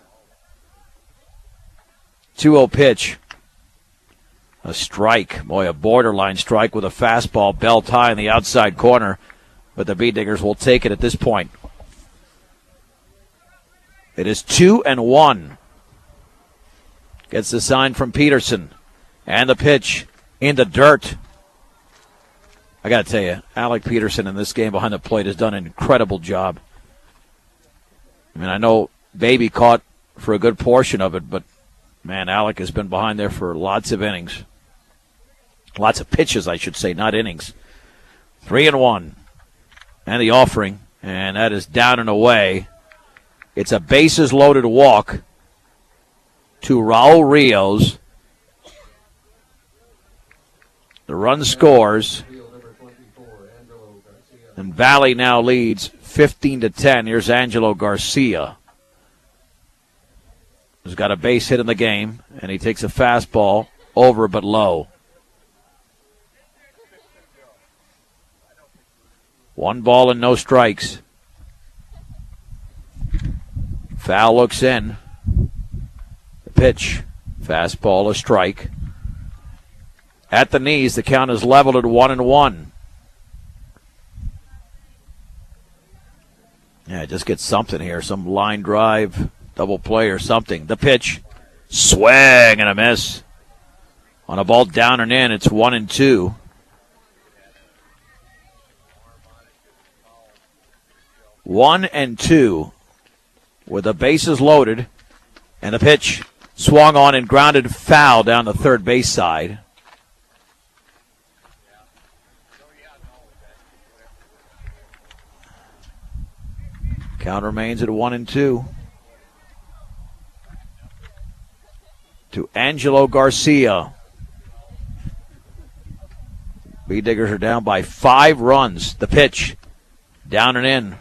2-0 pitch. A strike. Boy, a borderline strike with a fastball belt high in the outside corner. But the Bee Diggers will take it at this point. It is 2-1. Gets the sign from Peterson. And the pitch in the dirt. I got to tell you, Alec Peterson in this game behind the plate has done an incredible job. I mean, I know Baby caught for a good portion of it, but, man, Alec has been behind there for lots of innings. Lots of pitches, I should say, not innings. 3-1. And the offering, and that is down and away. It's a bases-loaded walk to Raul Rios. The run scores. And Valley now leads 15-10. Here's Angelo Garcia. He's got a base hit in the game, and he takes a fastball over but low. 1 ball and no strikes. Foul looks in. The pitch. Fastball, a strike. At the knees, the count is leveled at 1-1. Yeah, just get something here. Some line drive, double play or something. The pitch. Swing and a miss. On a ball down and in, it's 1-2. One and two with the bases loaded, and the pitch swung on and grounded foul down the third base side. Count remains at 1-2. To Angelo Garcia. Bee Diggers are down by 5 runs. The pitch down and in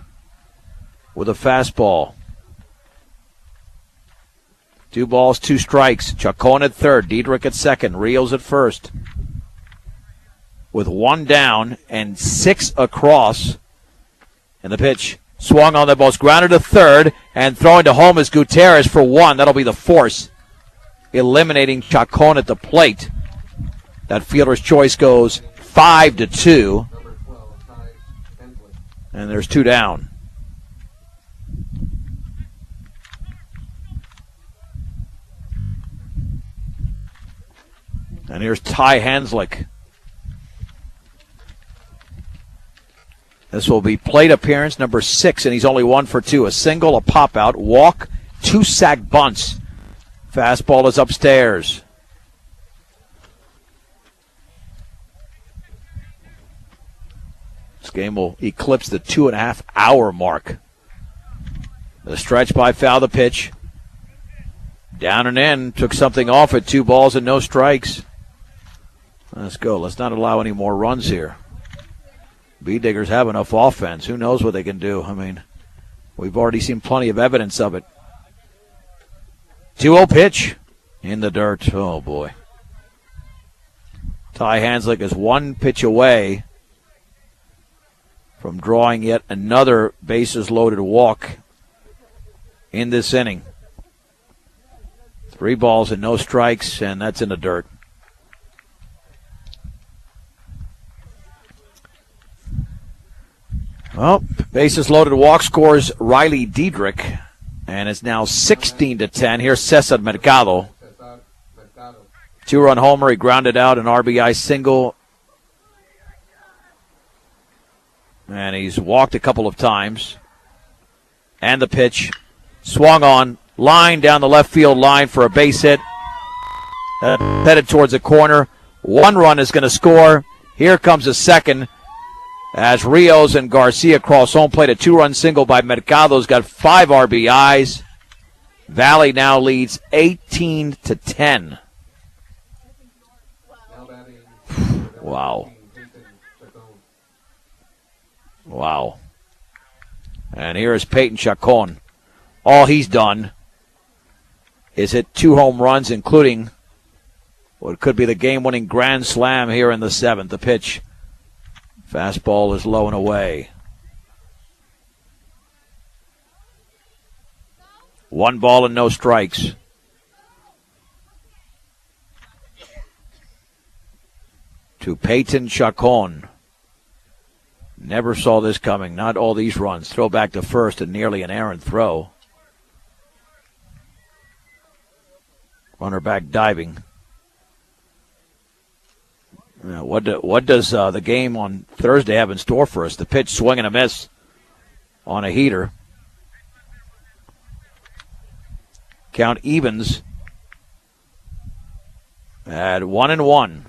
with a fastball. 2 balls, 2 strikes. Chacon at third, Diedrich at second, Rios at first. With 1 down and 6 across. And the pitch swung on the ball, grounded to third, and throwing to home is Gutierrez for 1. That'll be the force, eliminating Chacon at the plate. That fielder's choice goes 5-2. And there's 2 down. And here's Ty Hanslick. This will be plate appearance number 6, and he's only 1 for 2. A single, a pop-out, walk, 2 sack bunts. Fastball is upstairs. This game will eclipse the 2.5-hour mark. The stretch by foul, the pitch. Down and in, took something off at 2 balls and no strikes. Let's go. Let's not allow any more runs here. Bee Diggers have enough offense. Who knows what they can do? I mean, we've already seen plenty of evidence of it. 2-0 pitch in the dirt. Oh, boy. Ty Hanslick is 1 pitch away from drawing yet another bases-loaded walk in this inning. 3 balls and no strikes, and that's in the dirt. Well, bases loaded walk scores Riley Diedrich, and it's now 16-10. Here's Cesar Mercado. 2-run homer. He grounded out an RBI single, and he's walked a couple of times. And the pitch swung on, line down the left field line for a base hit. Headed towards the corner. 1 run is going to score. Here comes a second. as Rios and Garcia cross home plate. A 2-run single by Mercado's got 5 RBIs. Valley now leads 18-10. Now batting Wow. 17, Peyton Chacon. Wow. And here is Peyton Chacon. All he's done is hit 2 home runs, including what could be the game-winning grand slam here in the 7th. The pitch. Fastball is low and away. 1 ball and no strikes. To Peyton Chacon. Never saw this coming. Not all these runs. Throw back to first and nearly an errant throw. Runner back diving. What does the game on Thursday have in store for us? The pitch, swing and a miss on a heater. Count evens at 1-1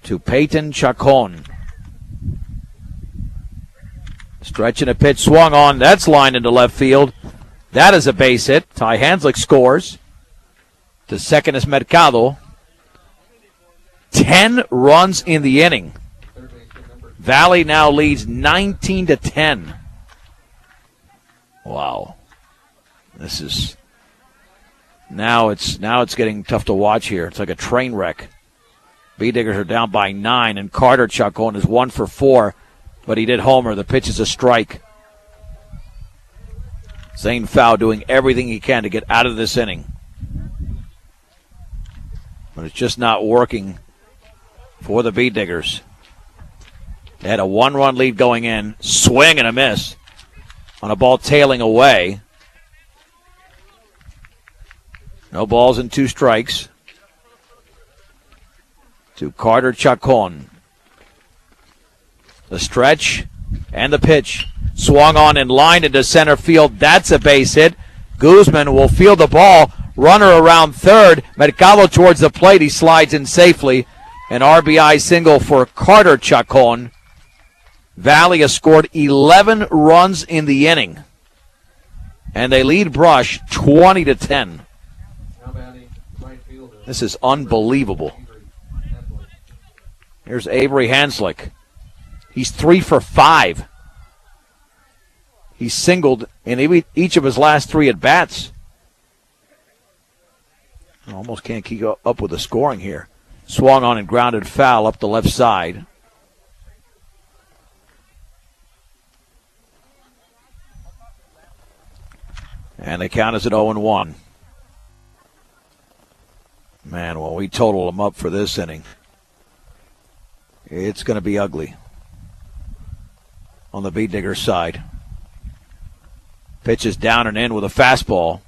to Peyton Chacon. Stretching a pitch, swung on. That's lined into left field. That is a base hit. Ty Hanslick scores. To second is Mercado. 10 runs in the inning. Valley now leads 19-10. Wow. This is now it's getting tough to watch here. It's like a train wreck. B-Diggers are down by 9, and Carter Chacon is 1 for 4, but he did homer. The pitch is a strike. Zane Fow doing everything he can to get out of this inning, but it's just not working for the B-Diggers. They had a 1-run lead going in. Swing and a miss on a ball tailing away. No balls and 2 strikes to Carter Chacon. The stretch and the pitch. Swung on and lined into center field. That's a base hit. Guzman will field the ball. Runner around third. Mercado towards the plate. He slides in safely. An RBI single for Carter Chacon. Valley has scored 11 runs in the inning, and they lead Brush 20-10. Now batting right fielder. This is unbelievable. Here's Avery Hanslick. He's 3 for 5. He's singled in each of his last 3 at-bats. Almost can't keep up with the scoring here. Swung on and grounded foul up the left side. And the count is at 0-1. Man, when we total them up for this inning, it's going to be ugly on the B-Digger side. Pitch is down and in with a fastball.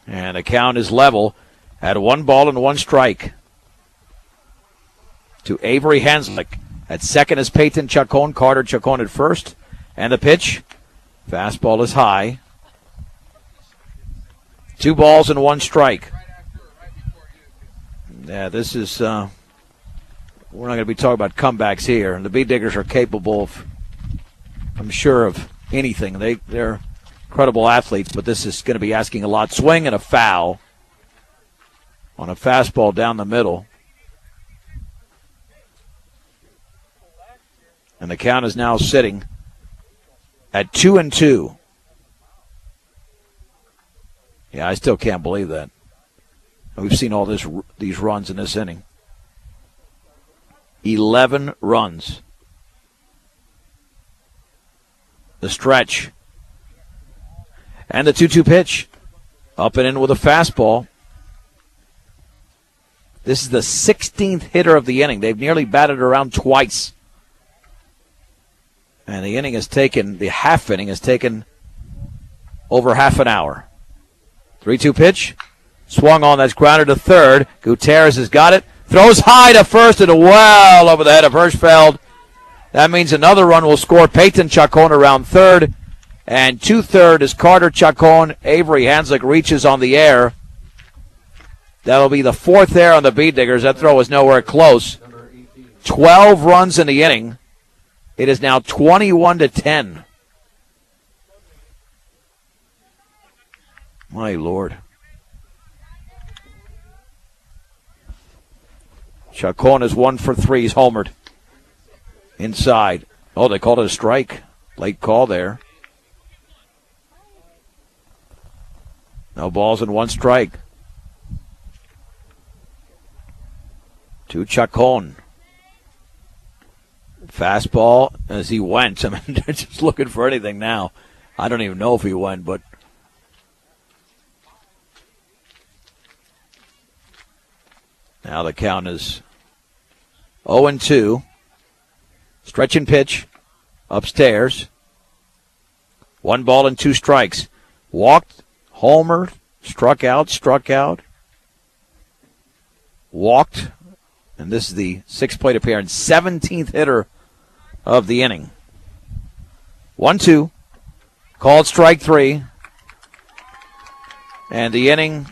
And the count is level at 1 ball and 1 strike to Avery Hanslick. At second is Peyton Chacon. Carter Chacon at first. And the pitch. Fastball is high. 2 balls and 1 strike. Yeah, this is, we're not going to be talking about comebacks here. The B-Diggers are capable of, I'm sure, of anything. They're incredible athletes, but this is going to be asking a lot. Swing and a foul on a fastball down the middle. And the count is now sitting at 2-2. Yeah, I still can't believe that. We've seen all these runs in this inning. 11 runs. The stretch. And the 2-2 pitch. Up and in with a fastball. This is the 16th hitter of the inning. They've nearly batted around twice. And the half inning has taken over half an hour. 3-2 pitch. Swung on, that's grounded to third. Gutierrez has got it. Throws high to first and well over the head of Hirschfeld. That means another run will score. Peyton Chacon around third. And to third is Carter Chacon. Avery Hanslick reaches on the air. That'll be the fourth error on the Beat Diggers. That throw was nowhere close. Number 18. 12 runs in the inning. It is now 21-10. My Lord. Chacon is 1 for 3. He's homered. Inside. Oh, they called it a strike. Late call there. No balls and 1 strike. To Chacon. Fastball as he went. I mean, they're just looking for anything now. I don't even know if he went, but now the count is 0-2. Stretch and pitch. Upstairs. 1 ball and 2 strikes. Walked, homered, struck out. Walked. And this is the 6th plate appearance. 17th hitter of the inning. 1-2. Called strike 3. And the inning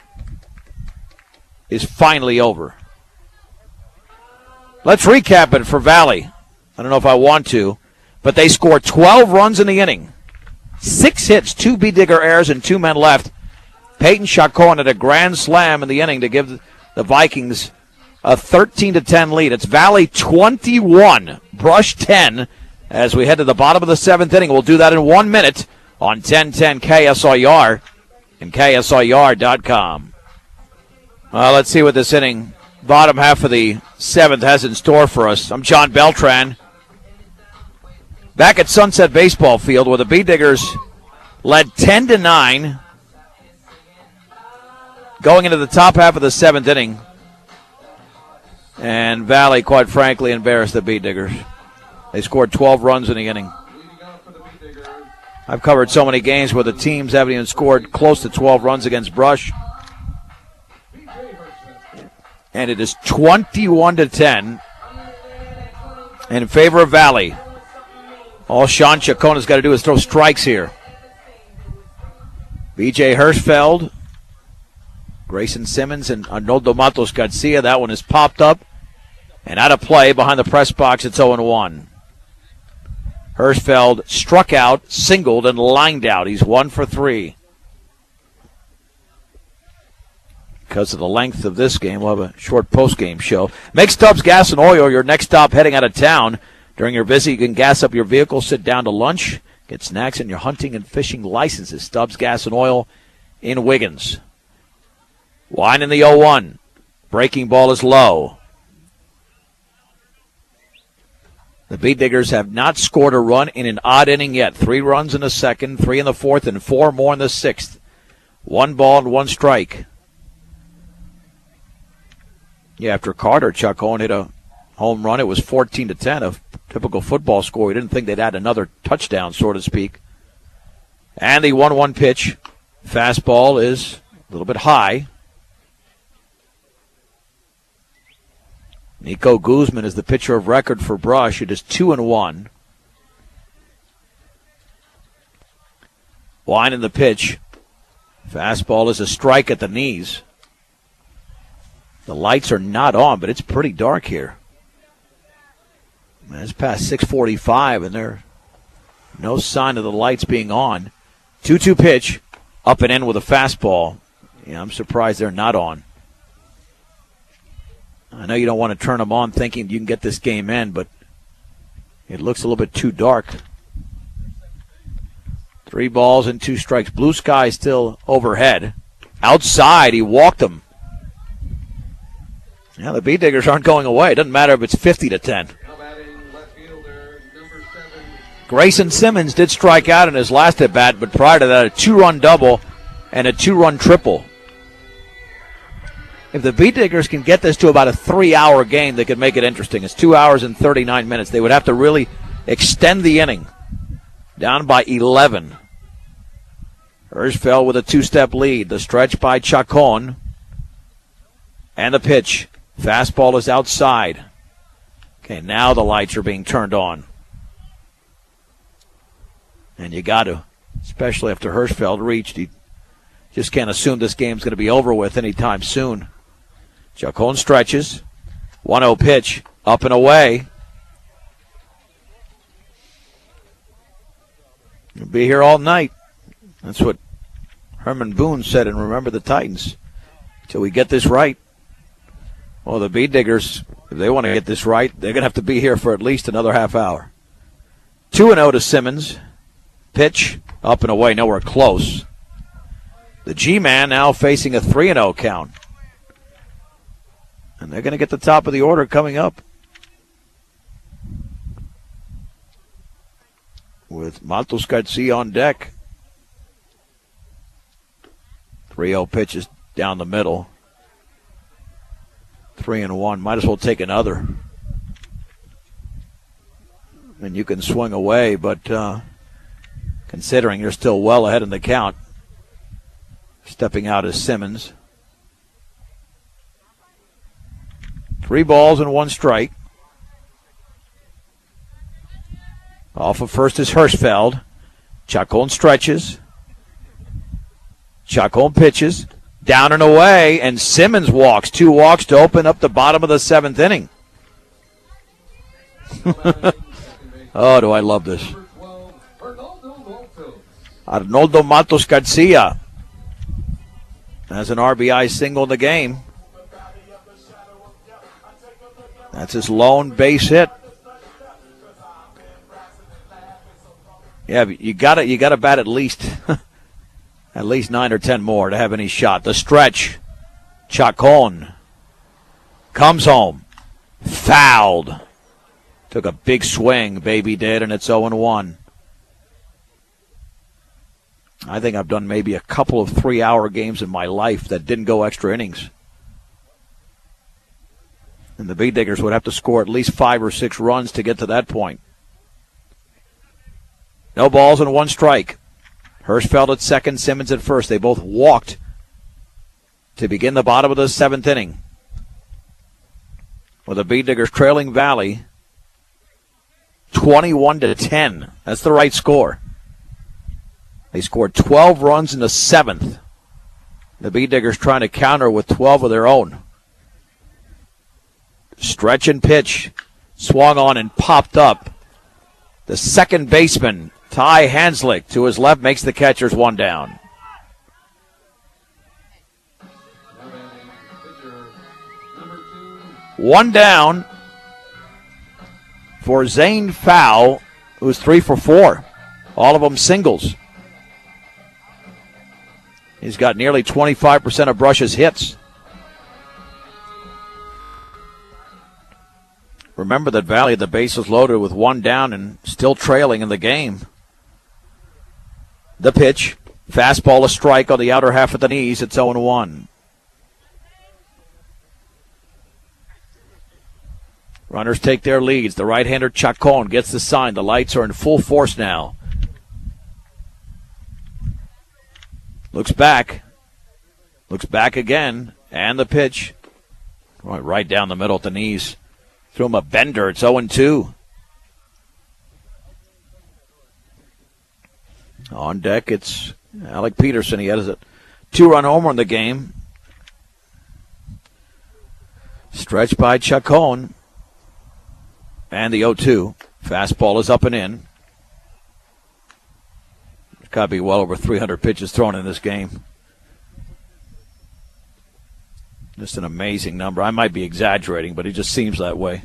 is finally over. Let's recap it for Valley. I don't know if I want to, but they scored 12 runs in the inning. 6 hits, 2 Beat Digger errors, and 2 men left. Peyton Chacon had a grand slam in the inning to give the Vikings a 13-10 lead. It's Valley 21, Brush 10, as we head to the bottom of the 7th inning. We'll do that in 1 minute on 1010 KSIR and KSIR.com. Let's see what this inning, bottom half of the 7th, has in store for us. I'm John Beltran. Back at Sunset Baseball Field, where the Beat Diggers led 10-9 going into the top half of the 7th inning. And Valley, quite frankly, embarrassed the Beat Diggers. They scored 12 runs in the inning. I've covered so many games where the teams haven't even scored close to 12 runs against Brush. And it is 21-10 in favor of Valley. All Sean Chacon has got to do is throw strikes here. B.J. Hirschfeld, Grayson Simmons, and Arnoldo Matos Garcia. That one is popped up and out of play behind the press box. It's 0-1. Hirschfeld struck out, singled, and lined out. He's 1 for 3. Because of the length of this game, we'll have a short post-game show. Make Stubbs Gas and Oil your next stop heading out of town. During your visit, you can gas up your vehicle, sit down to lunch, get snacks and your hunting and fishing licenses. Stubbs Gas and Oil in Wiggins. Wine in the 0-1. Breaking ball is low. The Beat Diggers have not scored a run in an odd inning yet. 3 runs in the 2nd, 3 in the 4th, and 4 more in the 6th. 1 ball and 1 strike. Yeah, after Carter, Chacon hit a home run. It was 14-10, a typical football score. We didn't think they'd add another touchdown, so to speak. And the 1-1 pitch. Fastball is a little bit high. Nico Guzman is the pitcher of record for Brush. It is 2-1. Wine in the pitch. Fastball is a strike at the knees. The lights are not on, but it's pretty dark here. It's past 6:45, and there's no sign of the lights being on. 2-2 pitch, up and in with a fastball. Yeah, I'm surprised they're not on. I know you don't want to turn them on thinking you can get this game in, but it looks a little bit too dark. 3 balls and 2 strikes. Blue sky still overhead. Outside, he walked them. Yeah, the Beat Diggers aren't going away. It doesn't matter if it's 50-10. Grayson Simmons did strike out in his last at-bat, but prior to that, a 2-run double and a 2-run triple. If the Beat Diggers can get this to about a 3-hour game, they could make it interesting. It's 2 hours and 39 minutes. They would have to really extend the inning. Down by 11. Hirschfeld with a 2-step lead. The stretch by Chacon. And the pitch. Fastball is outside. Okay, now the lights are being turned on. And you got to, especially after Hirschfeld reached, you just can't assume this game's going to be over with anytime soon. Chacon stretches. 1-0 pitch. Up and away. You'll be here all night. That's what Herman Boone said in Remember the Titans. Till we get this right. Well, the Bee Diggers, if they want to get this right, they're going to have to be here for at least another half hour. 2-0 to Simmons. Pitch. Up and away. Nowhere close. The G-Man now facing a 3-0 count. And they're going to get the top of the order coming up. With Matos Garcia on deck. 3-0 pitches down the middle. 3-1. Might as well take another. And you can swing away, but considering you're still well ahead in the count. Stepping out is Simmons. 3 balls and 1 strike. Off of first is Hirschfeld. Chacon stretches. Chacon pitches. Down and away, and Simmons walks. 2 walks to open up the bottom of the 7th inning. Oh, do I love this. Arnoldo Matos Garcia has an RBI single in the game. That's his lone base hit. Yeah, but you gotta bat at least 9 or 10 more to have any shot. The stretch. Chacon comes home. Fouled. Took a big swing, baby did, and it's 0-1. I think I've done maybe a couple of 3-hour games in my life that didn't go extra innings. And the Bee Diggers would have to score at least 5 or 6 runs to get to that point. No balls and 1 strike. Hirschfeld at second, Simmons at first. They both walked to begin the bottom of the 7th inning. With the Bee Diggers trailing Valley 21-10. That's the right score. They scored 12 runs in the 7th. The Bee Diggers trying to counter with 12 of their own. Stretch and pitch. Swung on and popped up. The second baseman, Ty Hanslick, to his left, makes the catcher's 1 down. One down for Zane Fowl, who's 3 for 4. All of them singles. He's got nearly 25% of Brush's hits. Remember that Valley, the bases loaded with 1 down and still trailing in the game. The pitch. Fastball, a strike on the outer half of the knees. It's 0-1. Runners take their leads. The right-hander Chacon gets the sign. The lights are in full force now. Looks back. Looks back again. And the pitch. Right down the middle at the knees. Threw him a bender. It's 0-2. On deck, it's Alec Peterson. He has a 2-run homer in the game. Stretched by Chacon. And the 0-2. Fastball is up and in. There's got to be well over 300 pitches thrown in this game. Just an amazing number. I might be exaggerating, but it just seems that way.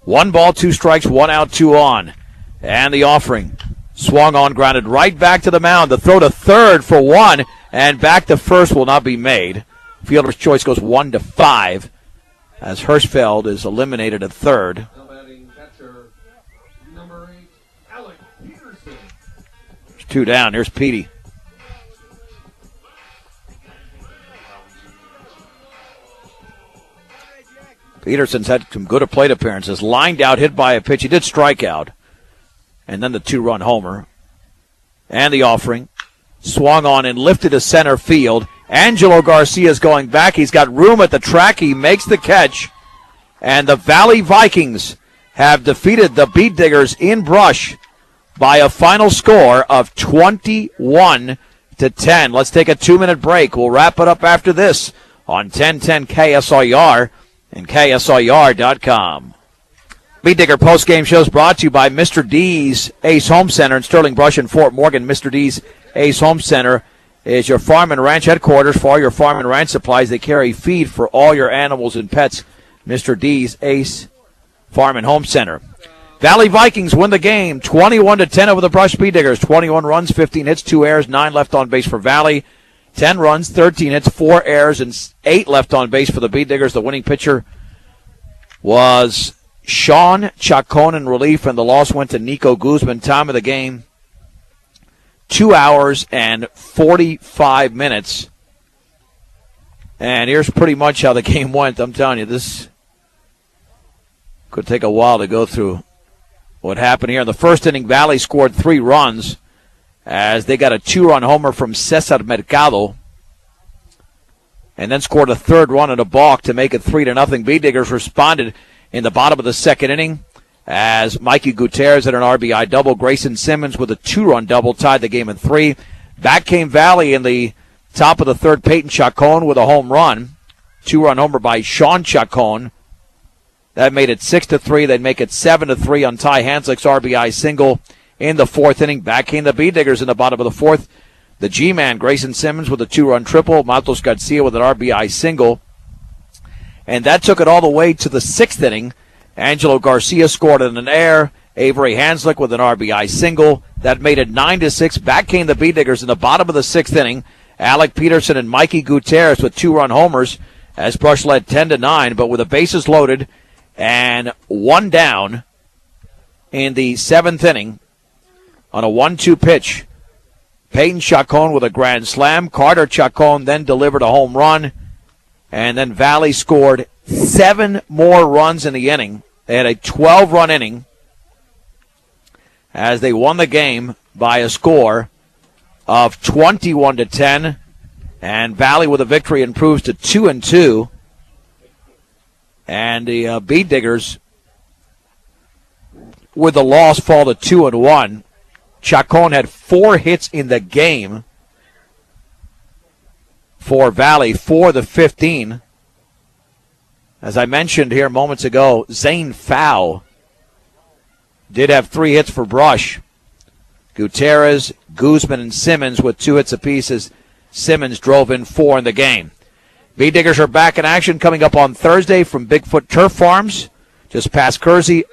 1 ball, 2 strikes, 1 out, 2 on. And the offering. Swung on, grounded right back to the mound. The throw to third for 1, and back to first will not be made. Fielder's choice goes 1-5 as Hirschfeld is eliminated at third. Catcher, number 8, Alec Peterson. There's 2 down. Here's Petey. Peterson's had some good plate appearances. Lined out, hit by a pitch. He did strike out. And then the 2-run homer. And the offering. Swung on and lifted to center field. Angelo Garcia's going back. He's got room at the track. He makes the catch. And the Valley Vikings have defeated the Bee Diggers in Brush by a final score of 21-10. Let's take a 2-minute break. We'll wrap it up after this on 1010 KSIR and KSIR.com. Beat Digger postgame show is brought to you by Mr. D's Ace Home Center in Sterling Brush and Fort Morgan. Mr. D's Ace Home Center is your farm and ranch headquarters for all your farm and ranch supplies. They carry feed for all your animals and pets. Mr. D's Ace Farm and Home Center. Valley Vikings win the game 21-10 over the Brush Beat Diggers. 21 runs, 15 hits, 2 errors, 9 left on base for Valley. 10 runs, 13 hits, 4 errors, and 8 left on base for the Beat Diggers. The winning pitcher was Sean Chacon in relief, and the loss went to Nico Guzman. Time of the game, 2 hours and 45 minutes. And here's pretty much how the game went. I'm telling you, this could take a while to go through what happened here. In the first inning, Valley scored 3 runs as they got a 2-run homer from Cesar Mercado and then scored a 3rd run and a balk to make it 3-0. Beat Diggers responded in the bottom of the second inning as Mikey Gutierrez had an RBI double. Grayson Simmons with a 2-run double tied the game in 3. Back came Valley in the top of the 3rd. Peyton Chacon with a home run. 2-run homer by Sean Chacon. That made it 6-3. They'd make it 7-3 on Ty Hanslick's RBI single in the 4th inning. Back came the Beat Diggers in the bottom of the 4th. The G-Man, Grayson Simmons, with a 2-run triple. Matos Garcia with an RBI single. And that took it all the way to the 6th inning. Angelo Garcia scored in an error. Avery Hanslick with an RBI single. That made it 9-6. Back came the Beat Diggers in the bottom of the 6th inning. Alec Peterson and Mikey Gutierrez with 2-run homers as Brush led 10-9. But with the bases loaded and 1 down in the 7th inning on a 1-2 pitch, Peyton Chacon with a grand slam. Carter Chacon then delivered a home run. And then Valley scored 7 more runs in the inning. They had a 12-run inning as they won the game by a score of 21-10. And Valley with a victory improves to 2-2. And the Beat Diggers with the loss fall to 2-1. Chacon had 4 hits in the game for Valley, for the 15. As I mentioned here moments ago, Zane Fow did have 3 hits for Brush. Gutierrez, Guzman, and Simmons with 2 hits apiece as Simmons drove in 4 in the game. Beat Diggers are back in action coming up on Thursday from Bigfoot Turf Farms, just past Kersey.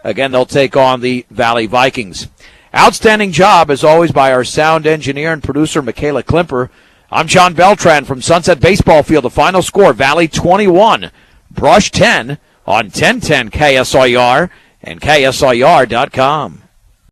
Again, they'll take on the Valley Vikings. Outstanding job, as always, by our sound engineer and producer, Michaela Klimper. I'm John Beltran from Sunset Baseball Field. The final score, Valley 21, Brush 10 on 1010 KSIR and KSIR.com.